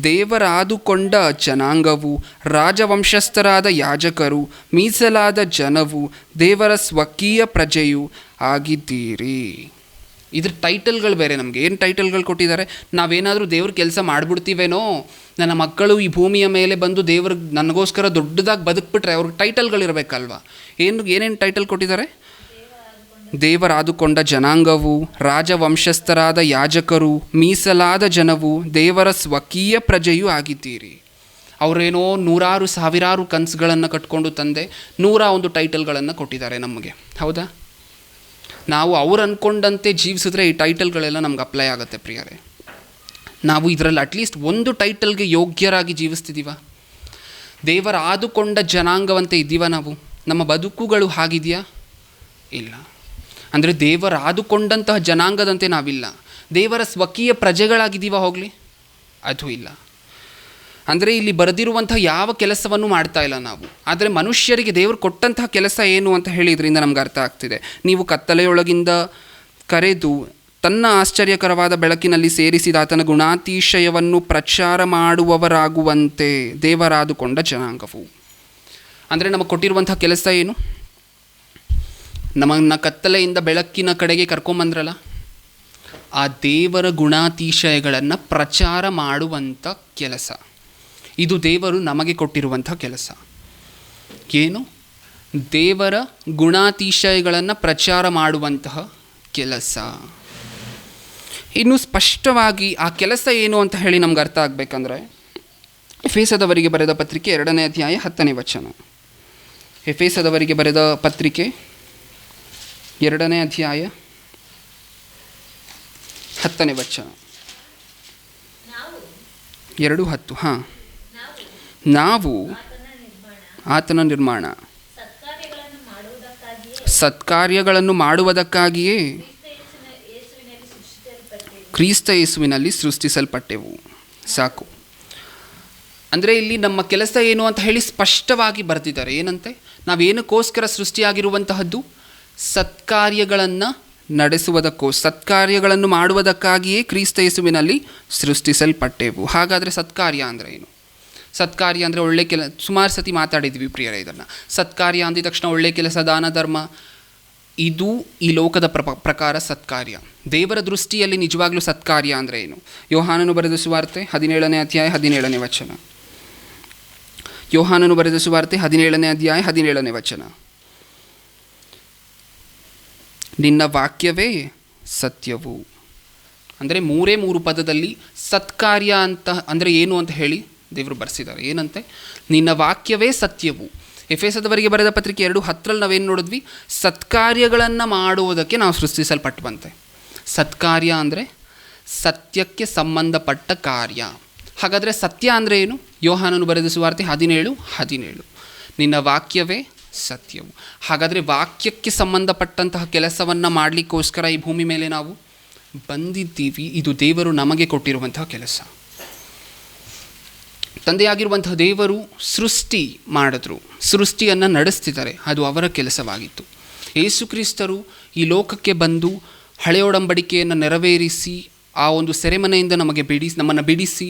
ದೇವರಾದುಕೊಂಡ ಜನಾಂಗವು, ರಾಜವಂಶಸ್ಥರಾದ ಯಾಜಕರು, ಮೀಸಲಾದ ಜನವು, ದೇವರ ಸ್ವಕೀಯ ಪ್ರಜೆಯು ಆಗಿದ್ದೀರಿ. ಇದ್ರ ಟೈಟಲ್ಗಳು ಬೇರೆ. ನಮಗೆ ಏನು ಟೈಟಲ್ಗಳು ಕೊಟ್ಟಿದ್ದಾರೆ? ನಾವೇನಾದರೂ ದೇವ್ರ ಕೆಲಸ ಮಾಡಿಬಿಡ್ತೀವೇನೋ, ನನ್ನ ಮಕ್ಕಳು ಈ ಭೂಮಿಯ ಮೇಲೆ ಬಂದು ದೇವ್ರಿಗೆ ನನಗೋಸ್ಕರ ದೊಡ್ಡದಾಗಿ ಬದುಕ್ಬಿಟ್ರೆ ಅವ್ರಿಗೆ ಟೈಟಲ್ಗಳಿರಬೇಕಲ್ವ. ಏನೇನು ಟೈಟಲ್ ಕೊಟ್ಟಿದ್ದಾರೆ? ದೇವರಾದುಕೊಂಡ ಜನಾಂಗವು, ರಾಜವಂಶಸ್ಥರಾದ ಯಾಜಕರು, ಮೀಸಲಾದ ಜನವು, ದೇವರ ಸ್ವಕೀಯ ಪ್ರಜೆಯೂ ಆಗಿದ್ದೀರಿ. ಅವರೇನೋ ನೂರಾರು ಸಾವಿರಾರು ಕನಸುಗಳನ್ನು ಕಟ್ಕೊಂಡು ತಂದೆ 101 ಟೈಟಲ್ಗಳನ್ನು ಕೊಟ್ಟಿದ್ದಾರೆ ನಮಗೆ. ಹೌದಾ? ನಾವು ಅವ್ರು ಅಂದ್ಕೊಂಡಂತೆ ಜೀವಿಸಿದ್ರೆ ಈ ಟೈಟಲ್ಗಳೆಲ್ಲ ನಮ್ಗೆ ಅಪ್ಲೈ ಆಗುತ್ತೆ ಪ್ರಿಯರೇ. ನಾವು ಇದರಲ್ಲಿ ಅಟ್ಲೀಸ್ಟ್ ಒಂದು ಟೈಟಲ್ಗೆ ಯೋಗ್ಯರಾಗಿ ಜೀವಿಸ್ತಿದ್ದೀವ? ದೇವರ ಆದುಕೊಂಡ ಜನಾಂಗವಂತೆ ಇದ್ದೀವ ನಾವು? ನಮ್ಮ ಬದುಕುಗಳು ಹಾಗಿದೆಯಾ? ಇಲ್ಲ. ಅಂದರೆ ದೇವರ ಆದುಕೊಂಡಂತಹ ಜನಾಂಗದಂತೆ ನಾವಿಲ್ಲ. ದೇವರ ಸ್ವಕೀಯ ಪ್ರಜೆಗಳಾಗಿದ್ದೀವ ಹೋಗಲಿ? ಅದು ಇಲ್ಲ. ಅಂದರೆ ಇಲ್ಲಿ ಬರೆದಿರುವಂತಹ ಯಾವ ಕೆಲಸವನ್ನು ಮಾಡ್ತಾ ಇಲ್ಲ ನಾವು. ಆದರೆ ಮನುಷ್ಯರಿಗೆ ದೇವರು ಕೊಟ್ಟಂತಹ ಕೆಲಸ ಏನು ಅಂತ ಹೇಳಿ ಇದರಿಂದ ನಮ್ಗೆ ಅರ್ಥ ಆಗ್ತಿದೆ. ನೀವು ಕತ್ತಲೆಯೊಳಗಿಂದ ಕರೆದು ತನ್ನ ಆಶ್ಚರ್ಯಕರವಾದ ಬೆಳಕಿನಲ್ಲಿ ಸೇರಿಸಿದ ಆತನ ಗುಣಾತಿಶಯವನ್ನು ಪ್ರಚಾರ ಮಾಡುವವರಾಗುವಂತೆ ದೇವರಾದುಕೊಂಡ ಜನಾಂಗವು. ಅಂದರೆ ನಮಗೆ ಕೊಟ್ಟಿರುವಂತಹ ಕೆಲಸ ಏನು? ನಮ್ಮನ್ನು ಕತ್ತಲೆಯಿಂದ ಬೆಳಕಿನ ಕಡೆಗೆ ಕರ್ಕೊಂಬಂದ್ರಲ್ಲ, ಆ ದೇವರ ಗುಣಾತಿಶಯಗಳನ್ನು ಪ್ರಚಾರ ಮಾಡುವಂಥ ಕೆಲಸ. ಇದು ದೇವರು ನಮಗೆ ಕೊಟ್ಟಿರುವಂಥ ಕೆಲಸ. ಏನು? ದೇವರ ಗುಣಾತಿಶಯಗಳನ್ನು ಪ್ರಚಾರ ಮಾಡುವಂತಹ ಕೆಲಸ. ಇನ್ನು ಸ್ಪಷ್ಟವಾಗಿ ಆ ಕೆಲಸ ಏನು ಅಂತ ಹೇಳಿ ನಮ್ಗೆ ಅರ್ಥ ಆಗಬೇಕಂದ್ರೆ ಎಫೆಸದವರಿಗೆ ಬರೆದ ಪತ್ರಿಕೆ 2ನೇ ಅಧ್ಯಾಯ 10ನೇ ವಚನ. ಎಫೆಸದವರಿಗೆ ಬರೆದ ಪತ್ರಿಕೆ 2ನೇ ಅಧ್ಯಾಯ 10ನೇ ವಚನ. 2:10. ನಾವು ಆತನ ನಿರ್ಮಾಣ, ಸತ್ಕಾರ್ಯಗಳನ್ನು ಮಾಡುವುದಕ್ಕಾಗಿಯೇ ಕ್ರಿಸ್ತ ಯೇಸುವಿನಲ್ಲಿ ಸೃಷ್ಟಿಸಲ್ಪಟ್ಟೆವು. ಸಾಕು. ಅಂದರೆ ಇಲ್ಲಿ ನಮ್ಮ ಕೆಲಸ ಏನು ಅಂತ ಹೇಳಿ ಸ್ಪಷ್ಟವಾಗಿ ಬರೆದಿದ್ದಾರೆ. ಏನಂತೆ? ನಾವೇನಕ್ಕೋಸ್ಕರ ಸೃಷ್ಟಿಯಾಗಿರುವಂತಹದ್ದು? ಸತ್ಕಾರ್ಯಗಳನ್ನು ಸತ್ಕಾರ್ಯಗಳನ್ನು ಮಾಡುವುದಕ್ಕಾಗಿಯೇ ಕ್ರಿಸ್ತ ಯೇಸುವಿನಲ್ಲಿ ಸೃಷ್ಟಿಸಲ್ಪಟ್ಟೆವು. ಹಾಗಾದರೆ ಸತ್ಕಾರ್ಯ ಅಂದರೆ ಏನು? ಸತ್ಕಾರ್ಯ ಅಂದರೆ ಒಳ್ಳೆ ಸುಮಾರು ಸತಿ ಮಾತಾಡಿದ್ವಿ ಪ್ರಿಯರೇ ಇದನ್ನು. ಸತ್ಕಾರ್ಯ ಅಂದಿದ ತಕ್ಷಣ ಒಳ್ಳೆ ಕೆಲಸ, ದಾನ ಧರ್ಮ, ಇದು ಈ ಲೋಕದ ಪ್ರಕಾರ ಸತ್ಕಾರ್ಯ. ದೇವರ ದೃಷ್ಟಿಯಲ್ಲಿ ನಿಜವಾಗ್ಲೂ ಸತ್ಕಾರ್ಯ ಅಂದರೆ ಏನು? ಯೋಹಾನನು ಬರೆದ ಸುವಾರ್ತೆ 17ನೇ ಅಧ್ಯಾಯ 17ನೇ ವಚನ. ಯೋಹಾನನು ಬರೆದ ಸುವಾರ್ತೆ 17ನೇ ಅಧ್ಯಾಯ 17ನೇ ವಚನ. ನಿನ್ನ ವಾಕ್ಯವೇ ಸತ್ಯವು. ಅಂದರೆ ಮೂರೇ ಪದದಲ್ಲಿ ಸತ್ಕಾರ್ಯ ಅಂತ ಅಂದರೆ ಏನು ಅಂತ ಹೇಳಿ ದೇವರು ಬರೆಸಿದ್ದಾರೆ. ಏನಂತೆ? ನಿನ್ನ ವಾಕ್ಯವೇ ಸತ್ಯವು. ಎಫೆಸದವರಿಗೆ ಬರೆದ ಪತ್ರಿಕೆ 2:10 ನಾವೇನು ನೋಡಿದ್ವಿ? ಸತ್ಕಾರ್ಯಗಳನ್ನು ಮಾಡುವುದಕ್ಕೆ ನಾವು ಸೃಷ್ಟಿಸಲ್ಪಟ್ಟವಂತೆ. ಸತ್ಕಾರ್ಯ ಅಂದರೆ ಸತ್ಯಕ್ಕೆ ಸಂಬಂಧಪಟ್ಟ ಕಾರ್ಯ. ಹಾಗಾದರೆ ಸತ್ಯ ಅಂದರೆ ಏನು? ಯೋಹಾನನು ಬರೆದ ಸುವಾರ್ತೆ 17:17 ನಿನ್ನ ವಾಕ್ಯವೇ ಸತ್ಯವು. ಹಾಗಾದರೆ ವಾಕ್ಯಕ್ಕೆ ಸಂಬಂಧಪಟ್ಟಂತಹ ಕೆಲಸವನ್ನು ಮಾಡಲಿಕ್ಕೋಸ್ಕರ ಈ ಭೂಮಿ ಮೇಲೆ ನಾವು ಬಂದಿದ್ದೀವಿ. ಇದು ದೇವರು ನಮಗೆ ಕೊಟ್ಟಿರುವಂತಹ ಕೆಲಸ. ತಂದೆಯಾಗಿರುವಂತಹ ದೇವರು ಸೃಷ್ಟಿ ಮಾಡಿದ್ರು, ಸೃಷ್ಟಿಯನ್ನು ನಡೆಸ್ತಿದ್ದಾರೆ. ಅದು ಅವರ ಕೆಲಸವಾಗಿತ್ತು. ಯೇಸು ಕ್ರಿಸ್ತರು ಈ ಲೋಕಕ್ಕೆ ಬಂದು ಹಳೆಯ ಒಡಂಬಡಿಕೆಯನ್ನು ನೆರವೇರಿಸಿ ಆ ಒಂದು ಸೆರೆಮನೆಯಿಂದ ನಮ್ಮನ್ನು ಬಿಡಿಸಿ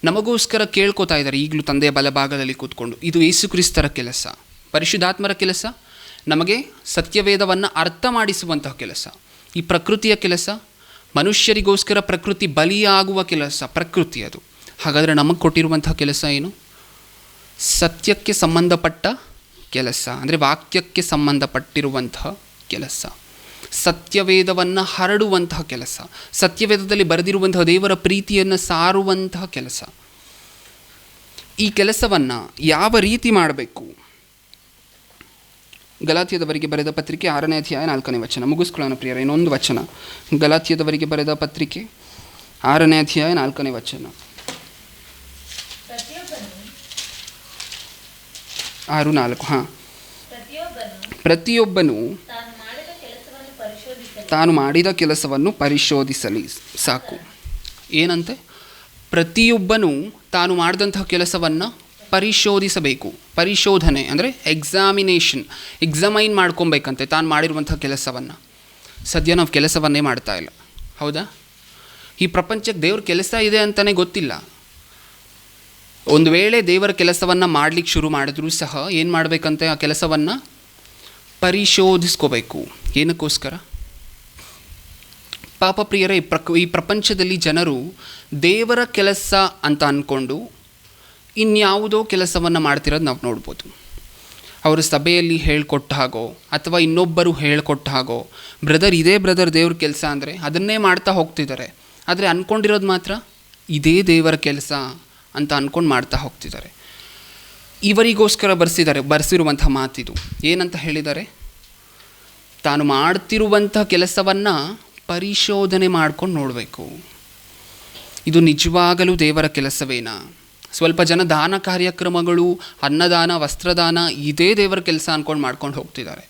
ನಮಗೋಸ್ಕರ ಕೇಳ್ಕೊತಾ ಇದ್ದಾರೆ ಈಗಲೂ ತಂದೆಯ ಬಲಭಾಗದಲ್ಲಿ ಕೂತ್ಕೊಂಡು. ಇದು ಯೇಸು ಕ್ರಿಸ್ತರ ಕೆಲಸ. ಪರಿಶುದ್ಧಾತ್ಮರ ಕೆಲಸ ನಮಗೆ ಸತ್ಯವೇದವನ್ನು ಅರ್ಥ ಮಾಡಿಸುವಂತಹ ಕೆಲಸ. ಈ ಪ್ರಕೃತಿಯ ಕೆಲಸ ಮನುಷ್ಯರಿಗೋಸ್ಕರ ಪ್ರಕೃತಿ ಬಲಿಯಾಗುವ ಕೆಲಸ. ಪ್ರಕೃತಿ ಅದು. ಹಾಗಾದರೆ ನಮಗೆ ಕೊಟ್ಟಿರುವಂತಹ ಕೆಲಸ ಏನು? ಸತ್ಯಕ್ಕೆ ಸಂಬಂಧಪಟ್ಟ ಕೆಲಸ, ಅಂದರೆ ವಾಕ್ಯಕ್ಕೆ ಸಂಬಂಧಪಟ್ಟಿರುವಂತಹ ಕೆಲಸ, ಸತ್ಯವೇದವನ್ನು ಹರಡುವಂತಹ ಕೆಲಸ, ಸತ್ಯವೇದದಲ್ಲಿ ಬರೆದಿರುವಂತಹ ದೇವರ ಪ್ರೀತಿಯನ್ನು ಸಾರುವಂತಹ ಕೆಲಸ. ಈ ಕೆಲಸವನ್ನು ಯಾವ ರೀತಿ ಮಾಡಬೇಕು? ಗಲಾತ್ಯದವರಿಗೆ ಬರೆದ ಪತ್ರಿಕೆ 6ನೇ ಅಧ್ಯಾಯ 4ನೇ ವಚನ. ಮುಗಿಸ್ಕೊಳ್ಳೋಣ ಪ್ರಿಯರೇ, ಇನ್ನೊಂದು ವಚನ. ಗಲಾತ್ಯದವರಿಗೆ ಬರೆದ ಪತ್ರಿಕೆ 6ನೇ ಅಧ್ಯಾಯ 4ನೇ ವಚನ. 6:4. ಹಾಂ. ಪ್ರತಿಯೊಬ್ಬನು ತಾನು ಮಾಡಿದ ಕೆಲಸವನ್ನು ಪರಿಶೋಧಿಸಲಿ ಸಾಕು. ಏನಂತೆ? ಪ್ರತಿಯೊಬ್ಬನು ತಾನು ಮಾಡಿದಂತಹ ಕೆಲಸವನ್ನು ಪರಿಶೋಧಿಸಬೇಕು. ಪರಿಶೋಧನೆ ಅಂದರೆ ಎಕ್ಸಾಮೈನ್ ಮಾಡ್ಕೊಬೇಕಂತೆ ತಾನು ಮಾಡಿರುವಂಥ ಕೆಲಸವನ್ನು. ಸದ್ಯ ನಾವು ಕೆಲಸವನ್ನೇ ಮಾಡ್ತಾ ಇಲ್ಲ, ಹೌದಾ? ಈ ಪ್ರಪಂಚಕ್ಕೆ ದೇವ್ರ ಕೆಲಸ ಇದೆ ಅಂತಲೇ ಗೊತ್ತಿಲ್ಲ. ಒಂದು ವೇಳೆ ದೇವರ ಕೆಲಸವನ್ನು ಮಾಡಲಿಕ್ಕೆ ಶುರು ಮಾಡಿದ್ರೂ ಸಹ ಏನು ಮಾಡಬೇಕಂತೆ? ಆ ಕೆಲಸವನ್ನು ಪರಿಶೋಧಿಸ್ಕೋಬೇಕು. ಏನಕ್ಕೋಸ್ಕರ? ಪಾಪ ಪ್ರಿಯರೇ, ಈ ಪ್ರಪಂಚದಲ್ಲಿ ಜನರು ದೇವರ ಕೆಲಸ ಅಂತ ಅಂದ್ಕೊಂಡು ಇನ್ಯಾವುದೋ ಕೆಲಸವನ್ನು ಮಾಡ್ತಿರೋದು ನಾವು ನೋಡ್ಬೋದು. ಅವರು ಸಭೆಯಲ್ಲಿ ಹೇಳ್ಕೊಟ್ಟ ಹಾಗೋ ಅಥವಾ ಇನ್ನೊಬ್ಬರು ಹೇಳ್ಕೊಟ್ಟ ಹಾಗೋ, ಇದೇ ಬ್ರದರ್ ದೇವ್ರ ಕೆಲಸ ಅಂದರೆ ಅದನ್ನೇ ಮಾಡ್ತಾ ಹೋಗ್ತಿದ್ದಾರೆ. ಆದರೆ ಅಂದ್ಕೊಂಡಿರೋದು ಮಾತ್ರ ಇದೇ ದೇವರ ಕೆಲಸ ಅಂತ ಅಂದ್ಕೊಂಡು ಮಾಡ್ತಾ ಹೋಗ್ತಿದ್ದಾರೆ. ಇವರಿಗೋಸ್ಕರ ಬರೆಸಿರುವಂಥ ಮಾತಿದು. ಏನಂತ ಹೇಳಿದ್ದಾರೆ? ತಾನು ಮಾಡ್ತಿರುವಂಥ ಕೆಲಸವನ್ನು ಪರಿಶೋಧನೆ ಮಾಡ್ಕೊಂಡು ನೋಡಬೇಕು. ಇದು ನಿಜವಾಗಲೂ ದೇವರ ಕೆಲಸವೇನಾ? ಸ್ವಲ್ಪ ಜನ ದಾನ ಕಾರ್ಯಕ್ರಮಗಳು, ಅನ್ನದಾನ, ವಸ್ತ್ರದಾನ ಇದೇ ದೇವರ ಕೆಲಸ ಅಂದ್ಕೊಂಡು ಮಾಡ್ಕೊಂಡು ಹೋಗ್ತಿದ್ದಾರೆ.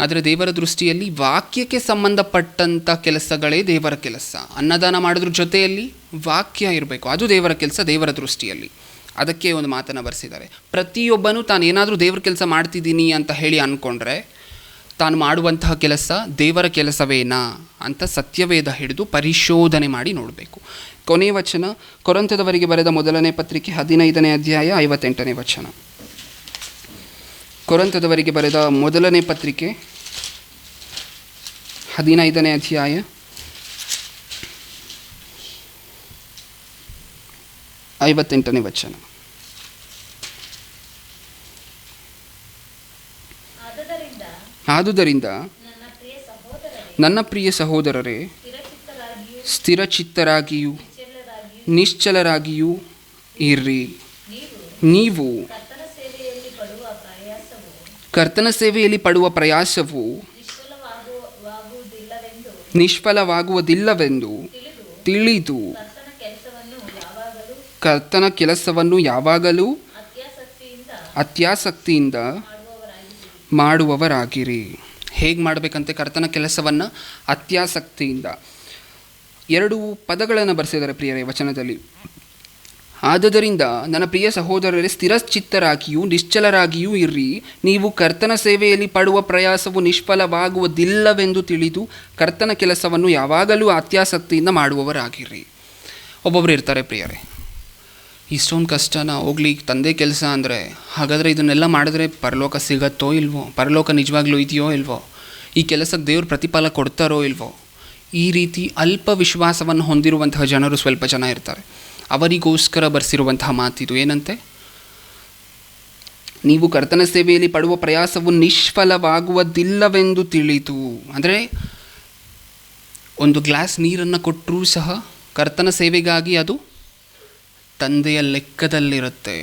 ಆದರೆ ದೇವರ ದೃಷ್ಟಿಯಲ್ಲಿ ವಾಕ್ಯಕ್ಕೆ ಸಂಬಂಧಪಟ್ಟಂಥ ಕೆಲಸಗಳೇ ದೇವರ ಕೆಲಸ. ಅನ್ನದಾನ ಮಾಡೋದ್ರ ಜೊತೆಯಲ್ಲಿ ವಾಕ್ಯ ಇರಬೇಕು, ಅದು ದೇವರ ಕೆಲಸ ದೇವರ ದೃಷ್ಟಿಯಲ್ಲಿ. ಅದಕ್ಕೆ ಒಂದು ಮಾತನ್ನು ಬರೆಸಿದ್ದಾರೆ. ಪ್ರತಿಯೊಬ್ಬನೂ ತಾನು ಏನಾದರೂ ದೇವರ ಕೆಲಸ ಮಾಡ್ತಿದ್ದೀನಿ ಅಂತ ಹೇಳಿ ಅಂದ್ಕೊಂಡ್ರೆ ತಾನು ಮಾಡುವಂತಹ ಕೆಲಸ ದೇವರ ಕೆಲಸವೇನಾ ಅಂತ ಸತ್ಯವೇದ ಹಿಡಿದು ಪರಿಶೋಧನೆ ಮಾಡಿ ನೋಡಬೇಕು. ಕೊನೆಯ ವಚನ ಕೊರಿಂಥದವರಿಗೆ ಬರೆದ ಮೊದಲನೇ ಪತ್ರಿಕೆ 15ನೇ ಅಧ್ಯಾಯ 58ನೇ ವಚನ. ಕೊರಿಂಥದವರಿಗೆ ಬರೆದ ಮೊದಲನೇ ಪತ್ರಿಕೆ 15ನೇ ಅಧ್ಯಾಯ 58ನೇ ವಚನ. ಆದುದರಿಂದ ನನ್ನ ಪ್ರಿಯ ಸಹೋದರರೇ, ಸ್ಥಿರಚಿತ್ತರಾಗಿಯೂ ನಿಶ್ಚಲರಾಗಿಯೂ ಇರ್ರಿ. ನೀವು ಕರ್ತನ ಸೇವೆಯಲ್ಲಿ ಪಡುವ ಪ್ರಯಾಸವು ನಿಷ್ಫಲವಾಗುವುದಿಲ್ಲವೆಂದು ತಿಳಿದು ಕರ್ತನ ಕೆಲಸವನ್ನು ಯಾವಾಗಲೂ ಅತ್ಯಾಸಕ್ತಿಯಿಂದ ಮಾಡುವವರಾಗಿರಿ. ಹೇಗೆ ಮಾಡಬೇಕಂತೆ ಕರ್ತನ ಕೆಲಸವನ್ನು? ಅತ್ಯಾಸಕ್ತಿಯಿಂದ. 2 ಪದಗಳನ್ನು ಬರೆಸಿದ್ದಾರೆ ಪ್ರಿಯರೇ ವಚನದಲ್ಲಿ. ಆದುದರಿಂದ ನನ್ನ ಪ್ರಿಯ ಸಹೋದರರೇ, ಸ್ಥಿರಚಿತ್ತರಾಗಿಯೂ ನಿಶ್ಚಲರಾಗಿಯೂ ಇರ್ರಿ. ನೀವು ಕರ್ತನ ಸೇವೆಯಲ್ಲಿ ಪಡುವ ಪ್ರಯಾಸವು ನಿಷ್ಫಲವಾಗುವುದಿಲ್ಲವೆಂದು ತಿಳಿದು ಕರ್ತನ ಕೆಲಸವನ್ನು ಯಾವಾಗಲೂ ಅತ್ಯಾಸಕ್ತಿಯಿಂದ ಮಾಡುವವರಾಗಿರ್ರಿ. ಒಬ್ಬೊಬ್ಬರು ಇರ್ತಾರೆ ಪ್ರಿಯರೇ, ಇಷ್ಟೊಂದು ಕಷ್ಟನ ಹೋಗ್ಲಿ ತಂದೆ ಕೆಲಸ ಅಂದರೆ, ಹಾಗಾದರೆ ಇದನ್ನೆಲ್ಲ ಮಾಡಿದ್ರೆ ಪರಲೋಕ ಸಿಗತ್ತೋ ಇಲ್ವೋ, ಪರಲೋಕ ನಿಜವಾಗ್ಲೂ ಇದೆಯೋ ಇಲ್ವೋ, ಈ ಕೆಲಸಕ್ಕೆ ದೇವ್ರು ಪ್ರತಿಫಲ ಕೊಡ್ತಾರೋ ಇಲ್ವೋ, ಈ ರೀತಿ ಅಲ್ಪ ವಿಶ್ವಾಸವನ್ನು ಹೊಂದಿರುವಂತಹ ಜನರು ಸ್ವಲ್ಪ ಜನ ಇರ್ತಾರೆ. ಅವರಿಗೋಸ್ಕರ ಬರೆಸಿರುವಂತಹ ಮಾತಿದು. ಏನಂತೆ? ನೀವು ಕರ್ತನ ಸೇವೆಯಲ್ಲಿ ಪಡುವ ಪ್ರಯಾಸವು ನಿಷ್ಫಲವಾಗುವುದಿಲ್ಲವೆಂದು ತಿಳಿತು. ಅಂದರೆ ಒಂದು ಗ್ಲಾಸ್ ನೀರನ್ನು ಕೊಟ್ಟರೂ ಸಹ ಕರ್ತನ ಸೇವೆಗಾಗಿ ಅದು ತಂದೆಯ ಲೆಕ್ಕದಲ್ಲಿರುತ್ತೆ.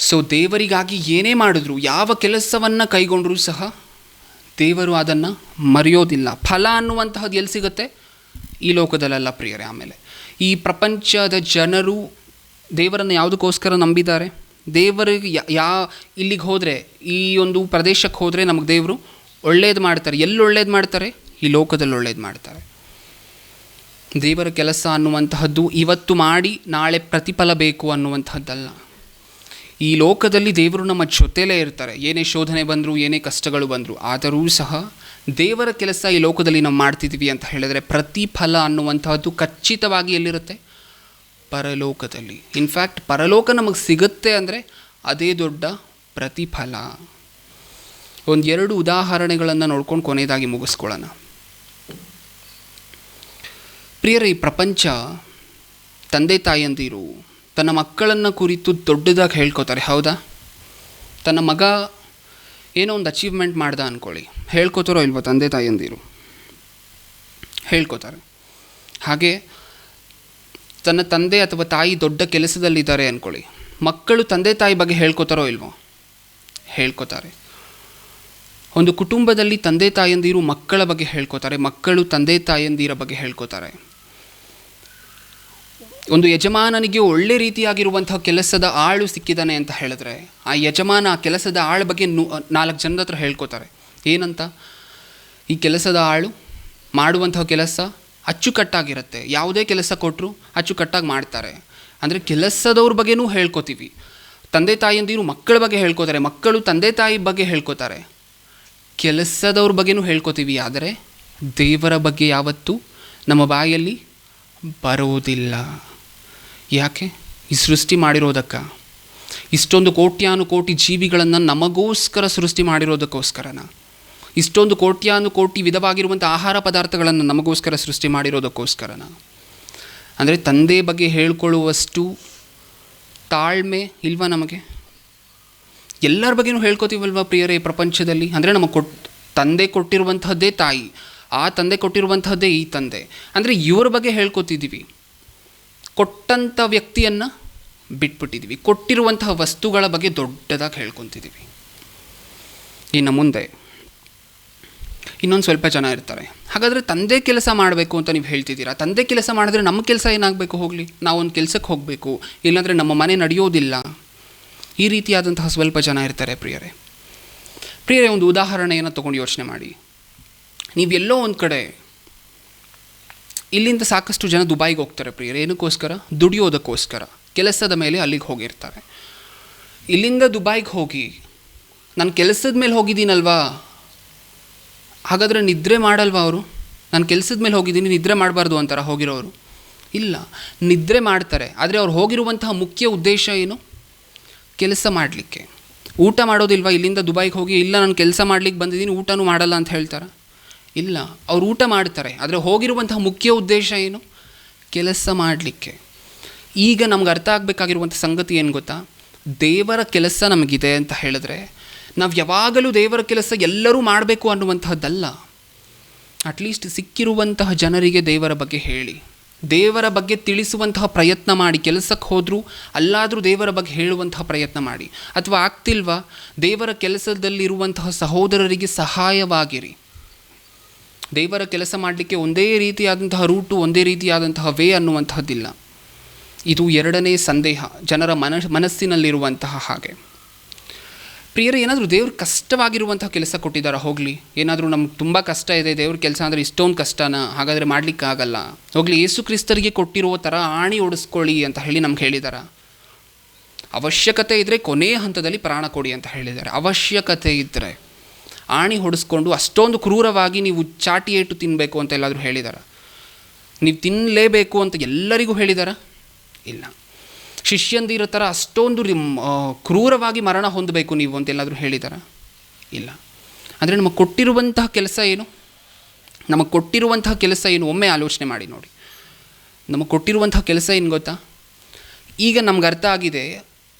ಸೊ ದೇವರಿಗಾಗಿ ಏನೇ ಮಾಡಿದ್ರು, ಯಾವ ಕೆಲಸವನ್ನು ಕೈಗೊಂಡರೂ ಸಹ ದೇವರು ಅದನ್ನು ಮರೆಯೋದಿಲ್ಲ. ಫಲ ಅನ್ನುವಂತಹದ್ದು ಎಲ್ಲಿ ಸಿಗುತ್ತೆ? ಈ ಲೋಕದಲ್ಲೆಲ್ಲ ಪ್ರಿಯರೇ. ಆಮೇಲೆ ಈ ಪ್ರಪಂಚದ ಜನರು ದೇವರನ್ನು ಯಾವುದಕ್ಕೋಸ್ಕರ ನಂಬಿದ್ದಾರೆ? ದೇವರಿಗೆ ಇಲ್ಲಿಗೆ ಹೋದರೆ, ಈ ಒಂದು ಪ್ರದೇಶಕ್ಕೆ ಹೋದರೆ ನಮಗೆ ದೇವರು ಒಳ್ಳೇದು ಮಾಡ್ತಾರೆ. ಎಲ್ಲಿ ಒಳ್ಳೇದು ಮಾಡ್ತಾರೆ? ಈ ಲೋಕದಲ್ಲಿ ಒಳ್ಳೇದು ಮಾಡ್ತಾರೆ. ದೇವರ ಕೆಲಸ ಅನ್ನುವಂತಹದ್ದು ಇವತ್ತು ಮಾಡಿ ನಾಳೆ ಪ್ರತಿಫಲ ಬೇಕು ಅನ್ನುವಂಥದ್ದಲ್ಲ. ಈ ಲೋಕದಲ್ಲಿ ದೇವರು ನಮ್ಮ ಜೊತೆಲೇ ಇರ್ತಾರೆ. ಏನೇ ಶೋಧನೆ ಬಂದರೂ, ಏನೇ ಕಷ್ಟಗಳು ಬಂದರೂ, ಆದರೂ ಸಹ ದೇವರ ಕೆಲಸ ಈ ಲೋಕದಲ್ಲಿ ನಾವು ಮಾಡ್ತಿದ್ದೀವಿ ಅಂತ ಹೇಳಿದ್ರೆ ಪ್ರತಿಫಲ ಅನ್ನುವಂತಹದ್ದು ಖಚಿತವಾಗಿ ಎಲ್ಲಿರುತ್ತೆ? ಪರಲೋಕದಲ್ಲಿ. ಇನ್ಫ್ಯಾಕ್ಟ್ ಪರಲೋಕ ನಮಗೆ ಸಿಗುತ್ತೆ ಅಂದರೆ ಅದೇ ದೊಡ್ಡ ಪ್ರತಿಫಲ. ಒಂದೆರಡು ಉದಾಹರಣೆಗಳನ್ನು ನೋಡ್ಕೊಂಡು ಕೊನೆಯದಾಗಿ ಮುಗಿಸ್ಕೊಳ್ಳೋಣ. ಪ್ರಿಯರೇ, ಈ ಪ್ರಪಂಚ ತಂದೆ ತಾಯಿಯಂದಿರು ತನ್ನ ಮಕ್ಕಳನ್ನು ಕುರಿತು ದೊಡ್ಡದಾಗಿ ಹೇಳ್ಕೊತಾರೆ, ಹೌದಾ? ತನ್ನ ಮಗ ಏನೋ ಒಂದು ಅಚೀವ್ಮೆಂಟ್ ಮಾಡ್ದ ಅಂದ್ಕೊಳ್ಳಿ, ಹೇಳ್ಕೊತಾರೋ ಇಲ್ವೋ? ತಂದೆ ತಾಯಿಯಂದಿರು ಹೇಳ್ಕೊತಾರೆ. ಹಾಗೆ ತನ್ನ ತಂದೆ ಅಥವಾ ತಾಯಿ ದೊಡ್ಡ ಕೆಲಸದಲ್ಲಿದ್ದಾರೆ ಅಂದ್ಕೊಳ್ಳಿ, ಮಕ್ಕಳು ತಂದೆ ತಾಯಿ ಬಗ್ಗೆ ಹೇಳ್ಕೊತಾರೋ ಇಲ್ವೋ? ಹೇಳ್ಕೊತಾರೆ. ಒಂದು ಕುಟುಂಬದಲ್ಲಿ ತಂದೆ ತಾಯಂದಿರು ಮಕ್ಕಳ ಬಗ್ಗೆ ಹೇಳ್ಕೊತಾರೆ, ಮಕ್ಕಳು ತಂದೆ ತಾಯಂದಿರ ಬಗ್ಗೆ ಹೇಳ್ಕೊತಾರೆ. ಒಂದು ಯಜಮಾನನಿಗೆ ಒಳ್ಳೆ ರೀತಿಯಾಗಿರುವಂಥ ಕೆಲಸದ ಆಳು ಸಿಕ್ಕಿದ್ದಾನೆ ಅಂತ ಹೇಳಿದ್ರೆ, ಆ ಯಜಮಾನ ಆ ಕೆಲಸದ ಆಳ ಬಗ್ಗೆ 4 ಜನದ ಹತ್ರ ಹೇಳ್ಕೊತಾರೆ. ಏನಂತ? ಈ ಕೆಲಸದ ಆಳು ಮಾಡುವಂಥ ಕೆಲಸ ಅಚ್ಚುಕಟ್ಟಾಗಿರುತ್ತೆ, ಯಾವುದೇ ಕೆಲಸ ಕೊಟ್ಟರು ಅಚ್ಚುಕಟ್ಟಾಗಿ ಮಾಡ್ತಾರೆ. ಅಂದರೆ ಕೆಲಸದವ್ರ ಬಗ್ಗೆನೂ ಹೇಳ್ಕೊತೀವಿ. ತಂದೆ ತಾಯಿಯಂದಿರು ಮಕ್ಕಳ ಬಗ್ಗೆ ಹೇಳ್ಕೊತಾರೆ, ಮಕ್ಕಳು ತಂದೆ ತಾಯಿ ಬಗ್ಗೆ ಹೇಳ್ಕೊತಾರೆ, ಕೆಲಸದವ್ರ ಬಗ್ಗೆನೂ ಹೇಳ್ಕೊತೀವಿ. ಆದರೆ ದೇವರ ಬಗ್ಗೆ ಯಾವತ್ತೂ ನಮ್ಮ ಬಾಯಲ್ಲಿ ಬರೋದಿಲ್ಲ. ಯಾಕೆ? ಈ ಸೃಷ್ಟಿ ಮಾಡಿರೋದಕ್ಕ, ಇಷ್ಟೊಂದು ಕೋಟ್ಯಾನುಕೋಟಿ ಜೀವಿಗಳನ್ನು ನಮಗೋಸ್ಕರ ಸೃಷ್ಟಿ ಮಾಡಿರೋದಕ್ಕೋಸ್ಕರನ, ಇಷ್ಟೊಂದು ಕೋಟ್ಯಾನುಕೋಟಿ ವಿಧವಾಗಿರುವಂಥ ಆಹಾರ ಪದಾರ್ಥಗಳನ್ನು ನಮಗೋಸ್ಕರ ಸೃಷ್ಟಿ ಮಾಡಿರೋದಕ್ಕೋಸ್ಕರನ. ಅಂದರೆ ತಂದೆ ಬಗ್ಗೆ ಹೇಳ್ಕೊಳ್ಳುವಷ್ಟು ತಾಳ್ಮೆ ಇಲ್ವಾ ನಮಗೆ? ಎಲ್ಲರ ಬಗ್ಗೆನೂ ಹೇಳ್ಕೊತೀವಲ್ವ ಪ್ರಿಯರೇ ಈ ಪ್ರಪಂಚದಲ್ಲಿ. ಅಂದರೆ ನಮಗೆ ತಂದೆ ಕೊಟ್ಟಿರುವಂತಹದ್ದೇ ತಾಯಿ, ಆ ತಂದೆ ಕೊಟ್ಟಿರುವಂತಹದ್ದೇ ಈ ತಂದೆ. ಅಂದರೆ ಇವ್ರ ಬಗ್ಗೆ ಹೇಳ್ಕೊತಿದ್ದೀವಿ, ಕೊಟ್ಟಂಥ ವ್ಯಕ್ತಿಯನ್ನು ಬಿಟ್ಬಿಟ್ಟಿದ್ದೀವಿ, ಕೊಟ್ಟಿರುವಂತಹ ವಸ್ತುಗಳ ಬಗ್ಗೆ ದೊಡ್ಡದಾಗಿ ಹೇಳ್ಕೊತಿದ್ದೀವಿ. ಇನ್ನು ಮುಂದೆ ಇನ್ನೊಂದು ಸ್ವಲ್ಪ ಜನ ಇರ್ತಾರೆ, ಹಾಗಾದರೆ ತಂದೆ ಕೆಲಸ ಮಾಡಬೇಕು ಅಂತ ನೀವು ಹೇಳ್ತಿದ್ದೀರಾ, ತಂದೆ ಕೆಲಸ ಮಾಡಿದ್ರೆ ನಮ್ಮ ಕೆಲಸ ಏನಾಗಬೇಕು? ಹೋಗಲಿ, ನಾವೊಂದು ಕೆಲಸಕ್ಕೆ ಹೋಗಬೇಕು, ಇಲ್ಲಾಂದರೆ ನಮ್ಮ ಮನೆ ನಡೆಯೋದಿಲ್ಲ. ಈ ರೀತಿಯಾದಂತಹ ಸ್ವಲ್ಪ ಜನ ಇರ್ತಾರೆ ಪ್ರಿಯರೇ. ಒಂದು ಉದಾಹರಣೆಯನ್ನು ತೊಗೊಂಡು ಯೋಚನೆ ಮಾಡಿ. ನೀವೆಲ್ಲೋ ಒಂದು ಕಡೆ, ಇಲ್ಲಿಂದ ಸಾಕಷ್ಟು ಜನ ದುಬೈಗೆ ಹೋಗ್ತಾರೆ ಪ್ರಿಯರೇ. ಏನಕ್ಕೋಸ್ಕರ? ದುಡಿಯೋದಕ್ಕೋಸ್ಕರ. ಕೆಲಸದ ಮೇಲೆ ಅಲ್ಲಿಗೆ ಹೋಗಿರ್ತಾರೆ. ಇಲ್ಲಿಂದ ದುಬೈಗೆ ಹೋಗಿ ನಾನು ಕೆಲಸದ ಮೇಲೆ ಹೋಗಿದ್ದೀನಲ್ವಾ, ಹಾಗಾದರೆ ನಿದ್ರೆ ಮಾಡಲ್ವಾ ಅವರು? ನಾನು ಕೆಲಸದ ಮೇಲೆ ಹೋಗಿದ್ದೀನಿ, ನಿದ್ರೆ ಮಾಡಬಾರ್ದು ಅಂತಾರೆ ಹೋಗಿರೋರು? ಇಲ್ಲ, ನಿದ್ರೆ ಮಾಡ್ತಾರೆ. ಆದರೆ ಅವ್ರು ಹೋಗಿರುವಂತಹ ಮುಖ್ಯ ಉದ್ದೇಶ ಏನು? ಕೆಲಸ ಮಾಡಲಿಕ್ಕೆ. ಊಟ ಮಾಡೋದಿಲ್ವಾ? ಇಲ್ಲಿಂದ ದುಬೈಗೆ ಹೋಗಿ ಇಲ್ಲ ನಾನು ಕೆಲಸ ಮಾಡಲಿಕ್ಕೆ ಬಂದಿದ್ದೀನಿ, ಊಟನೂ ಮಾಡಲ್ಲ ಅಂತ ಹೇಳ್ತಾರೆ? ಇಲ್ಲ, ಅವ್ರು ಊಟ ಮಾಡ್ತಾರೆ. ಆದರೆ ಹೋಗಿರುವಂತಹ ಮುಖ್ಯ ಉದ್ದೇಶ ಏನು? ಕೆಲಸ ಮಾಡಲಿಕ್ಕೆ. ಈಗ ನಮ್ಗೆ ಅರ್ಥ ಆಗಬೇಕಾಗಿರುವಂಥ ಸಂಗತಿ ಏನು ಗೊತ್ತಾ? ದೇವರ ಕೆಲಸ ನಮಗಿದೆ ಅಂತ ಹೇಳಿದ್ರೆ ನಾವು ಯಾವಾಗಲೂ ದೇವರ ಕೆಲಸ ಎಲ್ಲರೂ ಮಾಡಬೇಕು ಅನ್ನುವಂತಹದ್ದಲ್ಲ. ಅಟ್ಲೀಸ್ಟ್ ಸಿಕ್ಕಿರುವಂತಹ ಜನರಿಗೆ ದೇವರ ಬಗ್ಗೆ ಹೇಳಿ, ದೇವರ ಬಗ್ಗೆ ತಿಳಿಸುವಂತಹ ಪ್ರಯತ್ನ ಮಾಡಿ. ಕೆಲಸಕ್ಕೆ ಹೋದರೂ ಅಲ್ಲಾದರೂ ದೇವರ ಬಗ್ಗೆ ಹೇಳುವಂತಹ ಪ್ರಯತ್ನ ಮಾಡಿ. ಅಥವಾ ಆಗ್ತಿಲ್ವಾ, ದೇವರ ಕೆಲಸದಲ್ಲಿರುವಂತಹ ಸಹೋದರರಿಗೆ ಸಹಾಯವಾಗಿರಿ. ದೇವರ ಕೆಲಸ ಮಾಡಲಿಕ್ಕೆ ಒಂದೇ ರೀತಿಯಾದಂತಹ ರೂಟು, ಒಂದೇ ರೀತಿಯಾದಂತಹ ವೇ ಅನ್ನುವಂತಹದ್ದಿಲ್ಲ. ಇದು ಎರಡನೇ ಸಂದೇಹ ಜನರ ಮನಸ್ಸಿನಲ್ಲಿರುವಂತಹ ಹಾಗೆ. ಪ್ರಿಯರೇ, ಏನಾದರೂ ದೇವ್ರು ಕಷ್ಟವಾಗಿರುವಂತಹ ಕೆಲಸ ಕೊಟ್ಟಿದ್ದಾರಾ? ಹೋಗಲಿ, ಏನಾದರೂ ನಮ್ಗೆ ತುಂಬ ಕಷ್ಟ ಇದೆ, ದೇವ್ರ ಕೆಲಸ ಅಂದರೆ ಇಷ್ಟೊಂದು ಕಷ್ಟನ, ಹಾಗಾದರೆ ಮಾಡಲಿಕ್ಕಾಗಲ್ಲ, ಹೋಗಲಿ ಯೇಸು ಕ್ರಿಸ್ತರಿಗೆ ಕೊಟ್ಟಿರೋ ಥರ ಆಣಿ ಓಡಿಸ್ಕೊಳ್ಳಿ ಅಂತ ಹೇಳಿ ನಮ್ಗೆ ಹೇಳಿದಾರ? ಅವಶ್ಯಕತೆ ಇದ್ದರೆ ಕೊನೆಯ ಹಂತದಲ್ಲಿ ಪ್ರಾಣ ಕೊಡಿ ಅಂತ ಹೇಳಿದ್ದಾರೆ. ಅವಶ್ಯಕತೆ ಇದ್ದರೆ ಆಣಿ ಹೊಡಿಸ್ಕೊಂಡು ಅಷ್ಟೊಂದು ಕ್ರೂರವಾಗಿ ನೀವು ಚಾಟಿ ಏಟು ತಿನ್ನಬೇಕು ಅಂತ ಎಲ್ಲಾದರೂ ಹೇಳಿದಾರ? ನೀವು ತಿನ್ನಲೇಬೇಕು ಅಂತ ಎಲ್ಲರಿಗೂ ಹೇಳಿದಾರ? ಇಲ್ಲ. ಶಿಷ್ಯಂದಿರ ಥರ ಅಷ್ಟೊಂದು ಕ್ರೂರವಾಗಿ ಮರಣ ಹೊಂದಬೇಕು ನೀವು ಅಂತೆಲ್ಲಾದರೂ ಹೇಳಿದಾರ? ಇಲ್ಲ. ಅಂದರೆ ನಮಗೆ ಕೊಟ್ಟಿರುವಂತಹ ಕೆಲಸ ಏನು? ನಮಗೆ ಕೊಟ್ಟಿರುವಂತಹ ಕೆಲಸ ಏನು? ಒಮ್ಮೆ ಆಲೋಚನೆ ಮಾಡಿ ನೋಡಿ. ನಮಗೆ ಕೊಟ್ಟಿರುವಂತಹ ಕೆಲಸ ಏನು ಗೊತ್ತಾ? ಈಗ ನಮ್ಗೆ ಅರ್ಥ ಆಗಿದೆ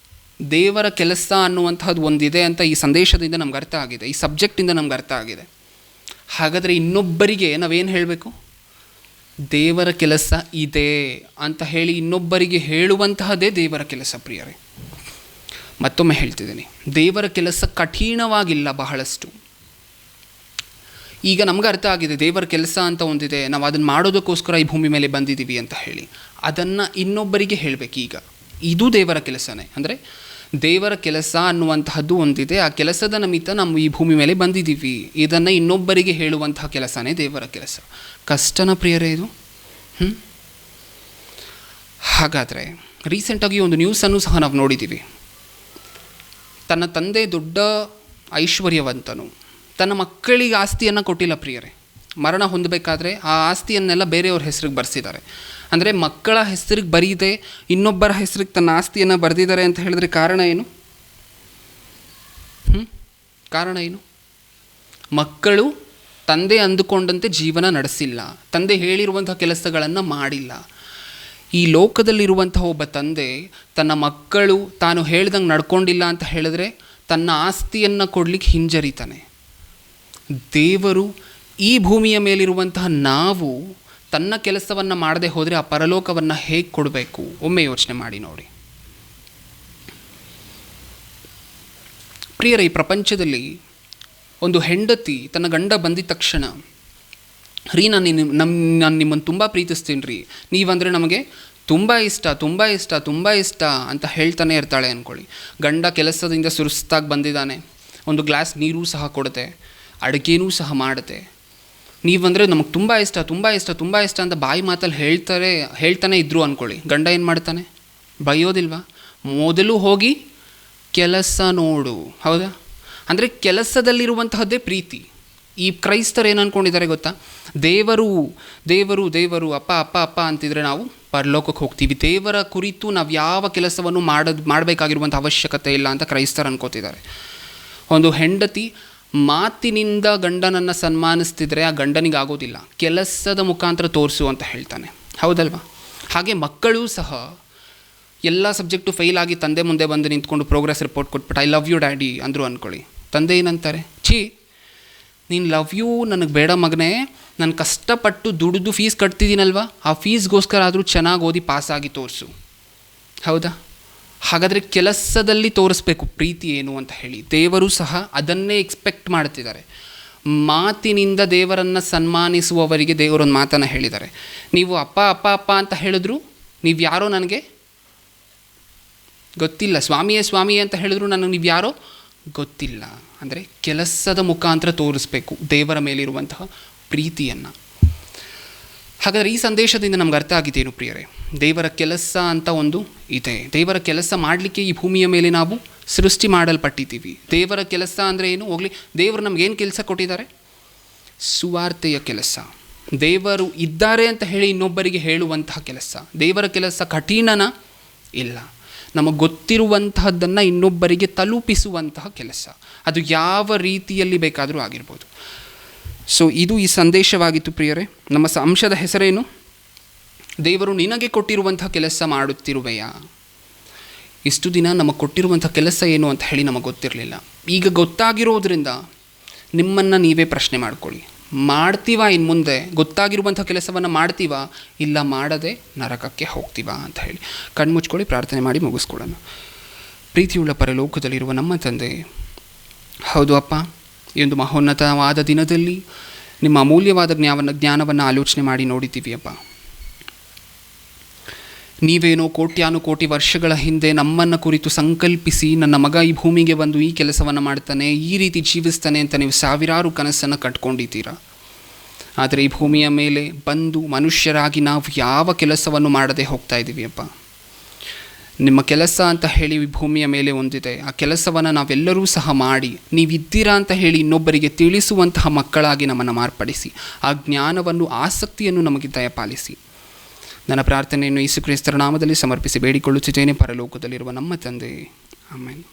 ದೇವರ ಕೆಲಸ ಅನ್ನುವಂಥದ್ದು ಒಂದಿದೆ ಅಂತ. ಈ ಸಂದೇಶದಿಂದ ನಮ್ಗೆ ಅರ್ಥ ಆಗಿದೆ, ಈ ಸಬ್ಜೆಕ್ಟಿಂದ ನಮ್ಗೆ ಅರ್ಥ ಆಗಿದೆ. ಹಾಗಾದರೆ ಇನ್ನೊಬ್ಬರಿಗೆ ನಾವೇನು ಹೇಳಬೇಕು? ದೇವರ ಕೆಲಸ ಇದೆ ಅಂತ ಹೇಳಿ ಇನ್ನೊಬ್ಬರಿಗೆ ಹೇಳುವಂತಹದ್ದೇ ದೇವರ ಕೆಲಸ ಪ್ರಿಯರೇ. ಮತ್ತೊಮ್ಮೆ ಹೇಳ್ತಿದ್ದೀನಿ, ದೇವರ ಕೆಲಸ ಕಠಿಣವಾಗಿಲ್ಲ ಬಹಳಷ್ಟು. ಈಗ ನಮ್ಗೆ ಅರ್ಥ ಆಗಿದೆ ದೇವರ ಕೆಲಸ ಅಂತ ಒಂದಿದೆ, ನಾವು ಅದನ್ನು ಮಾಡೋದಕ್ಕೋಸ್ಕರ ಈ ಭೂಮಿ ಮೇಲೆ ಬಂದಿದ್ದೀವಿ ಅಂತ ಹೇಳಿ ಅದನ್ನು ಇನ್ನೊಬ್ಬರಿಗೆ ಹೇಳಬೇಕು. ಈಗ ಇದು ದೇವರ ಕೆಲಸನೇ. ಅಂದರೆ ದೇವರ ಕೆಲಸ ಅನ್ನುವಂತಹದ್ದು ಒಂದಿದೆ, ಆ ಕೆಲಸದ ನಿಮಿತ್ತ ನಾವು ಈ ಭೂಮಿ ಮೇಲೆ ಬಂದಿದ್ದೀವಿ, ಇದನ್ನು ಇನ್ನೊಬ್ಬರಿಗೆ ಹೇಳುವಂತಹ ಕೆಲಸನೇ ದೇವರ ಕೆಲಸ. ಕಷ್ಟನ ಪ್ರಿಯರೇ ಇದು? ಹಾಗಾದರೆ ರೀಸೆಂಟಾಗಿ ಒಂದು ನ್ಯೂಸನ್ನು ಸಹ ನಾವು ನೋಡಿದ್ದೀವಿ. ತನ್ನ ತಂದೆ ದೊಡ್ಡ ಐಶ್ವರ್ಯವಂತನು, ತನ್ನ ಮಕ್ಕಳಿಗೆ ಆಸ್ತಿಯನ್ನು ಕೊಟ್ಟಿಲ್ಲ ಪ್ರಿಯರೇ. ಮರಣ ಹೊಂದಬೇಕಾದ್ರೆ ಆ ಆಸ್ತಿಯನ್ನೆಲ್ಲ ಬೇರೆಯವ್ರ ಹೆಸರಿಗೆ ಬರೆಸಿದ್ದಾರೆ. ಅಂದರೆ ಮಕ್ಕಳ ಹೆಸರಿಗೆ ಬರೀದೆ ಇನ್ನೊಬ್ಬರ ಹೆಸರಿಗೆ ತನ್ನ ಆಸ್ತಿಯನ್ನು ಬರೆದಿದ್ದಾರೆ ಅಂತ ಹೇಳಿದ್ರೆ ಕಾರಣ ಏನು? ಕಾರಣ ಏನು? ಮಕ್ಕಳು ತಂದೆ ಅಂದುಕೊಂಡಂತೆ ಜೀವನ ನಡೆಸಿಲ್ಲ, ತಂದೆ ಹೇಳಿರುವಂಥ ಕೆಲಸಗಳನ್ನು ಮಾಡಿಲ್ಲ. ಈ ಲೋಕದಲ್ಲಿರುವಂತಹ ಒಬ್ಬ ತಂದೆ ತನ್ನ ಮಕ್ಕಳು ತಾನು ಹೇಳ್ದಂಗೆ ನಡ್ಕೊಂಡಿಲ್ಲ ಅಂತ ಹೇಳಿದ್ರೆ ತನ್ನ ಆಸ್ತಿಯನ್ನು ಕೊಡಲಿಕ್ಕೆ ಹಿಂಜರಿತಾನೆ. ದೇವರು ಈ ಭೂಮಿಯ ಮೇಲಿರುವಂತಹ ನಾವು ತನ್ನ ಕೆಲಸವನ್ನು ಮಾಡದೆ ಹೋದರೆ ಆ ಪರಲೋಕವನ್ನು ಹೇಗೆ ಕೊಡಬೇಕು? ಒಮ್ಮೆ ಯೋಚನೆ ಮಾಡಿ ನೋಡಿ ಪ್ರಿಯರೇ. ಈ ಪ್ರಪಂಚದಲ್ಲಿ ಒಂದು ಹೆಂಡತಿ ತನ್ನ ಗಂಡ ಬಂದಿದ ತಕ್ಷಣ, ರೀ ನಾನು ನಿಮ್ಮನ್ನು ತುಂಬ ಪ್ರೀತಿಸ್ತೀನಿ ರೀ, ನೀವಂದರೆ ನಮಗೆ ತುಂಬ ಇಷ್ಟ ತುಂಬ ಇಷ್ಟ ತುಂಬ ಇಷ್ಟ ಅಂತ ಹೇಳ್ತಾನೆ ಇರ್ತಾಳೆ ಅಂದ್ಕೊಳ್ಳಿ. ಗಂಡ ಕೆಲಸದಿಂದ ಸುಸ್ತಾಗಿ ಬಂದಿದ್ದಾನೆ, ಒಂದು ಗ್ಲಾಸ್ ನೀರು ಸಹ ಕೊಡುತ್ತೆ, ಅಡುಗೆನೂ ಸಹ ಮಾಡುತ್ತೆ. ನೀವಂದರೆ ನಮಗೆ ತುಂಬ ಇಷ್ಟ ತುಂಬ ಇಷ್ಟ ತುಂಬ ಇಷ್ಟ ಅಂತ ಬಾಯಿ ಮಾತಲ್ಲಿ ಹೇಳ್ತಾನೆ ಇದ್ರು ಅಂದ್ಕೊಳ್ಳಿ. ಗಂಡ ಏನು ಮಾಡ್ತಾನೆ? ಬೈಯೋದಿಲ್ವಾ? ಮೊದಲು ಹೋಗಿ ಕೆಲಸ ನೋಡು, ಹೌದಾ? ಅಂದರೆ ಕೆಲಸದಲ್ಲಿರುವಂತಹದ್ದೇ ಪ್ರೀತಿ. ಈ ಕ್ರೈಸ್ತರು ಏನು ಅಂದ್ಕೊಂಡಿದ್ದಾರೆ ಗೊತ್ತಾ? ದೇವರು ದೇವರು ದೇವರು ಅಪ್ಪ ಅಪ್ಪ ಅಪ್ಪ ಅಂತಿದ್ರೆ ನಾವು ಪರಲೋಕಕ್ಕೆ ಹೋಗ್ತೀವಿ, ದೇವರ ಕುರಿತು ನಾವು ಯಾವ ಕೆಲಸವನ್ನು ಮಾಡಬೇಕಾಗಿರುವಂಥ ಅವಶ್ಯಕತೆ ಇಲ್ಲ ಅಂತ ಕ್ರೈಸ್ತರು ಅನ್ಕೋತಿದ್ದಾರೆ. ಒಂದು ಹೆಂಡತಿ ಮಾತಿನಿಂದ ಗಂಡನನ್ನು ಸನ್ಮಾನಿಸ್ತಿದ್ರೆ ಆ ಗಂಡನಿಗೆ ಆಗೋದಿಲ್ಲ, ಕೆಲಸದ ಮುಖಾಂತರ ತೋರಿಸು ಅಂತ ಹೇಳ್ತಾನೆ, ಹೌದಲ್ವಾ? ಹಾಗೆ ಮಕ್ಕಳು ಸಹ ಎಲ್ಲ ಸಬ್ಜೆಕ್ಟು ಫೇಲ್ ಆಗಿ ತಂದೆ ಮುಂದೆ ಬಂದು ನಿಂತ್ಕೊಂಡು ಪ್ರೋಗ್ರೆಸ್ ರಿಪೋರ್ಟ್ ಕೊಟ್ಬಿಟ್ಟು ಐ ಲವ್ ಯು ಡ್ಯಾಡಿ ಅಂದರು ಅಂದ್ಕೊಳ್ಳಿ. ತಂದೆ ಏನಂತಾರೆ? ನೀನು ಲವ್ ಯು ನನಗೆ ಬೇಡ ಮಗನೇ, ನಾನು ಕಷ್ಟಪಟ್ಟು ದುಡಿದು ಫೀಸ್ ಕಟ್ತಿದ್ದೀನಲ್ವ, ಆ ಫೀಸ್ಗೋಸ್ಕರ ಆದರೂ ಚೆನ್ನಾಗಿ ಓದಿ ಪಾಸಾಗಿ ತೋರಿಸು, ಹೌದಾ? ಹಾಗಾದರೆ ಕೆಲಸದಲ್ಲಿ ತೋರಿಸ್ಬೇಕು ಪ್ರೀತಿ ಏನು ಅಂತ ಹೇಳಿ. ದೇವರು ಸಹ ಅದನ್ನೇ ಎಕ್ಸ್ಪೆಕ್ಟ್ ಮಾಡ್ತಿದ್ದಾರೆ. ಮಾತಿನಿಂದ ದೇವರನ್ನು ಸನ್ಮಾನಿಸುವವರಿಗೆ ದೇವರೊಂದು ಮಾತನ್ನು ಹೇಳಿದ್ದಾರೆ, ನೀವು ಅಪ್ಪ ಅಪ್ಪ ಅಪ್ಪ ಅಂತ ಹೇಳಿದ್ರು ನೀವು ಯಾರೋ ನನಗೆ ಗೊತ್ತಿಲ್ಲ, ಸ್ವಾಮಿಯೇ ಸ್ವಾಮಿಯೇ ಅಂತ ಹೇಳಿದ್ರು ನನಗೆ ನೀವು ಯಾರೋ ಗೊತ್ತಿಲ್ಲ. ಅಂದರೆ ಕೆಲಸದ ಮುಖಾಂತರ ತೋರಿಸ್ಬೇಕು ದೇವರ ಮೇಲಿರುವಂತಹ ಪ್ರೀತಿಯನ್ನು. ಹಾಗಾದರೆ ಈ ಸಂದೇಶದಿಂದ ನಮ್ಗೆ ಅರ್ಥ ಆಗಿದ್ದೇನು ಪ್ರಿಯರೇ? ದೇವರ ಕೆಲಸ ಅಂತ ಒಂದು ಇದೆ. ದೇವರ ಕೆಲಸ ಮಾಡಲಿಕ್ಕೆ ಈ ಭೂಮಿಯ ಮೇಲೆ ನಾವು ಸೃಷ್ಟಿ ಮಾಡಲ್ಪಟ್ಟಿದ್ದೀವಿ. ದೇವರ ಕೆಲಸ ಅಂದರೆ ಏನು? ಹೋಗಲಿ, ದೇವರು ನಮಗೇನು ಕೆಲಸ ಕೊಟ್ಟಿದ್ದಾರೆ? ಸುವಾರ್ತೆಯ ಕೆಲಸ. ದೇವರು ಇದ್ದಾರೆ ಅಂತ ಹೇಳಿ ಇನ್ನೊಬ್ಬರಿಗೆ ಹೇಳುವಂತಹ ಕೆಲಸ. ದೇವರ ಕೆಲಸ ಕಠಿಣನ ಇಲ್ಲ, ನಮಗೆ ಗೊತ್ತಿರುವಂತಹದ್ದನ್ನು ಇನ್ನೊಬ್ಬರಿಗೆ ತಲುಪಿಸುವಂತಹ ಕೆಲಸ. ಅದು ಯಾವ ರೀತಿಯಲ್ಲಿ ಬೇಕಾದರೂ ಆಗಿರ್ಬೋದು. ಸೊ ಇದು ಈ ಸಂದೇಶವಾಗಿತ್ತು ಪ್ರಿಯರೇ. ನಮ್ಮ ಅಂಶದ ಹೆಸರೇನು? ದೇವರು ನಿನಗೆ ಕೊಟ್ಟಿರುವಂಥ ಕೆಲಸ ಮಾಡುತ್ತಿರುವೆಯಾ? ಇಷ್ಟು ದಿನ ನಮಗೆ ಕೊಟ್ಟಿರುವಂಥ ಕೆಲಸ ಏನು ಅಂತ ಹೇಳಿ ನಮಗೆ ಗೊತ್ತಿರಲಿಲ್ಲ. ಈಗ ಗೊತ್ತಾಗಿರೋದ್ರಿಂದ ನಿಮ್ಮನ್ನು ನೀವೇ ಪ್ರಶ್ನೆ ಮಾಡ್ಕೊಳ್ಳಿ, ಮಾಡ್ತೀವಾ? ಇನ್ನು ಮುಂದೆ ಗೊತ್ತಾಗಿರುವಂಥ ಕೆಲಸವನ್ನು ಮಾಡ್ತೀವಾ, ಇಲ್ಲ ಮಾಡದೆ ನರಕಕ್ಕೆ ಹೋಗ್ತೀವಾ ಅಂತ ಹೇಳಿ. ಕಣ್ಮುಚ್ಕೊಳ್ಳಿ, ಪ್ರಾರ್ಥನೆ ಮಾಡಿ ಮುಗಿಸ್ಕೊಳ್ಳೋಣ. ಪ್ರೀತಿಯುಳ್ಳ ಪರಲೋಕದಲ್ಲಿರುವ ನಮ್ಮ ತಂದೆ, ಹೌದು ಅಪ್ಪ, ಈ ಒಂದು ಮಹೋನ್ನತವಾದ ದಿನದಲ್ಲಿ ನಿಮ್ಮ ಅಮೂಲ್ಯವಾದ ಜ್ಞಾನವನ್ನು ಆಲೋಚನೆ ಮಾಡಿ ನೋಡಿದ್ದೀವಿ ಅಪ್ಪ. ನೀವೇನೋ ಕೋಟ್ಯಾನುಕೋಟಿ ವರ್ಷಗಳ ಹಿಂದೆ ನಮ್ಮನ್ನು ಕುರಿತು ಸಂಕಲ್ಪಿಸಿ ನನ್ನ ಮಗ ಈ ಭೂಮಿಗೆ ಬಂದು ಈ ಕೆಲಸವನ್ನು ಮಾಡ್ತಾನೆ, ಈ ರೀತಿ ಜೀವಿಸ್ತಾನೆ ಅಂತ ನೀವು ಸಾವಿರಾರು ಕನಸನ್ನು ಕಟ್ಕೊಂಡಿದ್ದೀರಾ. ಆದರೆ ಈ ಭೂಮಿಯ ಮೇಲೆ ಬಂದು ಮನುಷ್ಯರಾಗಿ ನಾವು ಯಾವ ಕೆಲಸವನ್ನು ಮಾಡದೆ ಹೋಗ್ತಾ ಇದ್ದೀವಿ ಅಪ್ಪ. ನಿಮ್ಮ ಕೆಲಸ ಅಂತ ಹೇಳಿ ಈ ಭೂಮಿಯ ಮೇಲೆ ಒಂದಿದೆ, ಆ ಕೆಲಸವನ್ನು ನಾವೆಲ್ಲರೂ ಸಹ ಮಾಡಿ ನೀವಿದ್ದೀರಾ ಅಂತ ಹೇಳಿ ಇನ್ನೊಬ್ಬರಿಗೆ ತಿಳಿಸುವಂತಹ ಮಕ್ಕಳಾಗಿ ನಮ್ಮನ್ನು ಮಾರ್ಪಡಿಸಿ, ಆ ಜ್ಞಾನವನ್ನು ಆಸಕ್ತಿಯನ್ನು ನಮಗೆ ದಯಪಾಲಿಸಿ. ನನ್ನ ಪ್ರಾರ್ಥನೆಯನ್ನು ಯೇಸು ಕ್ರಿಸ್ತರ ನಾಮದಲ್ಲಿ ಸಮರ್ಪಿಸಿ ಬೇಡಿಕೊಳ್ಳುತ್ತಿದ್ದೇನೆ, ಪರಲೋಕದಲ್ಲಿರುವ ನಮ್ಮ ತಂದೆ. ಆಮೆನ್.